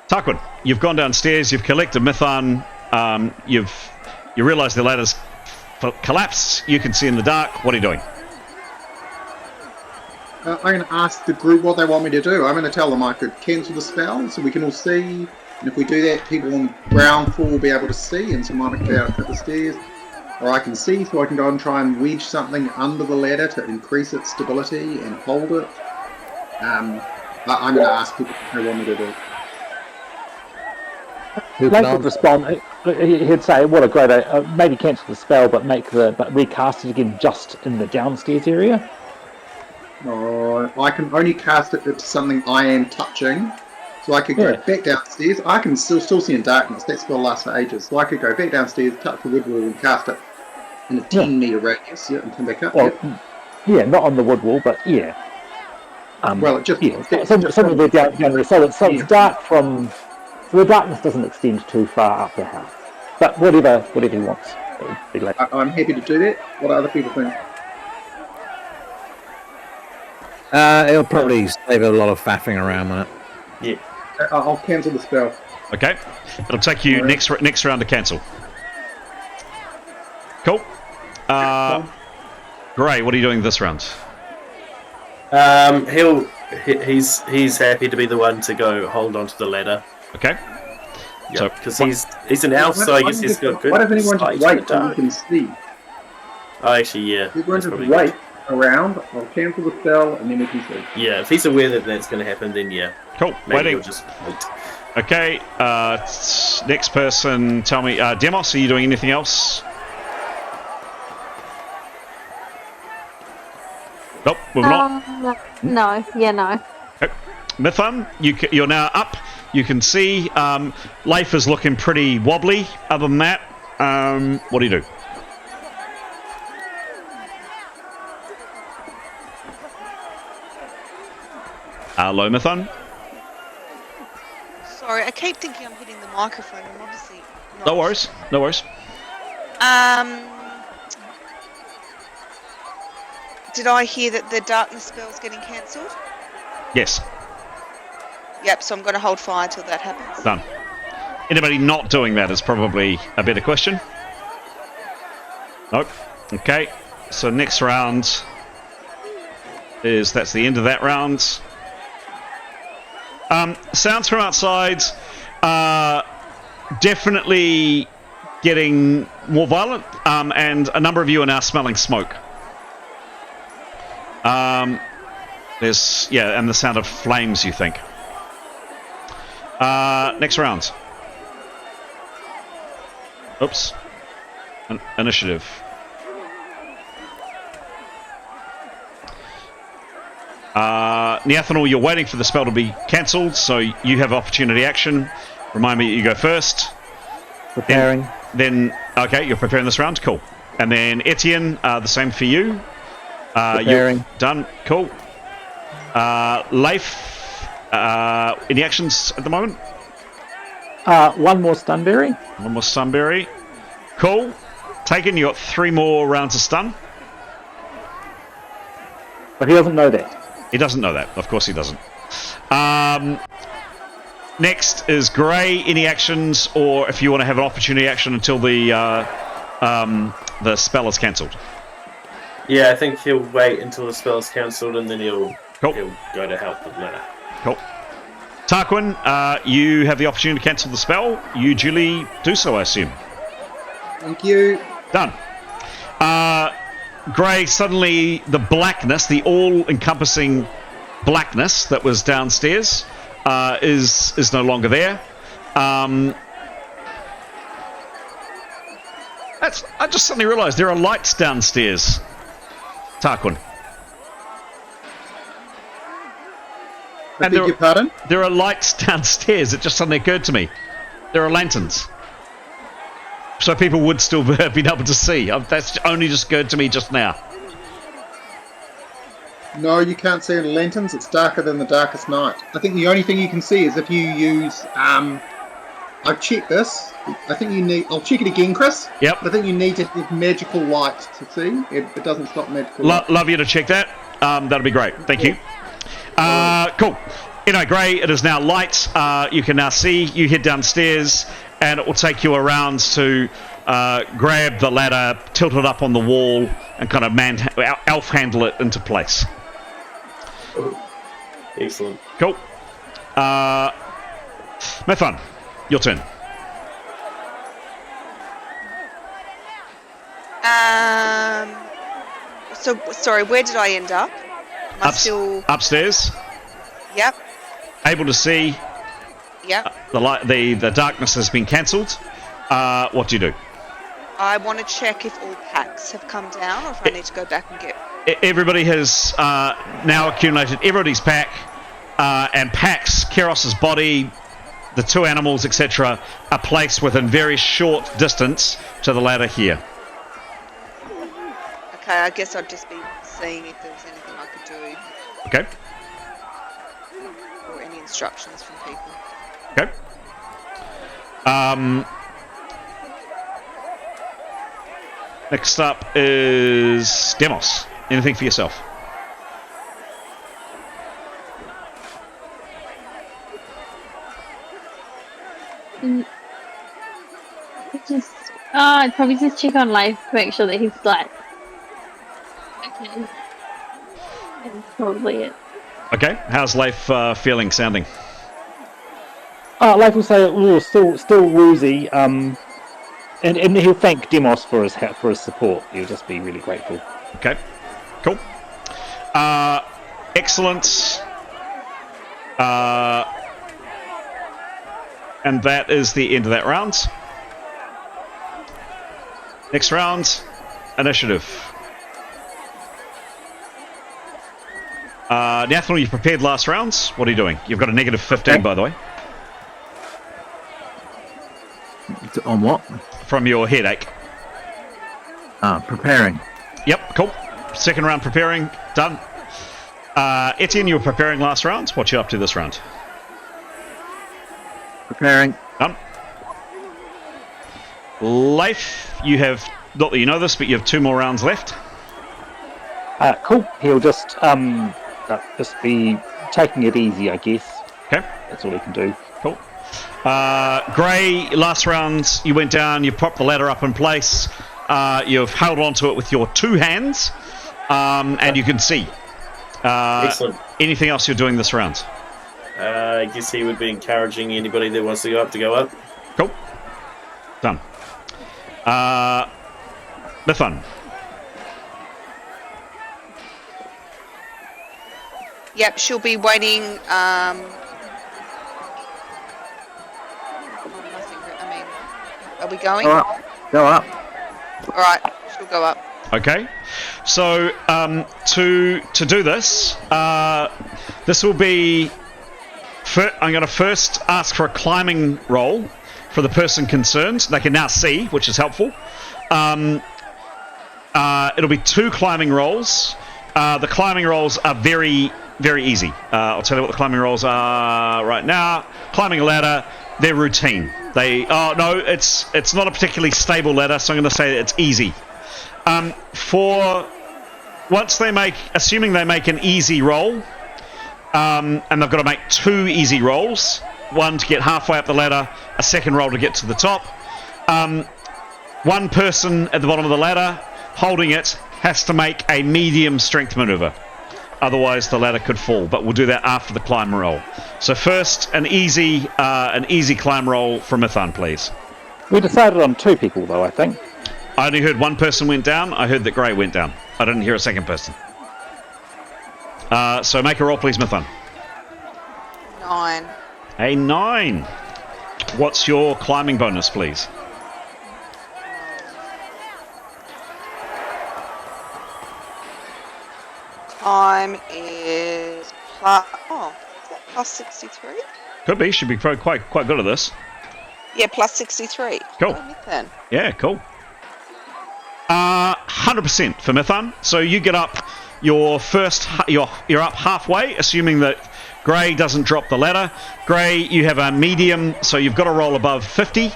Tarquin, you've gone downstairs, you've collected Mython, you realise the ladder's collapsed, you can see in the dark. What are you doing?
I'm going to ask the group what they want me to do. I'm going to tell them I could cancel the spell so we can all see. And if we do that, people on ground floor will be able to see, and someone will be able to cut the stairs. Or I can see, so I can go and try and wedge something under the ladder to increase its stability and hold it. I'm going to ask people what they want me to do.
Blake would respond. He'd say, "What a great idea! Maybe cancel the spell, but recast it again just in the downstairs area."
I can only cast it to something I am touching, so I could go back downstairs. I can still see in darkness. That spell lasts for ages, so I could go back downstairs, touch the wood wall, and cast it in a 10-meter radius, and come back up.
Well, yeah, not on the wood wall, but yeah.
Well, it just
somewhere down there. So it's dark from. So the darkness doesn't extend too far up the house, but whatever he wants. Be like,
I'm happy to do that. What do other people think?
It'll probably save a lot of faffing around on it.
Yeah.
I'll cancel the spell.
Okay. It'll take you next round to cancel. Cool. Gray, what are you doing this round?
He's happy to be the one to go hold onto the ladder.
Okay.
Yeah, because he's an elf, so I guess he's got good.
Why doesn't anyone
sight
just
in
wait
the
so you
dark.
can see?
Oh, actually, yeah.
Everyone
that's
just
probably
wait
good.
around. I'll cancel the spell and then we can see.
Yeah, if he's aware that that's going to happen, then yeah.
Cool.
Maybe
Waiting.
he'll just wait.
Okay. Next person, tell me. Demos, are you doing anything else? Nope. Moving on.
No. Yeah, no.
Okay. Mithun, you're now up. You can see Leif is looking pretty wobbly. Other than that, what do you do? Hello, Mithun.
Sorry, I keep thinking I'm hitting the microphone. I'm obviously not.
No worries. No worries.
Did I hear that the darkness spell's getting cancelled?
Yes.
Yep, so I'm going to hold fire till that happens.
Done. Anybody not doing that is probably a better question. Nope. Okay. So next round that's the end of that round. Sounds from outside definitely getting more violent, and a number of you are now smelling smoke. And the sound of flames, you think. Next round. Oops. Initiative. Neathanol, you're waiting for the spell to be cancelled, so you have opportunity action. Remind me that you go first.
Preparing.
Then okay, you're preparing this round. Cool. And then Etienne, the same for you.
Preparing.
You're done. Cool. Leif, any actions at the moment?
One more Stunberry.
One more Sunberry. Cool. Taken, you got 3 more rounds of stun.
But he doesn't know that.
He doesn't know that. Of course he doesn't. Next is Grey. Any actions, or if you want to have an opportunity action until the spell is cancelled?
Yeah, I think he'll wait until the spell's cancelled and then he'll
Cool.
go to help with ladder.
Cool. Tarquin, you have the opportunity to cancel the spell. You duly do so, I assume.
Thank you.
Done. Grey, suddenly the blackness, the all-encompassing blackness that was downstairs is no longer there. I just suddenly realised there are lights downstairs. Tarquin.
I beg your pardon?
There are lights downstairs. It just suddenly occurred to me. There are lanterns. So people would still have been able to see. That's only just occurred to me just now.
No, you can't see any lanterns. It's darker than the darkest night. I think the only thing you can see is if you use... I've checked this. I think you need... I'll check it again, Chris.
Yep.
But I think you need to have magical light to see. It doesn't stop magical light.
Love you to check that. That'll be great. Thank you. Cool. Anyway, Grey, it is now light. You can now see. You head downstairs, and it will take you around to grab the ladder, tilt it up on the wall, and kind of elf handle it into place.
Excellent.
Cool. Methun, your turn.
So, sorry, where did I end up? Am I still...
Upstairs.
Yep.
Able to see.
Yep.
The darkness has been cancelled. What do you do?
I want to check if all packs have come down, or if I need to go back and get...
Everybody has now accumulated everybody's pack, and packs, Keros's body, the 2 animals, etc., are placed within very short distance to the ladder here.
Okay, I guess I'd just be seeing if there was anything I could do.
Okay.
Or any instructions from people.
Okay. Next up is Demos. Anything for yourself?
I'd probably just check on Life, make sure that he's like okay. That's probably it.
Okay. How's Leif feeling, sounding?
Life will say, "Oh, still woozy." And he'll thank Demos for his support. He'll just be really grateful.
Okay. Cool. Excellent. And that is the end of that round. Next round, initiative. Nathaniel, you prepared last round. What are you doing? You've got a negative 15, by the way.
On what?
From your headache.
Preparing.
Yep, cool. Second round preparing, done. Etienne, you were preparing last round. What you up to this round?
Preparing.
Done. Leif, you have, not that you know this, but you have 2 more rounds left.
Cool. He'll just be taking it easy, I guess.
Okay.
That's all he can do.
Cool. Gray, last round, you went down, you propped the ladder up in place. You've held onto it with your 2 hands, and you can see.
Excellent.
Anything else you're doing this round?
I guess he would be encouraging anybody that wants to go up.
Cool. Done. Mithun.
Yep, she'll be waiting. Are we going?
Go up. Go up.
All right, she'll go up.
Okay. So to do this, this will be. I'm going to first ask for a climbing roll for the person concerned. They can now see, which is helpful. It'll be 2 climbing rolls. The climbing rolls are very, very easy. I'll tell you what the climbing rolls are right now. Climbing a ladder, they're routine. It's not a particularly stable ladder, so I'm going to say it's easy. Assuming they make an easy roll, and they've got to make 2 easy rolls, one to get halfway up the ladder, a second roll to get to the top. One person at the bottom of the ladder holding it has to make a medium strength maneuver. Otherwise the ladder could fall, but we'll do that after the climb roll. So first, an easy climb roll from Mithun, please.
We decided on 2 people, though, I think.
I only heard 1 person went down. I heard that Grey went down. I didn't hear a second person. So make a roll, please, Mithun.
9.
A 9. What's your climbing bonus, please?
Climb is plus. Oh, is that plus 63?
Could be. Should be quite good at this.
Yeah, plus 63.
Cool.
Then.
Yeah, cool. 100% for Mithun. So you get up. You're up halfway, assuming that Grey doesn't drop the ladder. Grey, you have a medium, so you've got to roll above 50.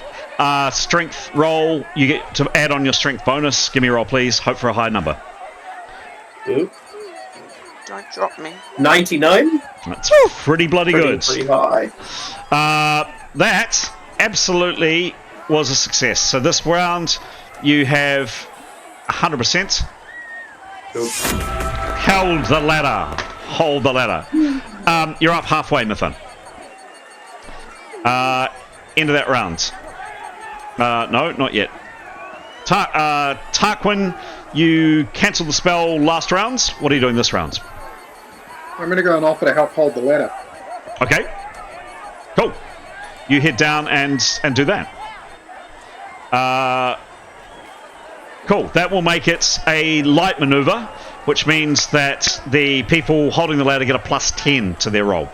Strength roll, you get to add on your strength bonus. Give me a roll, please. Hope for a high number.
Ooh.
Don't drop me.
99?
That's pretty bloody good.
Pretty high.
That absolutely was a success. So this round, you have 100%.
Cool.
Held the ladder. Hold the ladder. You're up halfway, Mithun. End of that round. No, not yet. Tarquin, you cancelled the spell last round. What are you doing this round?
I'm going to go and offer to help hold the ladder.
Okay. Cool. You head down and do that. Cool. That will make it a light maneuver, which means that the people holding the ladder get a plus 10 to their roll.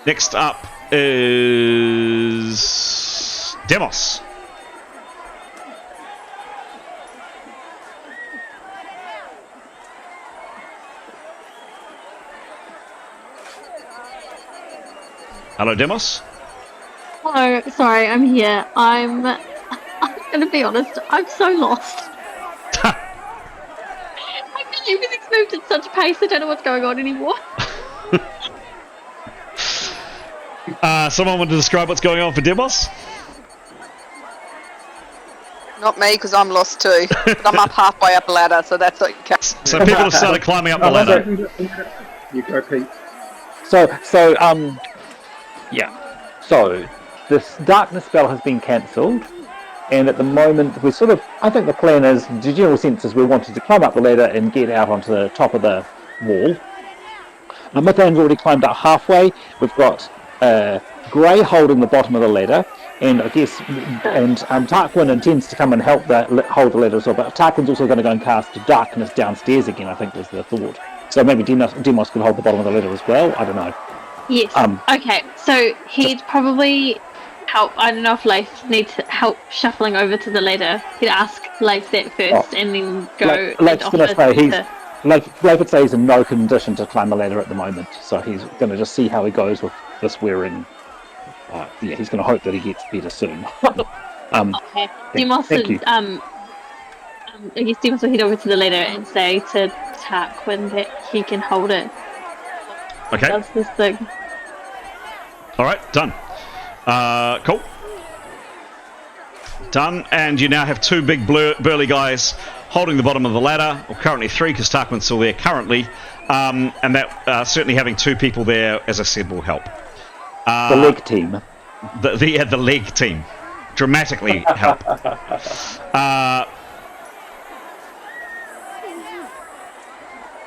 Next up is Demos. Hello, Demos.
Hello, sorry, I'm here. I'm gonna be honest, I'm so lost. I feel everything's moved at such pace, I don't know what's going on anymore.
Someone want to describe what's going on for Demos?
Not me, because I'm lost too. But I'm up halfway up a ladder, so that's okay.
So people have started climbing up the ladder.
You go, Pete.
So, So, this darkness spell has been cancelled, and at the moment we're sort of, I think the plan is, the general sense is we wanted to climb up the ladder and get out onto the top of the wall. Mithan's already climbed up halfway. We've got Grey holding the bottom of the ladder, and I guess, Tarquin intends to come and help hold the ladder as well, but Tarquin's also going to go and cast darkness downstairs again, I think was the thought. So maybe Demos could hold the bottom of the ladder as well, I don't know.
Yes. Okay, so he'd probably help. I don't know if Leif needs help shuffling over to the ladder. He'd ask Leif that first and then go.
Leif's going to say Leif would say he's in no condition to climb the ladder at the moment, so he's going to just see how he goes with this wearing. He's going to hope that he gets better soon.
Okay. Demos would, I guess Demos will head over to the ladder and say to Tarquin that he can hold it.
Okay.
Does this thing.
Alright, done. Cool. Done, and you now have two big burly guys holding the bottom of the ladder, or currently three because Tarquin's still there currently, and that certainly having two people there, as I said, will help.
The leg team.
The leg team. Dramatically help.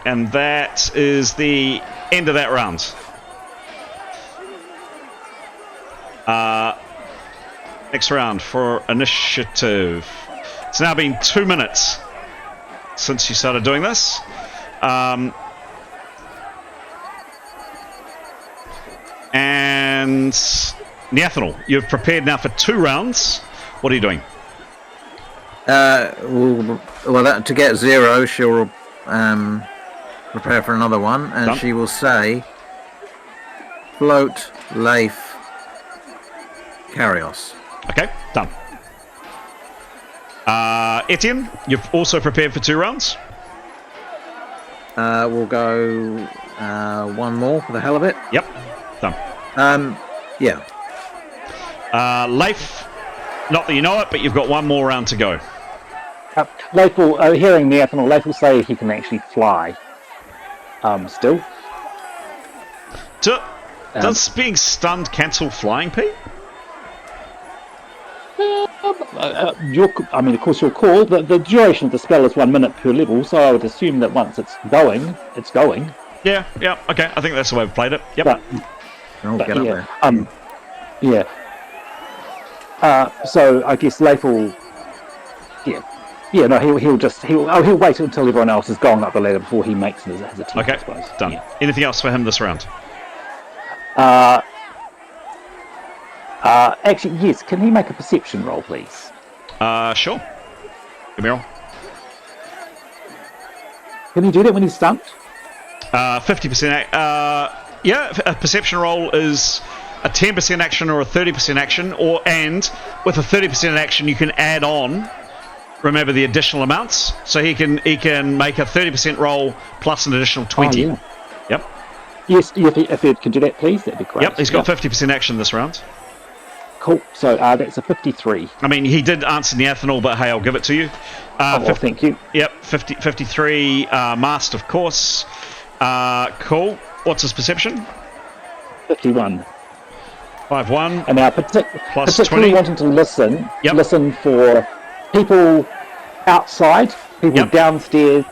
And that is the end of that round. Next round for initiative. It's now been 2 minutes since you started doing this. And Neathanel, you've prepared now for 2 rounds. What are you doing?
To get 0, she'll prepare for another one, and
Done.
she will say, float, Leif, Carrios.
Okay, done. Etienne, you've also prepared for 2 rounds.
We'll go one more for the hell of it.
Yep, done.
Yeah.
Leif, not that you know it, but you've got one more round to go.
Leif will, hearing the Neathanel, Leif will say he can actually fly. Still.
Does being stunned cancel flying, Pete?
Of course, your call. The duration of the spell is 1 minute per level, so I would assume that once it's going, it's going.
Yeah, okay. I think that's the way we've played it. Yep.
Get up there.
So I guess Leif will. He'll wait until everyone else has gone up the ladder before he makes his attempt.
Okay,
I suppose.
done.
Yeah.
Anything else for him this round?
Actually, yes. Can he make a perception roll, please?
Sure. Give me a roll.
Can he do that when he's stunned?
50%. A perception roll is a 10% action or a 30% action, and with a 30% action, you can add on. Remember the additional amounts, so he can make a 30% roll plus an additional 20.
Oh, yeah.
Yep.
Yes, if he can do that, please, that'd be great.
Yep, he's got 50% action this round.
Cool. So that's a 53.
I mean, he did answer Neathanel, but hey, I'll give it to you.
Thank you.
Yep, 53. Mast, of course. Cool. What's his perception?
51.
5-1.
And now,
plus
particularly
20.
wanting to listen.
Yep.
Listen for people outside, people downstairs,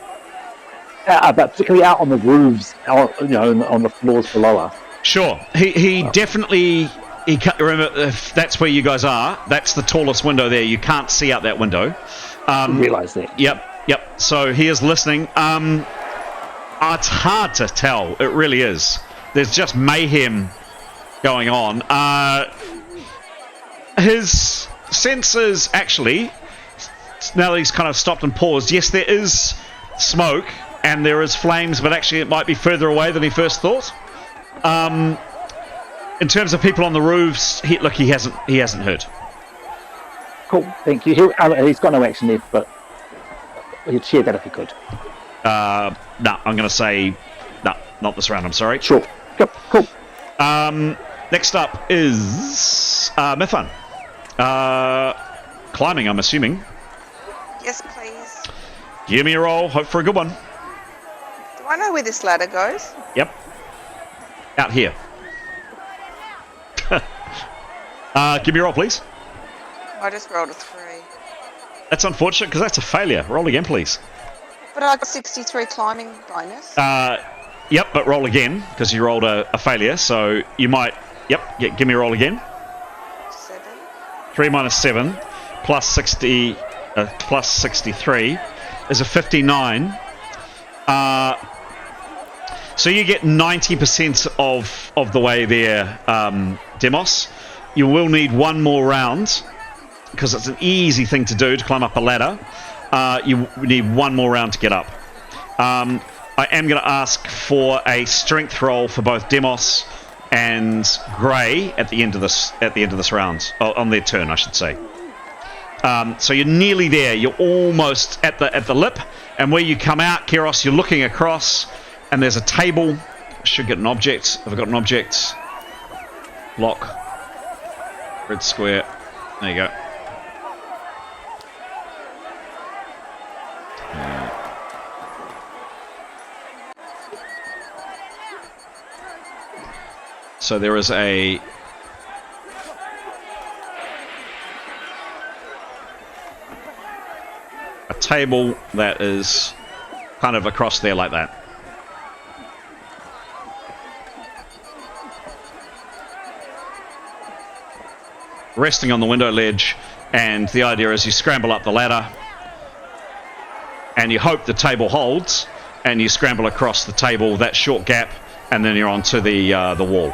but particularly out on the roofs, on the floors below us.
Sure. He definitely. He can't, remember, if that's where you guys are, that's the tallest window there. You can't see out that window.
Realise that.
Yep. So he is listening. It's hard to tell. It really is. There's just mayhem going on. His senses actually, now that he's kind of stopped and paused, yes, there is smoke and there is flames, but actually it might be further away than he first thought. in terms of people on the roofs, he hasn't heard.
Cool, thank you. He's got no action left, but he'd share that if he could.
No, I'm going to say no, not this round. I'm sorry.
Sure. Yep, cool.
Next up is Mifan. Climbing, I'm assuming.
Yes, please.
Give me a roll. Hope for a good one.
Do I know where this ladder goes?
Yep. Out here. Give me a roll, please.
I just rolled a 3.
That's unfortunate because that's a failure. Roll again, please.
But I got 63 climbing bonus.
Yep, but roll again because you rolled a failure. So you might. Yep. Give me a roll again.
7.
3 minus 7 plus 60 plus 63 is a 59. So you get 90% of the way there, Demos. You will need one more round because it's an easy thing to do to climb up a ladder. You need one more round to get up. I am going to ask for a strength roll for both Demos and Grey at the end of this round, on their turn, I should say. So you're nearly there. You're almost at the lip, and where you come out, Keros, you're looking across, and there's a table. Should get an object. Have I got an object? Block. Red square. There you go. So there is a table that is kind of across there like that. Resting on the window ledge, and the idea is you scramble up the ladder and you hope the table holds, and you scramble across the table, that short gap, and then you're onto the wall.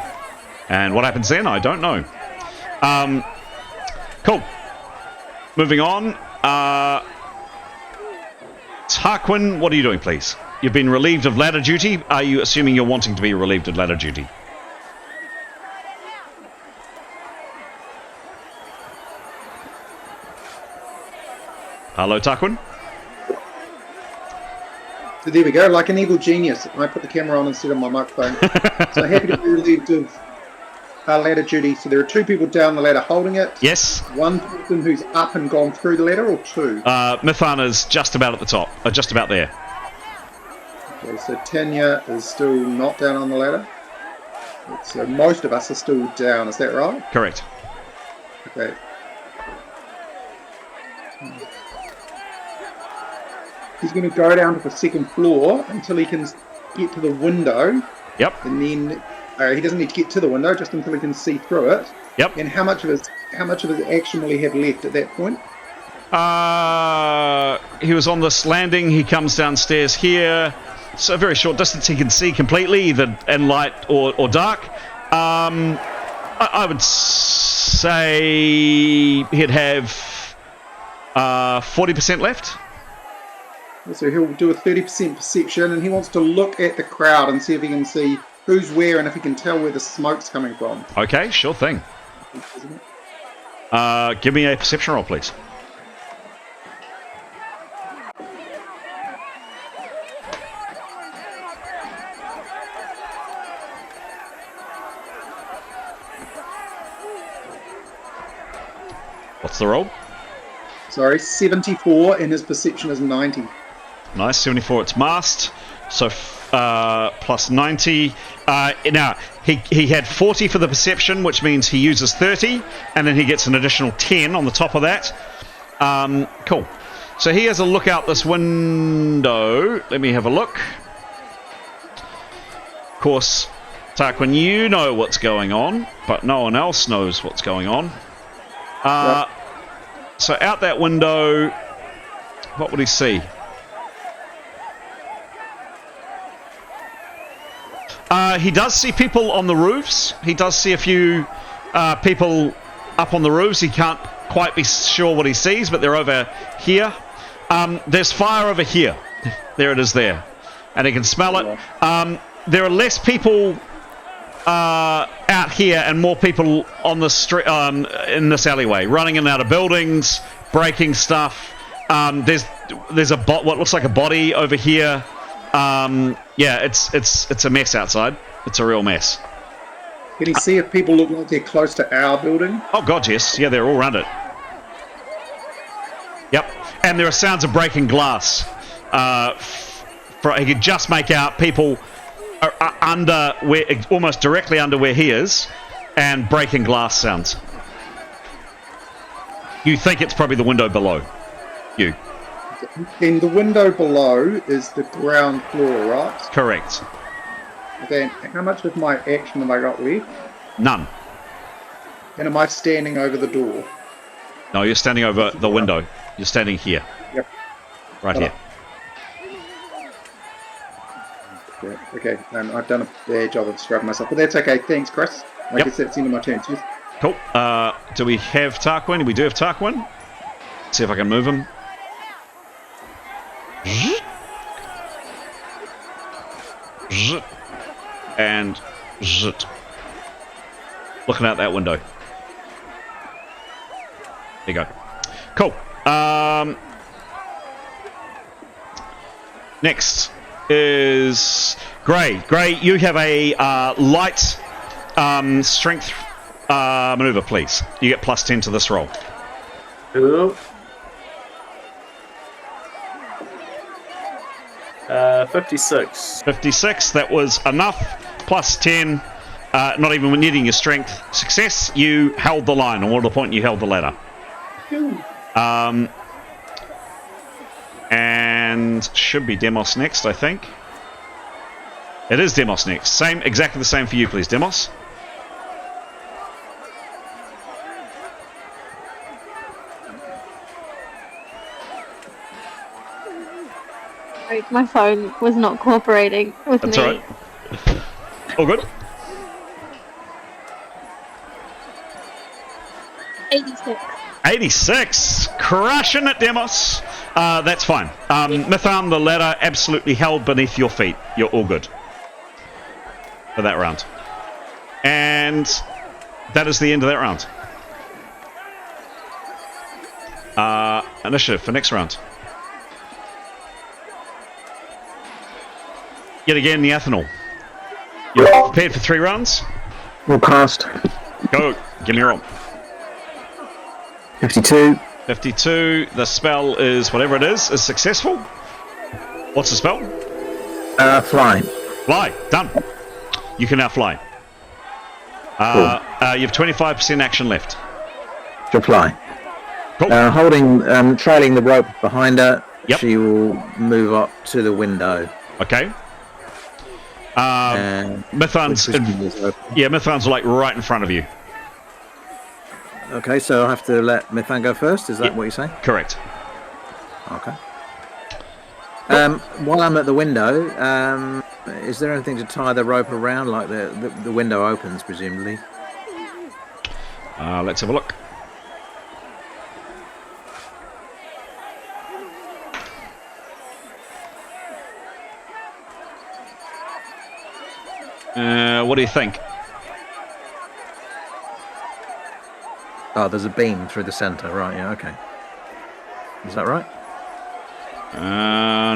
And what happens then, I don't know. Cool. Moving on. Tarquin, what are you doing, please? You've been relieved of ladder duty. Are you assuming you're wanting to be relieved of ladder duty? Hello, Tarquin.
So there we go, like an evil genius. I put the camera on instead of my microphone. So happy to be relieved of ladder duty. So there are 2 people down the ladder holding it.
Yes.
1 person who's up and gone through the ladder, or 2?
Mithana's just about at the top. Just about there.
Okay, so Tanya is still not down on the ladder. So most of us are still down, is that right?
Correct.
Okay. He's going to go down to the 2nd floor until he can get to the window.
Yep.
And then he doesn't need to get to the window, just until he can see through it.
Yep.
And how much of his action will he have left at that point?
He was on this landing. He comes downstairs here. So a very short distance. He can see completely, either in light or dark. I would say he'd have 40% left.
So he'll do a 30% perception, and he wants to look at the crowd and see if he can see who's where and if he can tell where the smoke's coming from.
Okay, sure thing. Give me a perception roll, please. What's the roll?
Sorry, 74, and his perception is 90.
Nice, 74. It's masked, so plus 90. Now, he had 40 for the perception, which means he uses 30, and then he gets an additional 10 on the top of that. Cool. So he has a look out this window. Let me have a look. Of course, Tarquin, you know what's going on, but no one else knows what's going on.
Yep.
So out that window, what would he see? He does see people on the roofs. He does see a few people up on the roofs. He can't quite be sure what he sees, but they're over here. There's fire over here. There it is there. And he can smell it. There are less people at out here and more people on the street, in this alleyway, running in and out of buildings, breaking stuff. There's what looks like a body over here. Yeah, it's a mess outside. It's a real mess.
Can you see if people look like they're close to our building?
Oh god, yes. Yeah, they're all around it. Yep. And there are sounds of breaking glass. He could just make out people are under where, almost directly under where he is, and breaking glass sounds. You think it's probably the window below you.
In the window below is the ground floor, right?
Correct.
Then how much of my action have I got left?
None.
And am I standing over the door?
No, you're standing over the window. You're standing here.
Yep.
Right here.
Yeah, okay, I've done a bad job of describing myself, but that's okay. Thanks, Chris. I guess that's the end of my turn. Cheers.
Cool. Do we have Tarquin? We do have Tarquin. Let's see if I can move him. And looking out that window. There you go. Cool. Next is Gray. Gray, you have a light strength maneuver, please. You get +10 to this roll.
Cool. 56.
56, that was enough. +10, not even needing your strength. Success, you held the line, or the point you held the ladder. And should be Demos next, I think. It is Demos next. Exactly the same for you, please, Demos.
My phone was not cooperating with
That's
me.
alright. All good?
86.
86! Crushing it, Demos! That's fine. Mithan, the ladder absolutely held beneath your feet. You're all good for that round. And that is the end of that round. Initiative for next round. Yet again, the Ethanol. You're prepared for 3 rounds?
We'll cast.
Go. Give me a roll.
52.
52. The spell is, whatever it is successful. What's the spell?
Fly.
Fly. Done. You can now fly. You have 25% action left.
To fly.
Cool.
Trailing the rope behind her,
Yep.
she will move up to the window.
Okay. Mithan's Mithan's like right in front of you.
Okay, so I have to let Mithan go first. Is that what you're saying?
Correct.
Okay. While I'm at the window, is there anything to tie the rope around? Like the window opens, presumably.
Let's have a look. What do you think?
Oh, there's a beam through the centre, right? Yeah, okay. Is that right?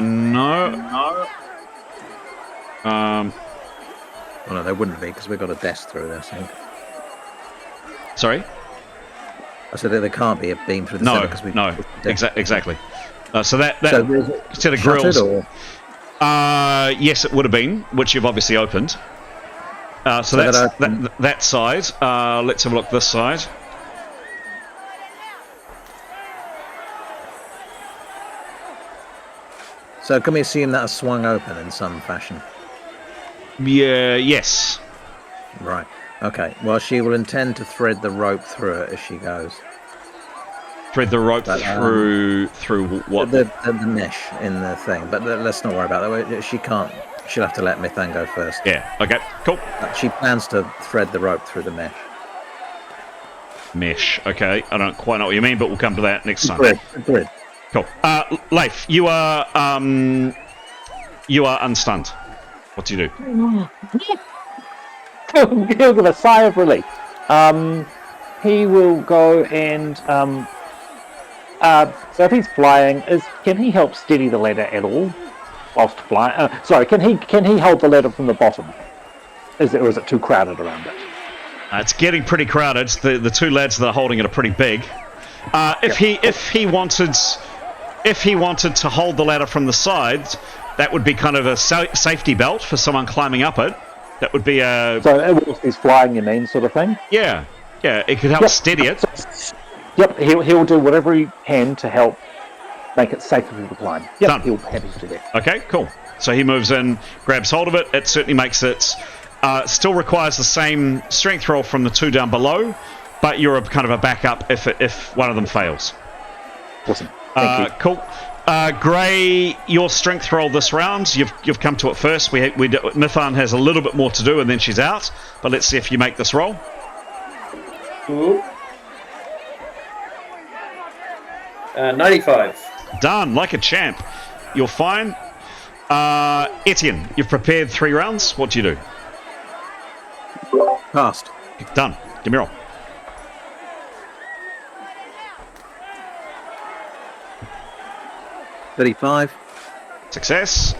No.
Well, no, there wouldn't be because we've got a desk through there. So.
Sorry.
I said that there can't be a beam through the centre because
exactly. So that
so
set of grills.
Or?
Yes, it would have been, which you've obviously opened. So that's that side. Let's have a look this side.
So can we assume that swung open in some fashion?
Yeah. Yes.
Right. Okay. Well, she will intend to thread the rope through it as she goes.
Thread the rope through what?
The mesh in the thing. But let's not worry about that. She can't. She'll have to let Mithan go first.
Yeah. Okay. Cool.
She plans to thread the rope through the mesh.
Mesh. Okay. I don't quite know what you mean, but we'll come to that next time.
Agreed.
Cool. Leif, you are unstunned. What do you do?
he'll give a sigh of relief. He will go and so if he's flying, can he help steady the ladder at all whilst flying? Sorry, can he hold the ladder from the bottom? Or is it too crowded around it?
It's getting pretty crowded. The two lads that are holding it are pretty big. If he wanted to hold the ladder from the sides, that would be kind of a safety belt for someone climbing up it. That would be a...
So if he's flying, you mean, sort of thing?
Yeah, it could help steady it.
Yep, he'll do whatever he can to help make it safe for people to climb. Yep,
Done.
He'll be happy to do that.
Okay, cool. So he moves in, grabs hold of it. It certainly makes it... still requires the same strength roll from the two down below, but you're kind of a backup if one of them fails.
Awesome. Thank you.
Cool. Gray, your strength roll this round. You've come to it first. Mithan has a little bit more to do, and then she's out. But let's see if you make this roll.
Cool. 95.
Done, like a champ. You're fine. Etienne, you've prepared 3 rounds. What do you do?
Passed.
Done. Give me a roll.
$35.
Success.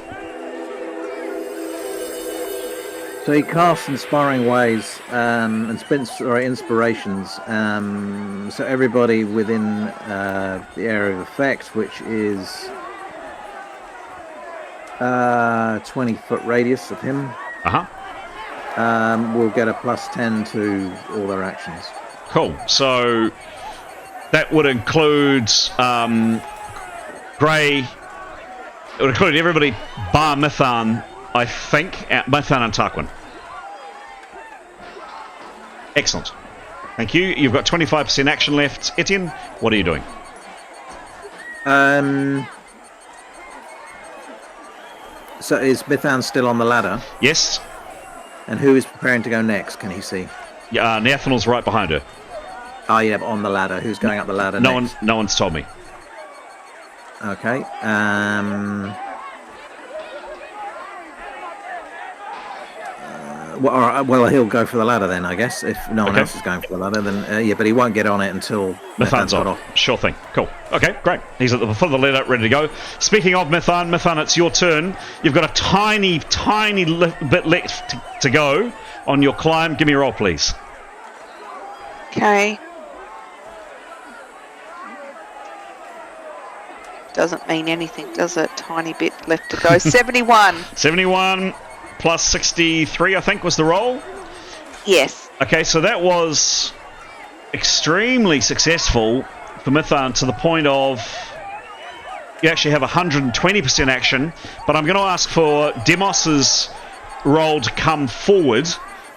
So he casts Inspiring Ways and Inspirations. So everybody within the area of effect, which is 20-foot radius of him, will get a +10 to all their actions.
Cool. So that would include Gray. It would include everybody bar Mithan, I think. Mithan and Tarquin. Excellent. Thank you. You've got 25% action left. Etienne, what are you doing?
So is Mithan still on the ladder?
Yes.
And who is preparing to go next? Can he see?
Yeah, Nathanel's right behind her.
Oh yeah, but on the ladder. Who's going up the ladder next?
No one's told me.
Okay. Well, he'll go for the ladder then, I guess. If no one else is going for the ladder, then but he won't get on it until
Mithan's got off. Sure thing. Cool. Okay, great. He's at the foot of the ladder, ready to go. Speaking of Mithan, it's your turn. You've got a tiny bit left to go on your climb. Give me a roll, please.
Okay. Doesn't mean anything, does it? Tiny bit left to go. 71.
71 plus 63, I think, was the roll?
Yes.
Okay, so that was extremely successful for Mithan to the point of you actually have 120% action, but I'm going to ask for Demos's roll to come forward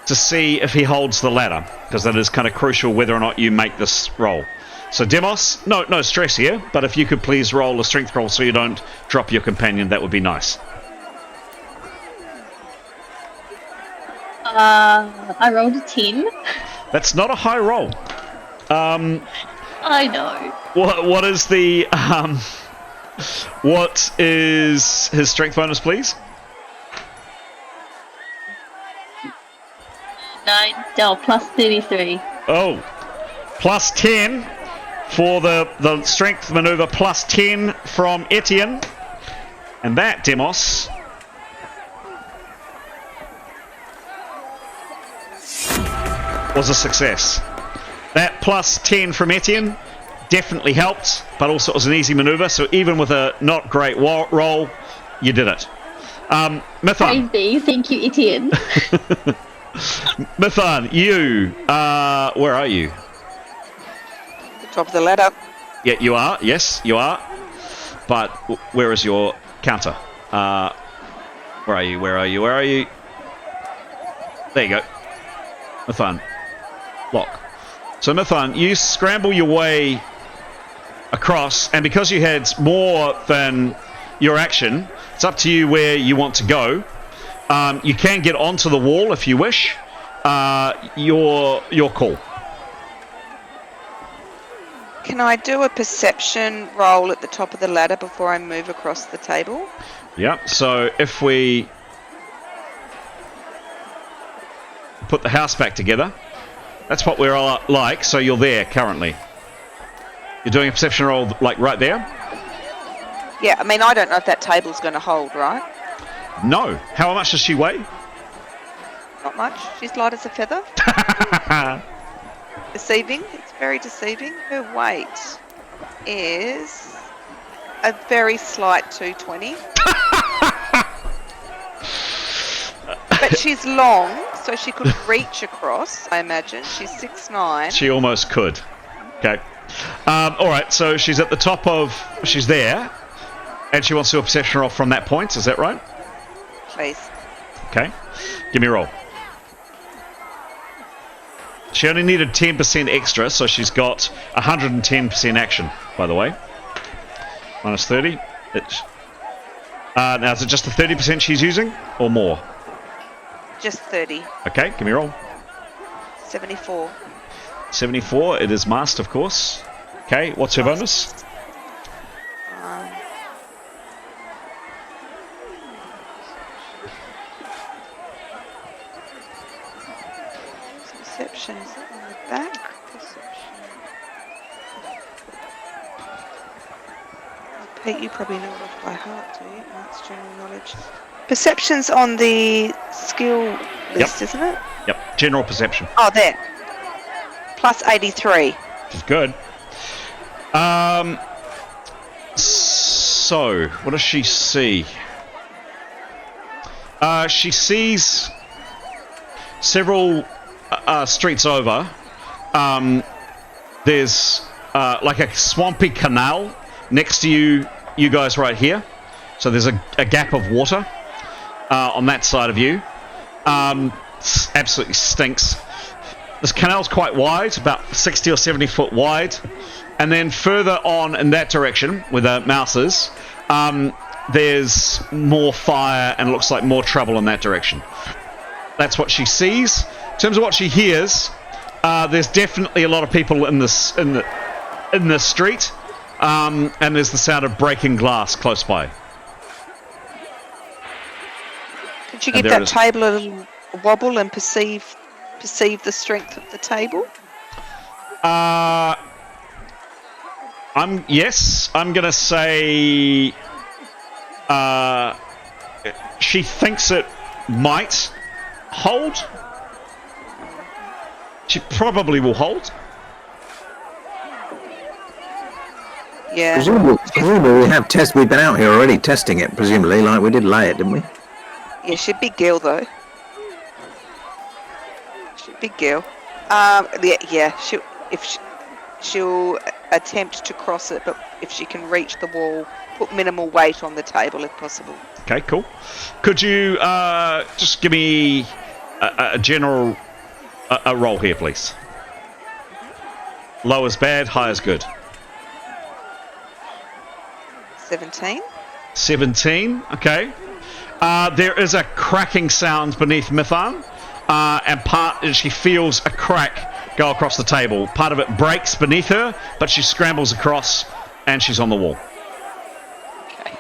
to see if he holds the ladder, because that is kind of crucial whether or not you make this roll. So Demos, no stress here, but if you could please roll a strength roll so you don't drop your companion, that would be nice.
I rolled a 10.
That's not a high roll.
I know.
What is the what is his strength bonus, please?
9, plus 33.
Oh, plus 10 for the strength maneuver, plus 10 from Etienne. And that, Demos, was a success. That plus 10 from Etienne definitely helped, but also it was an easy maneuver, so even with a not great roll, you did it. Mithan.
Thank you, Etienne.
Mithan, you, where are you?
The top of the ladder.
Yeah, you are. Yes, you are. But where is your counter? Where are you? Where are you? Where are you? There you go. Mithan. Lock. So Mithan, you scramble your way across, and because you had more than your action, it's up to you where you want to go. You can get onto the wall if you wish. Your call.
Can I do a perception roll at the top of the ladder before I move across the table?
Yeah, so if we put the house back together. That's what we're all like, so you're there currently. You're doing a perception roll, like, right there?
Yeah, I mean, I don't know if that table's going to hold, right?
No. How much does she weigh?
Not much. She's light as a feather. Deceiving. It's very deceiving. Her weight is a very slight 220. But she's long, so she could reach across, I imagine. She's 6'9".
She almost could. Okay. Alright, so she's at the top of... She's there. And she wants to do a perception roll from that point, is that right?
Please.
Okay. Give me a roll. She only needed 10% extra, so she's got 110% action, by the way. Minus 30. Now, is it just the 30% she's using, or more?
Just 30.
Okay, give me a roll.
74.
74, it is masked, of course. Okay, what's her bonus?
Perception, is that on the back? Perception. Pete, you probably know it off by heart, do you? No, it's general knowledge. Perception's on the skill list, isn't it?
Yep, general perception.
Oh, there. Plus 83.
Which is good. So, what does she see? She sees several streets over. There's like a swampy canal next to you guys right here. So there's a gap of water on that side of you. Absolutely stinks. This canal's quite wide, about 60 or 70 foot wide. And then further on in that direction, where the mouse is, there's more fire and it looks like more trouble in that direction. That's what she sees. In terms of what she hears, there's definitely a lot of people in the street, and there's the sound of breaking glass close by.
Could you give that table a little wobble and perceive the strength of the table?
I'm gonna say she thinks it might hold. She probably will hold.
Yeah.
Presumably we've been out here already testing it, presumably, like we did lay it, didn't we?
Yeah, she's a big girl though. She's a big girl. She'll attempt to cross it, but if she can reach the wall, put minimal weight on the table if possible.
Okay, cool. Could you just give me a general roll here, please? Low is bad, high is good.
17.
17, okay. There is a cracking sound beneath Mithan, and she feels a crack go across the table. Part of it breaks beneath her, but she scrambles across, and she's on the wall.
Okay.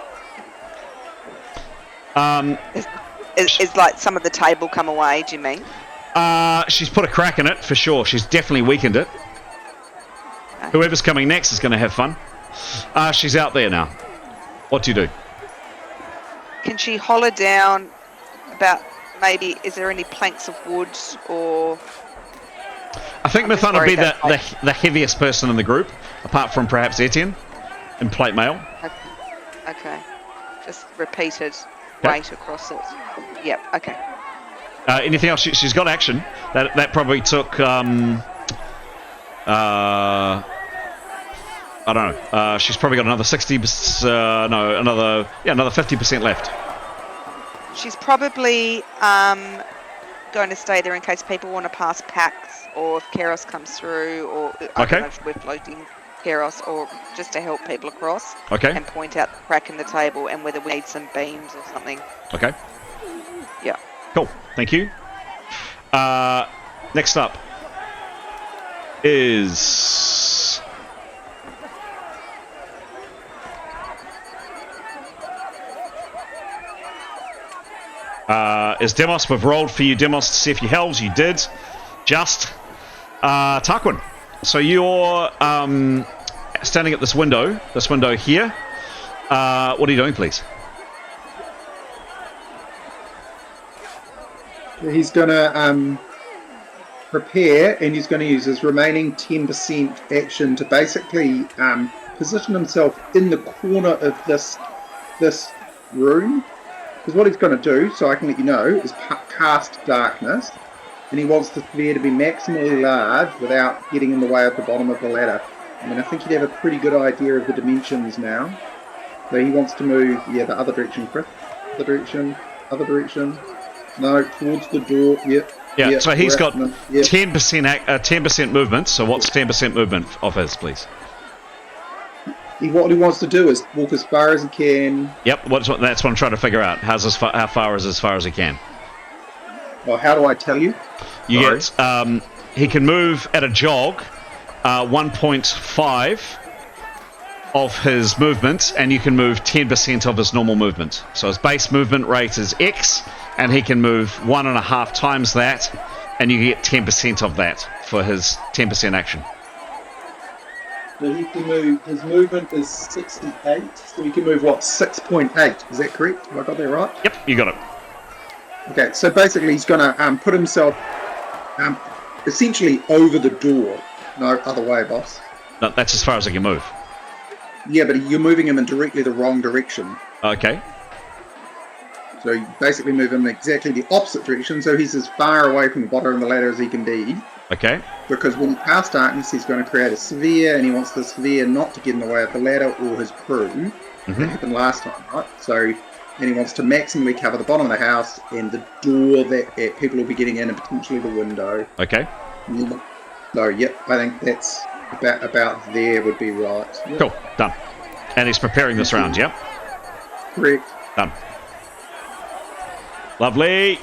Is like some of the table come away, do you mean?
She's put a crack in it, for sure. She's definitely weakened it. Okay. Whoever's coming next is going to have fun. She's out there now. What do you do?
Can she holler down about maybe, is there any planks of wood or...
I think Mithan would be the heaviest person in the group, apart from perhaps Etienne in plate mail.
Okay. Just repeated weight across it. Yep, okay.
Anything else? She's got action. That probably took... I don't know. She's probably got another 60... another 50% left.
She's probably going to stay there in case people want to pass packs, or if Keros comes through, or I don't know if we're floating Keros, or just to help people across.
Okay.
And point out the crack in the table and whether we need some beams or something.
Okay.
Yeah.
Cool. Thank you. Next up is... Is Demos. We've rolled for you, Demos, to see if you held. You did. Just. Tarquin. So you're standing at this window here. What are you doing, please?
He's going to prepare, and he's going to use his remaining 10% action to basically position himself in the corner of this room. Because what he's going to do, so I can let you know, is cast darkness, and he wants the sphere to be maximally large without getting in the way of the bottom of the ladder. I mean, I think you'd have a pretty good idea of the dimensions now. So he wants to move, the other direction, Chris. Other direction. No, towards the door. Yep.
Yeah. So he's got 10% movement. So what's 10% movement of his, please?
What he wants to do is walk as far as he can.
Yep. That's what I'm trying to figure out. How far is as far as he can?
Well, how do I tell you?
You get. He can move at a jog, 1.5 of his movement, and you can move 10% of his normal movement. So his base movement rate is X, and he can move 1.5 times that, and you get 10% of that for his 10% action.
So he can move. His movement is 68, so he can move 6.8? Is that correct? Have I got that right?
Yep, you got it.
Okay, so basically he's going to put himself essentially over the door. No, other way, boss.
No, that's as far as I can move.
Yeah, but you're moving him in directly the wrong direction.
Okay.
So you basically move him exactly the opposite direction, so he's as far away from the bottom of the ladder as he can be.
Okay.
Because when he casts darkness, he's going to create a sphere, and he wants the sphere not to get in the way of the ladder or his crew. That happened last time, right? So, and he wants to maximally cover the bottom of the house and the door that people will be getting in, and potentially the window.
Okay.
So, yep, I think that's about there would be right. Yep.
Cool, done. And he's preparing this round, yep?
Correct.
Done. Lovely.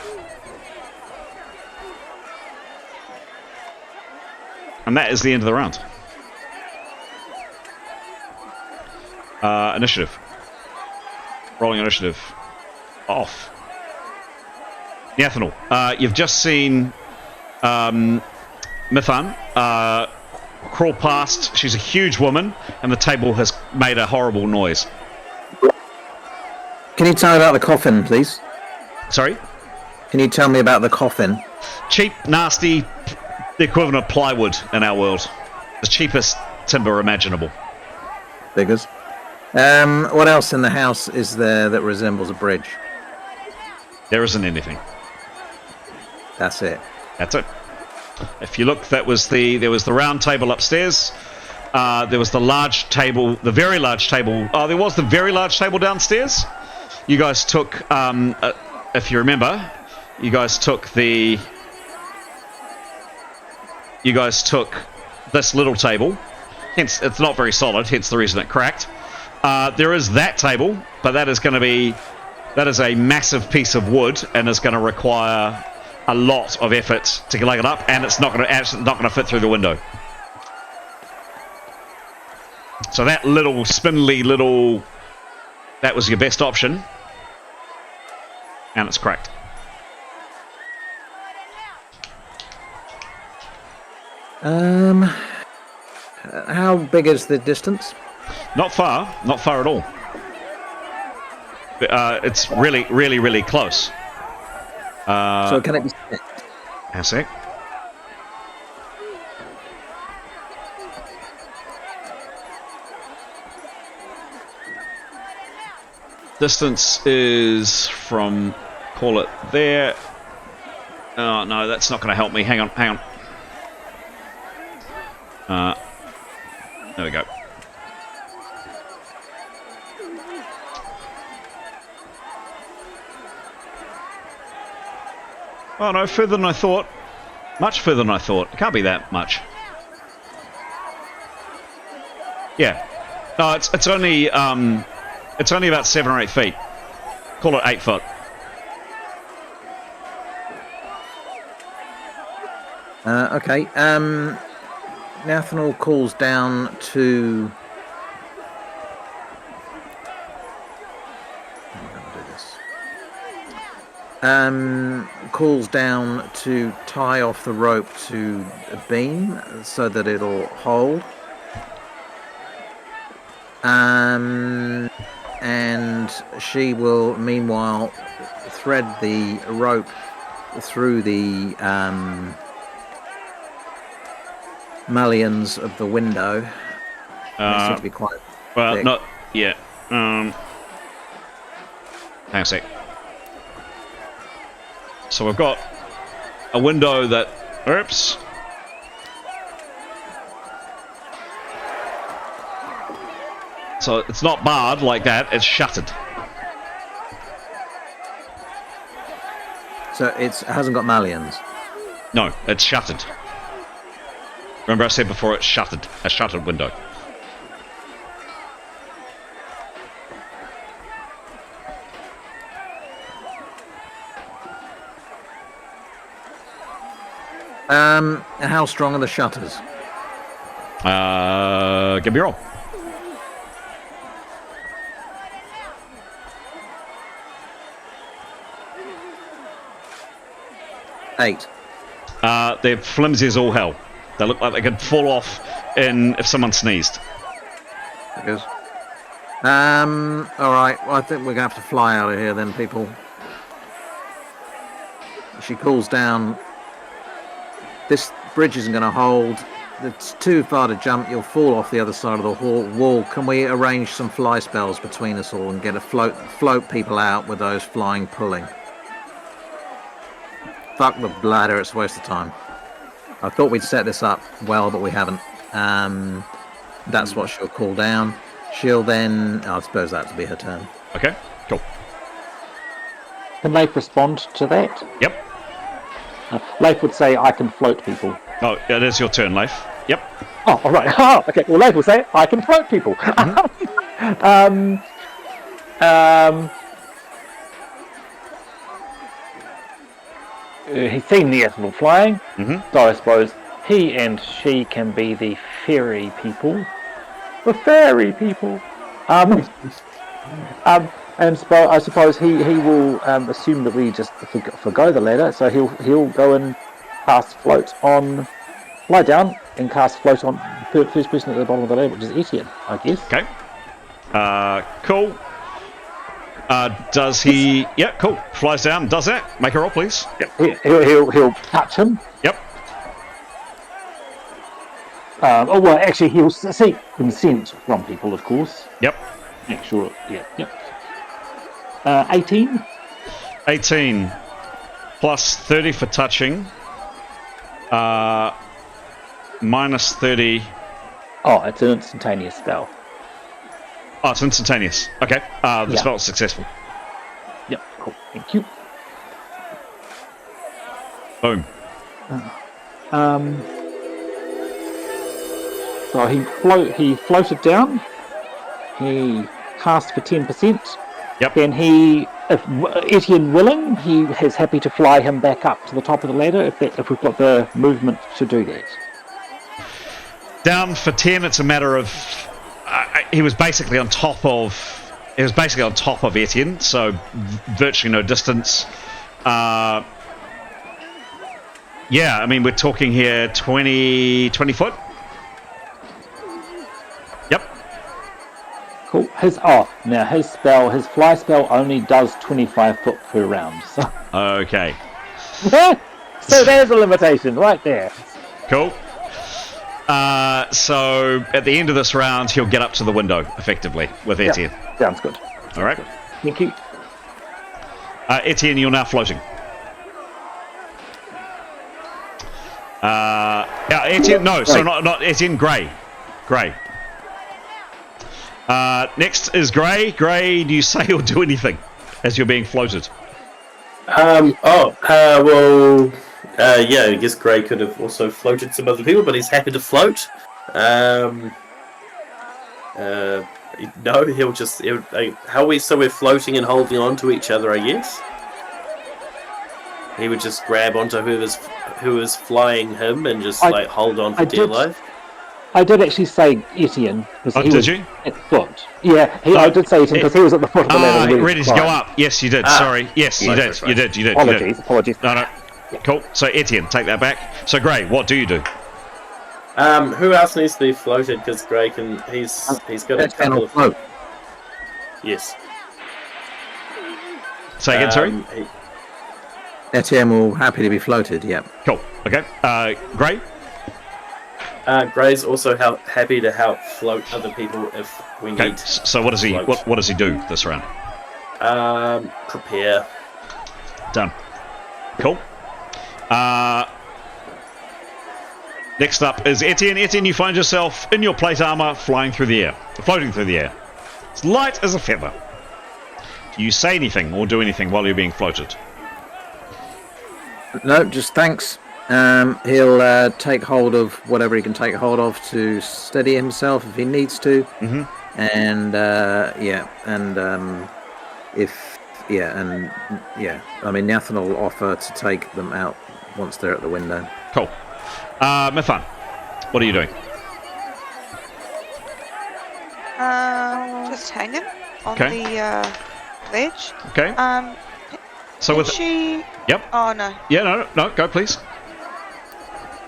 And that is the end of the round. Initiative. Rolling initiative. Off. Nathanal, you've just seen Mithan crawl past. She's a huge woman, and the table has made a horrible noise.
Can you tell me about the coffin, please?
Sorry?
Can you tell me about the coffin?
Cheap, nasty, the equivalent of plywood in our world. The cheapest timber imaginable.
Figures. What else in the house is there that resembles a bridge?
There isn't anything.
That's it.
That's it. If you look, there was the round table upstairs. There was the large table, the very large table. Oh, there was the very large table downstairs. You guys took, if you remember, you guys took this little table. Hence, it's not very solid. Hence the reason it cracked. There is that table, but that is a massive piece of wood and is going to require a lot of effort to lay it up, and it's not going to fit through the window. So that little spindly that was your best option, and it's cracked.
How big is the distance?
Not far at all. It's really, really, really close.
So can it be split?
A sec. Distance is from, call it there. Oh no, that's not going to help me. Hang on. There we go. Oh no, further than I thought. Much further than I thought. It can't be that much. Yeah. No, it's only about 7 or 8 feet. Call it 8 foot.
Okay. Nathaniel calls down to.
calls down to tie off the rope to a beam so that it'll hold. And she will, meanwhile, thread the rope through the mullions of the window. They seem to be quite thick.
Not yet. Hang on a sec. So we've got a window that... Oops. So it's not barred like that, it's shuttered.
So it hasn't got mullions?
No, it's shuttered. Remember I said before it's shuttered. A shuttered window.
How strong are the shutters?
Give me a roll.
Eight.
They're flimsy as all hell. They look like they could fall off if someone sneezed.
Because, alright, well, I think we're going to have to fly out of here then, people. She calls down. This bridge isn't going to hold. It's too far to jump. You'll fall off the other side of the wall. Can we arrange some fly spells between us all and get a float people out with those flying pulling? Fuck the bladder, it's a waste of time. I thought we'd set this up well, but we haven't. That's what she'll call down. She'll then... I suppose that will be her turn.
Okay, cool.
Can Leif respond to that?
Yep.
Leif would say, I can float people.
Oh, it is your turn, Leif. Yep.
Oh, all right. Oh, okay. Well, Leif will say, I can float people. He's seen the Ethel flying, so I suppose he and she can be the fairy people. The fairy people! And so I suppose he will assume that we just forgo the ladder, so he'll go and cast float on, lie down and cast float on the first person at the bottom of the ladder, which is Etienne, I guess.
Okay. Cool. Does he... Yeah, cool. Flies down, does that. Make a roll, please.
Yep. He'll touch him.
Yep.
Oh, well, actually, he'll seek consent from people, of course.
Yep.
Make sure... Yeah, yep. 18.
18. Plus 30 for touching. Minus 30...
Oh, it's an instantaneous spell.
Oh, it's instantaneous. Okay. The spell's successful.
Yep, cool. Thank you.
Boom.
So he floated down. He cast for 10%.
Yep.
Then if Etienne willing, he is happy to fly him back up to the top of the ladder if we've got the movement to do that.
Down for 10, it's a matter of... he was basically on top of Etienne, so virtually no distance. Yeah, I mean, we're talking here 20 foot. Yep.
Cool. His fly spell only does 25 foot per round. So.
Okay.
So there's a limitation right there.
Cool. So at the end of this round, he'll get up to the window effectively with Etienne.
Yeah, sounds good.
All right.
Thank you.
Etienne, you're now floating. Etienne. No, so not Etienne. Grey. Next is Grey. Grey, do you say or do anything as you're being floated?
Yeah, I guess Grey could have also floated some other people, but he's happy to float. No, he'll just... so we're floating and holding on to each other, I guess? He would just grab onto who was flying him and just hold on for dear life?
I did actually say Etienne.
Oh,
he
did
was
you?
at the foot. Yeah, I did say Etienne because he was at the foot of the ladder.
Ready to go up. Yes, you did. Sorry. Yes, you did. You did. You did.
Apologies.
No. Cool. So Etienne, take that back. So Gray, what do you do?
Who else needs to be floated? Because Gray can. He's got a couple of
float.
Yes.
Say again, sorry?
Etienne will happy to be floated, yeah.
Cool. Okay. Gray?
Gray's also happy to help float other people if we need.
So what does he what does he do this round?
Prepare.
Done. Cool. Next up is Etienne. Etienne, you find yourself in your plate armor floating through the air. It's light as a feather. Do you say anything or do anything while you're being floated?
No, just thanks. He'll take hold of whatever he can take hold of to steady himself if he needs to.
Mm-hmm.
And I mean, Nathan will offer to take them out once they're at the window.
Cool. Mifan, what are you doing?
Just hanging on the ledge.
Okay. So with
she?
Yep.
Oh no.
Yeah, no, go please.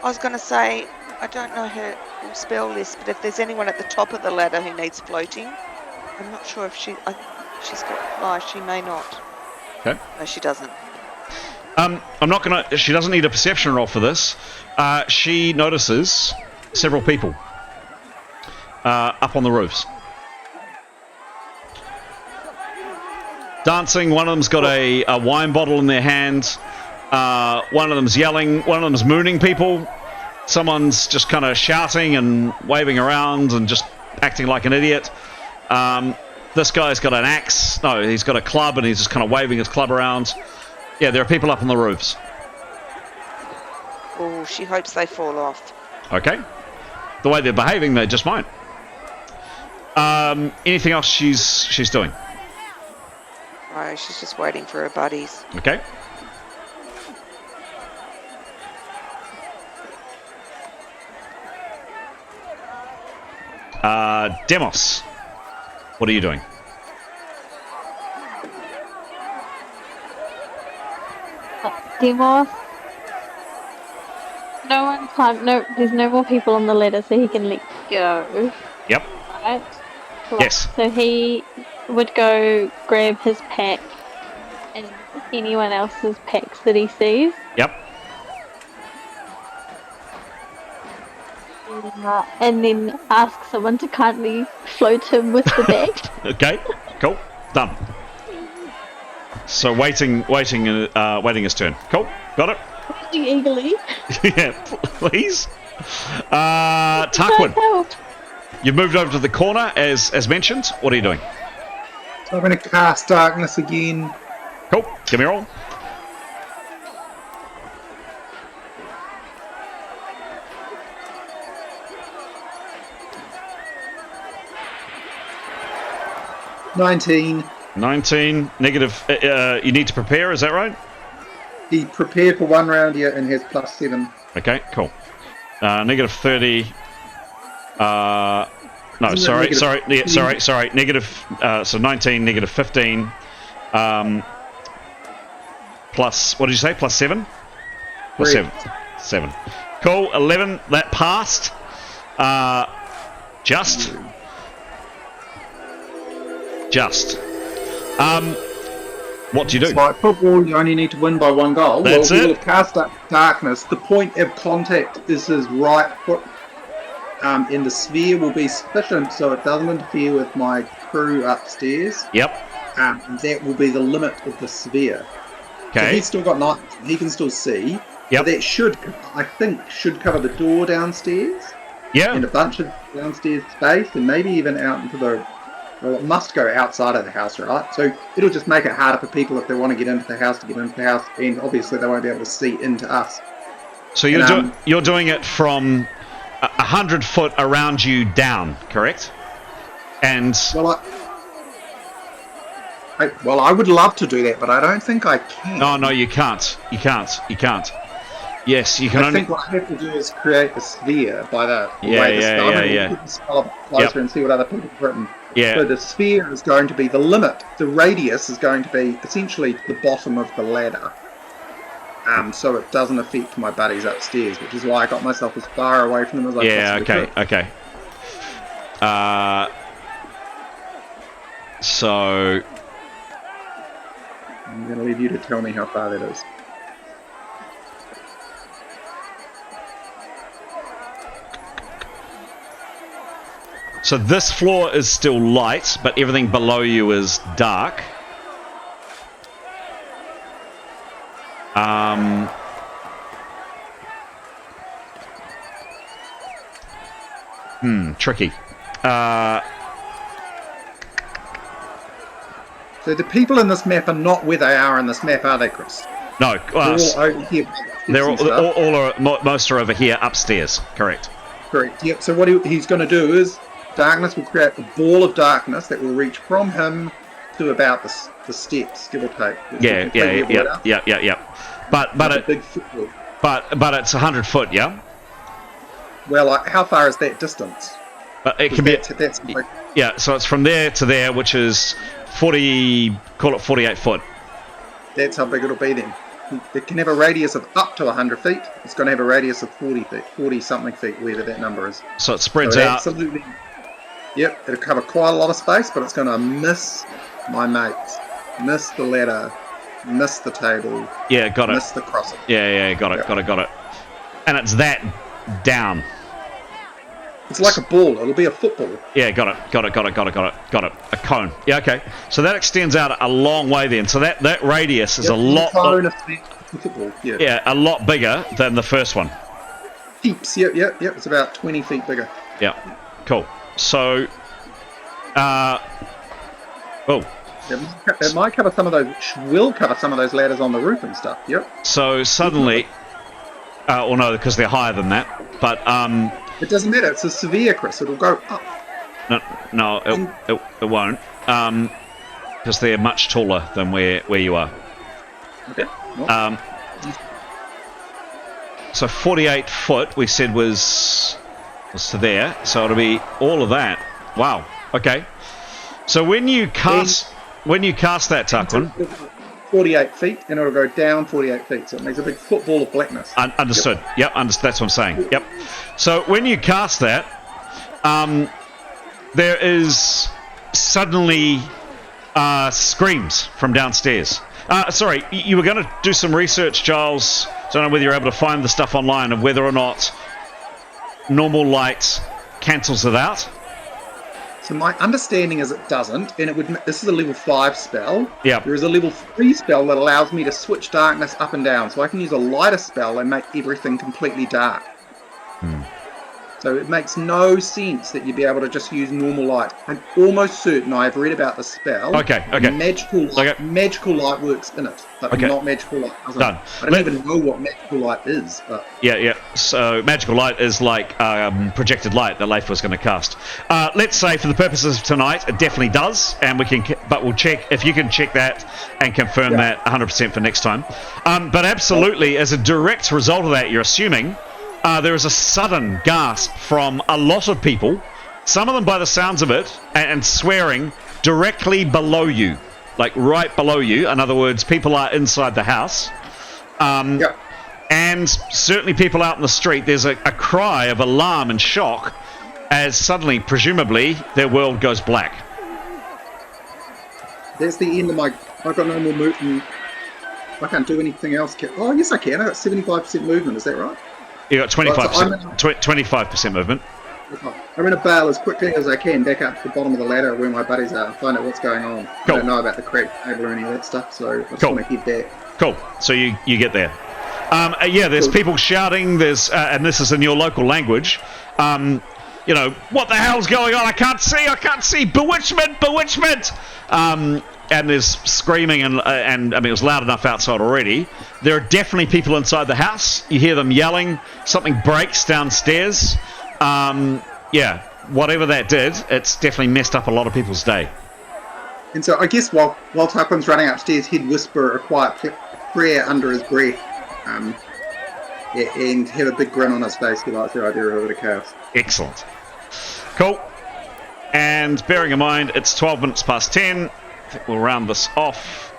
I was going to say, I don't know her spell list, but if there's anyone at the top of the ladder who needs floating, I'm not sure if she's got fly. She may not.
Okay.
No, she doesn't.
I'm not gonna. She doesn't need a perception roll for this. She notices several people up on the roofs. Dancing, one of them's got a wine bottle in their hand, one of them's yelling, one of them's mooning people, someone's just kind of shouting and waving around and just acting like an idiot. This guy's got an axe, no, he's got a club and he's just kind of waving his club around. Yeah, there are people up on the roofs.
Oh, she hopes they fall off.
Okay. The way they're behaving, they just might. Anything else she's doing?
No, she's just waiting for her buddies.
Okay. Demos, what are you doing?
Demos. No one can't. No, there's no more people on the ladder, so he can let go.
Yep.
Right. Cool.
Yes.
So he would go grab his pack and anyone else's packs that he sees.
Yep.
And then ask someone to kindly float him with the bag.
Okay. Cool. Done. So waiting his turn. Cool. Got it.
Waiting eagerly.
Yeah, please. Tarquin, you've moved over to the corner as mentioned. What are you doing?
So I'm going to cast darkness again.
Cool. Give me a roll. $19 negative. You need to prepare. Is that right?
He prepared for one round here and has +7.
Okay, cool. Negative 30. No, sorry. Negative. So 19, negative 15. Plus, what did you say? +7? Or 7? 7. Cool. 11. That passed. Just. What do you do?
It's like football, you only need to win by 1 goal.
That's
well,
it.
He will cast darkness. The point of contact is his right foot, and the sphere will be sufficient so it doesn't interfere with my crew upstairs.
Yep.
That will be the limit of the sphere.
Okay.
So he's still got night. He can still see.
Yep.
That should cover the door downstairs.
Yeah.
And a bunch of downstairs space, and maybe even out into the. Well, it must go outside of the house, right? So it'll just make it harder for people if they want to get into the house, and obviously they won't be able to see into us.
So you're doing it from 100 foot around you down, correct? And
well, I would love to do that, but I don't think I can.
No, you can't. You can't. Yes, you can
I
only.
think what I have to do is create a sphere by the
Yeah,
way the
yeah,
spell.
yeah,
I'm going
yeah.
to put the spell a bit closer and see what other people have written.
Yeah.
So the sphere is going to be the limit. The radius is going to be essentially the bottom of the ladder. So it doesn't affect my buddies upstairs, which is why I got myself as far away from them as I possibly could.
Okay. So
I'm going to leave you to tell me how far that is.
So this floor is still light, but everything below you is dark. Tricky.
So the people in this map are not where they are in this map, are they, Chris?
No,
They're all over here.
Most are over here upstairs. Correct.
Correct. Yep. So what he's going to do is darkness will create a ball of darkness that will reach from him to about the steps, give or take.
Yeah. But
a big football.
But it's 100 foot, yeah.
Well, like, how far is that distance?
It can be.
That's like,
yeah. So it's from there to there, which is 40. Call it 48 foot.
That's how big it'll be then. It can have a radius of up to 100 feet. It's going to have a radius of 40 feet, 40 something feet, wherever that number is.
So it spreads out.
Absolutely. Yep, it'll cover quite a lot of space, but it's going to miss my mates, miss the ladder, miss the table.
Yeah, got it.
Miss the crossing.
Yeah, got it. And it's that down.
It's like a ball. It'll be a football.
Yeah, got it. A cone. Yeah, okay. So that extends out a long way then. So that radius is a lot.
Cone football. Yeah.
Yeah, a lot bigger than the first one.
Heaps. Yep. It's about 20 feet bigger.
Yeah. Cool. So,
It might cover some of those. Will cover some of those ladders on the roof and stuff. Yep.
So suddenly, no, because they're higher than that. But
it doesn't matter. It's a severe, Chris. It'll go up.
No, it won't. Because they're much taller than where you are.
Okay.
So 48 foot we said was to there. So it'll be all of that. Wow. Okay. So when you cast that, Tarquin,
48 feet, and it'll go down 48 feet. So it makes a big football of blackness.
Understood. Yep. That's what I'm saying. Yep. So when you cast that, there is suddenly screams from downstairs. Sorry, you were going to do some research, Giles. I don't know whether you're able to find the stuff online of whether or not normal light cancels it out.
So my understanding is it doesn't, and it would. This is a level 5 spell.
Yeah.
There is a level 3 spell that allows me to switch darkness up and down, so I can use a lighter spell and make everything completely dark. So it makes no sense that you'd be able to just use normal light. I'm almost certain I've read about the spell.
Okay.
Magical light works in it, but not magical light doesn't.
Done.
I don't even know what magical light is. But
Yeah. So magical light is like projected light that Leif was going to cast. Let's say for the purposes of tonight, it definitely does, and we'll check if you can check that and confirm that 100% for next time. But absolutely, as a direct result of that, you're assuming. There is a sudden gasp from a lot of people, some of them by the sounds of it, and swearing directly below you, like right below you. In other words, people are inside the house. And certainly people out in the street, there's a cry of alarm and shock as suddenly, presumably, their world goes black.
that's the end of my... I've got no more movement. I can't do anything else. Oh, yes, I can. I've got 75% movement. Is that right?
You got 25%, 25% movement.
I'm going to bail as quickly as I can back up to the bottom of the ladder where my buddies are and find out what's going on.
Cool.
I don't know about the crack table or any of that stuff, so I just want to head back.
Cool. So you get there. There's people shouting. There's and this is in your local language. What the hell's going on? I can't see. Bewitchment. And there's screaming and I mean it was loud enough outside already. There are definitely people inside the house. You hear them yelling. Something breaks downstairs. Whatever that did, it's definitely messed up a lot of people's day.
And so I guess while Tarquin's running upstairs, he'd whisper a quiet prayer under his breath. and have a big grin on his face. He likes the idea of a bit of chaos.
Excellent. Cool. And bearing in mind, it's 12 minutes past 10. I think we'll round this off.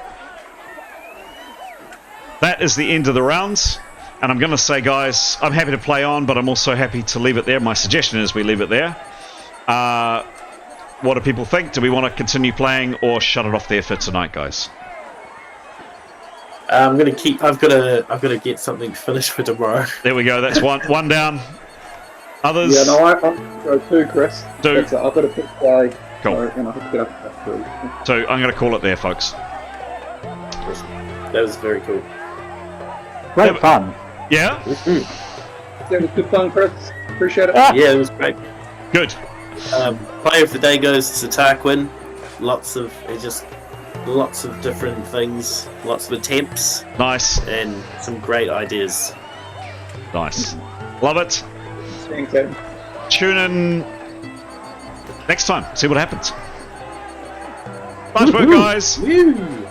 That is the end of the rounds. And I'm going to say, guys, I'm happy to play on, but I'm also happy to leave it there. My suggestion is we leave it there. What do people think? Do we want to continue playing or shut it off there for tonight, guys?
I'm gonna keep. I've got to get something finished for tomorrow.
There we go. That's one down. Others?
Yeah, no, I'm go 2, Chris.
Do.
That's it. I've got a pick day.
Cool.
And I have to get up at 3.
So I'm going to call it there, folks.
That was very cool.
Great fun.
Yeah?
That was good fun, Chris. Appreciate it.
Yeah, it was great.
Good.
Player of the day goes to Tarquin. Lots of different things, lots of attempts.
Nice.
And some great ideas.
Nice. Love it.
Thanks, Adam.
Tune in next time. See what happens. Nice work, guys.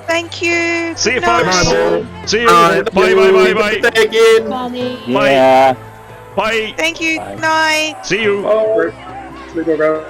Thank you.
See you,
Good night.
folks. See you. Bye, bye.
Again.
Yeah.
Bye.
Thank you.
Bye.
Good night.
See you.
Oh, great. Sleep well, guys.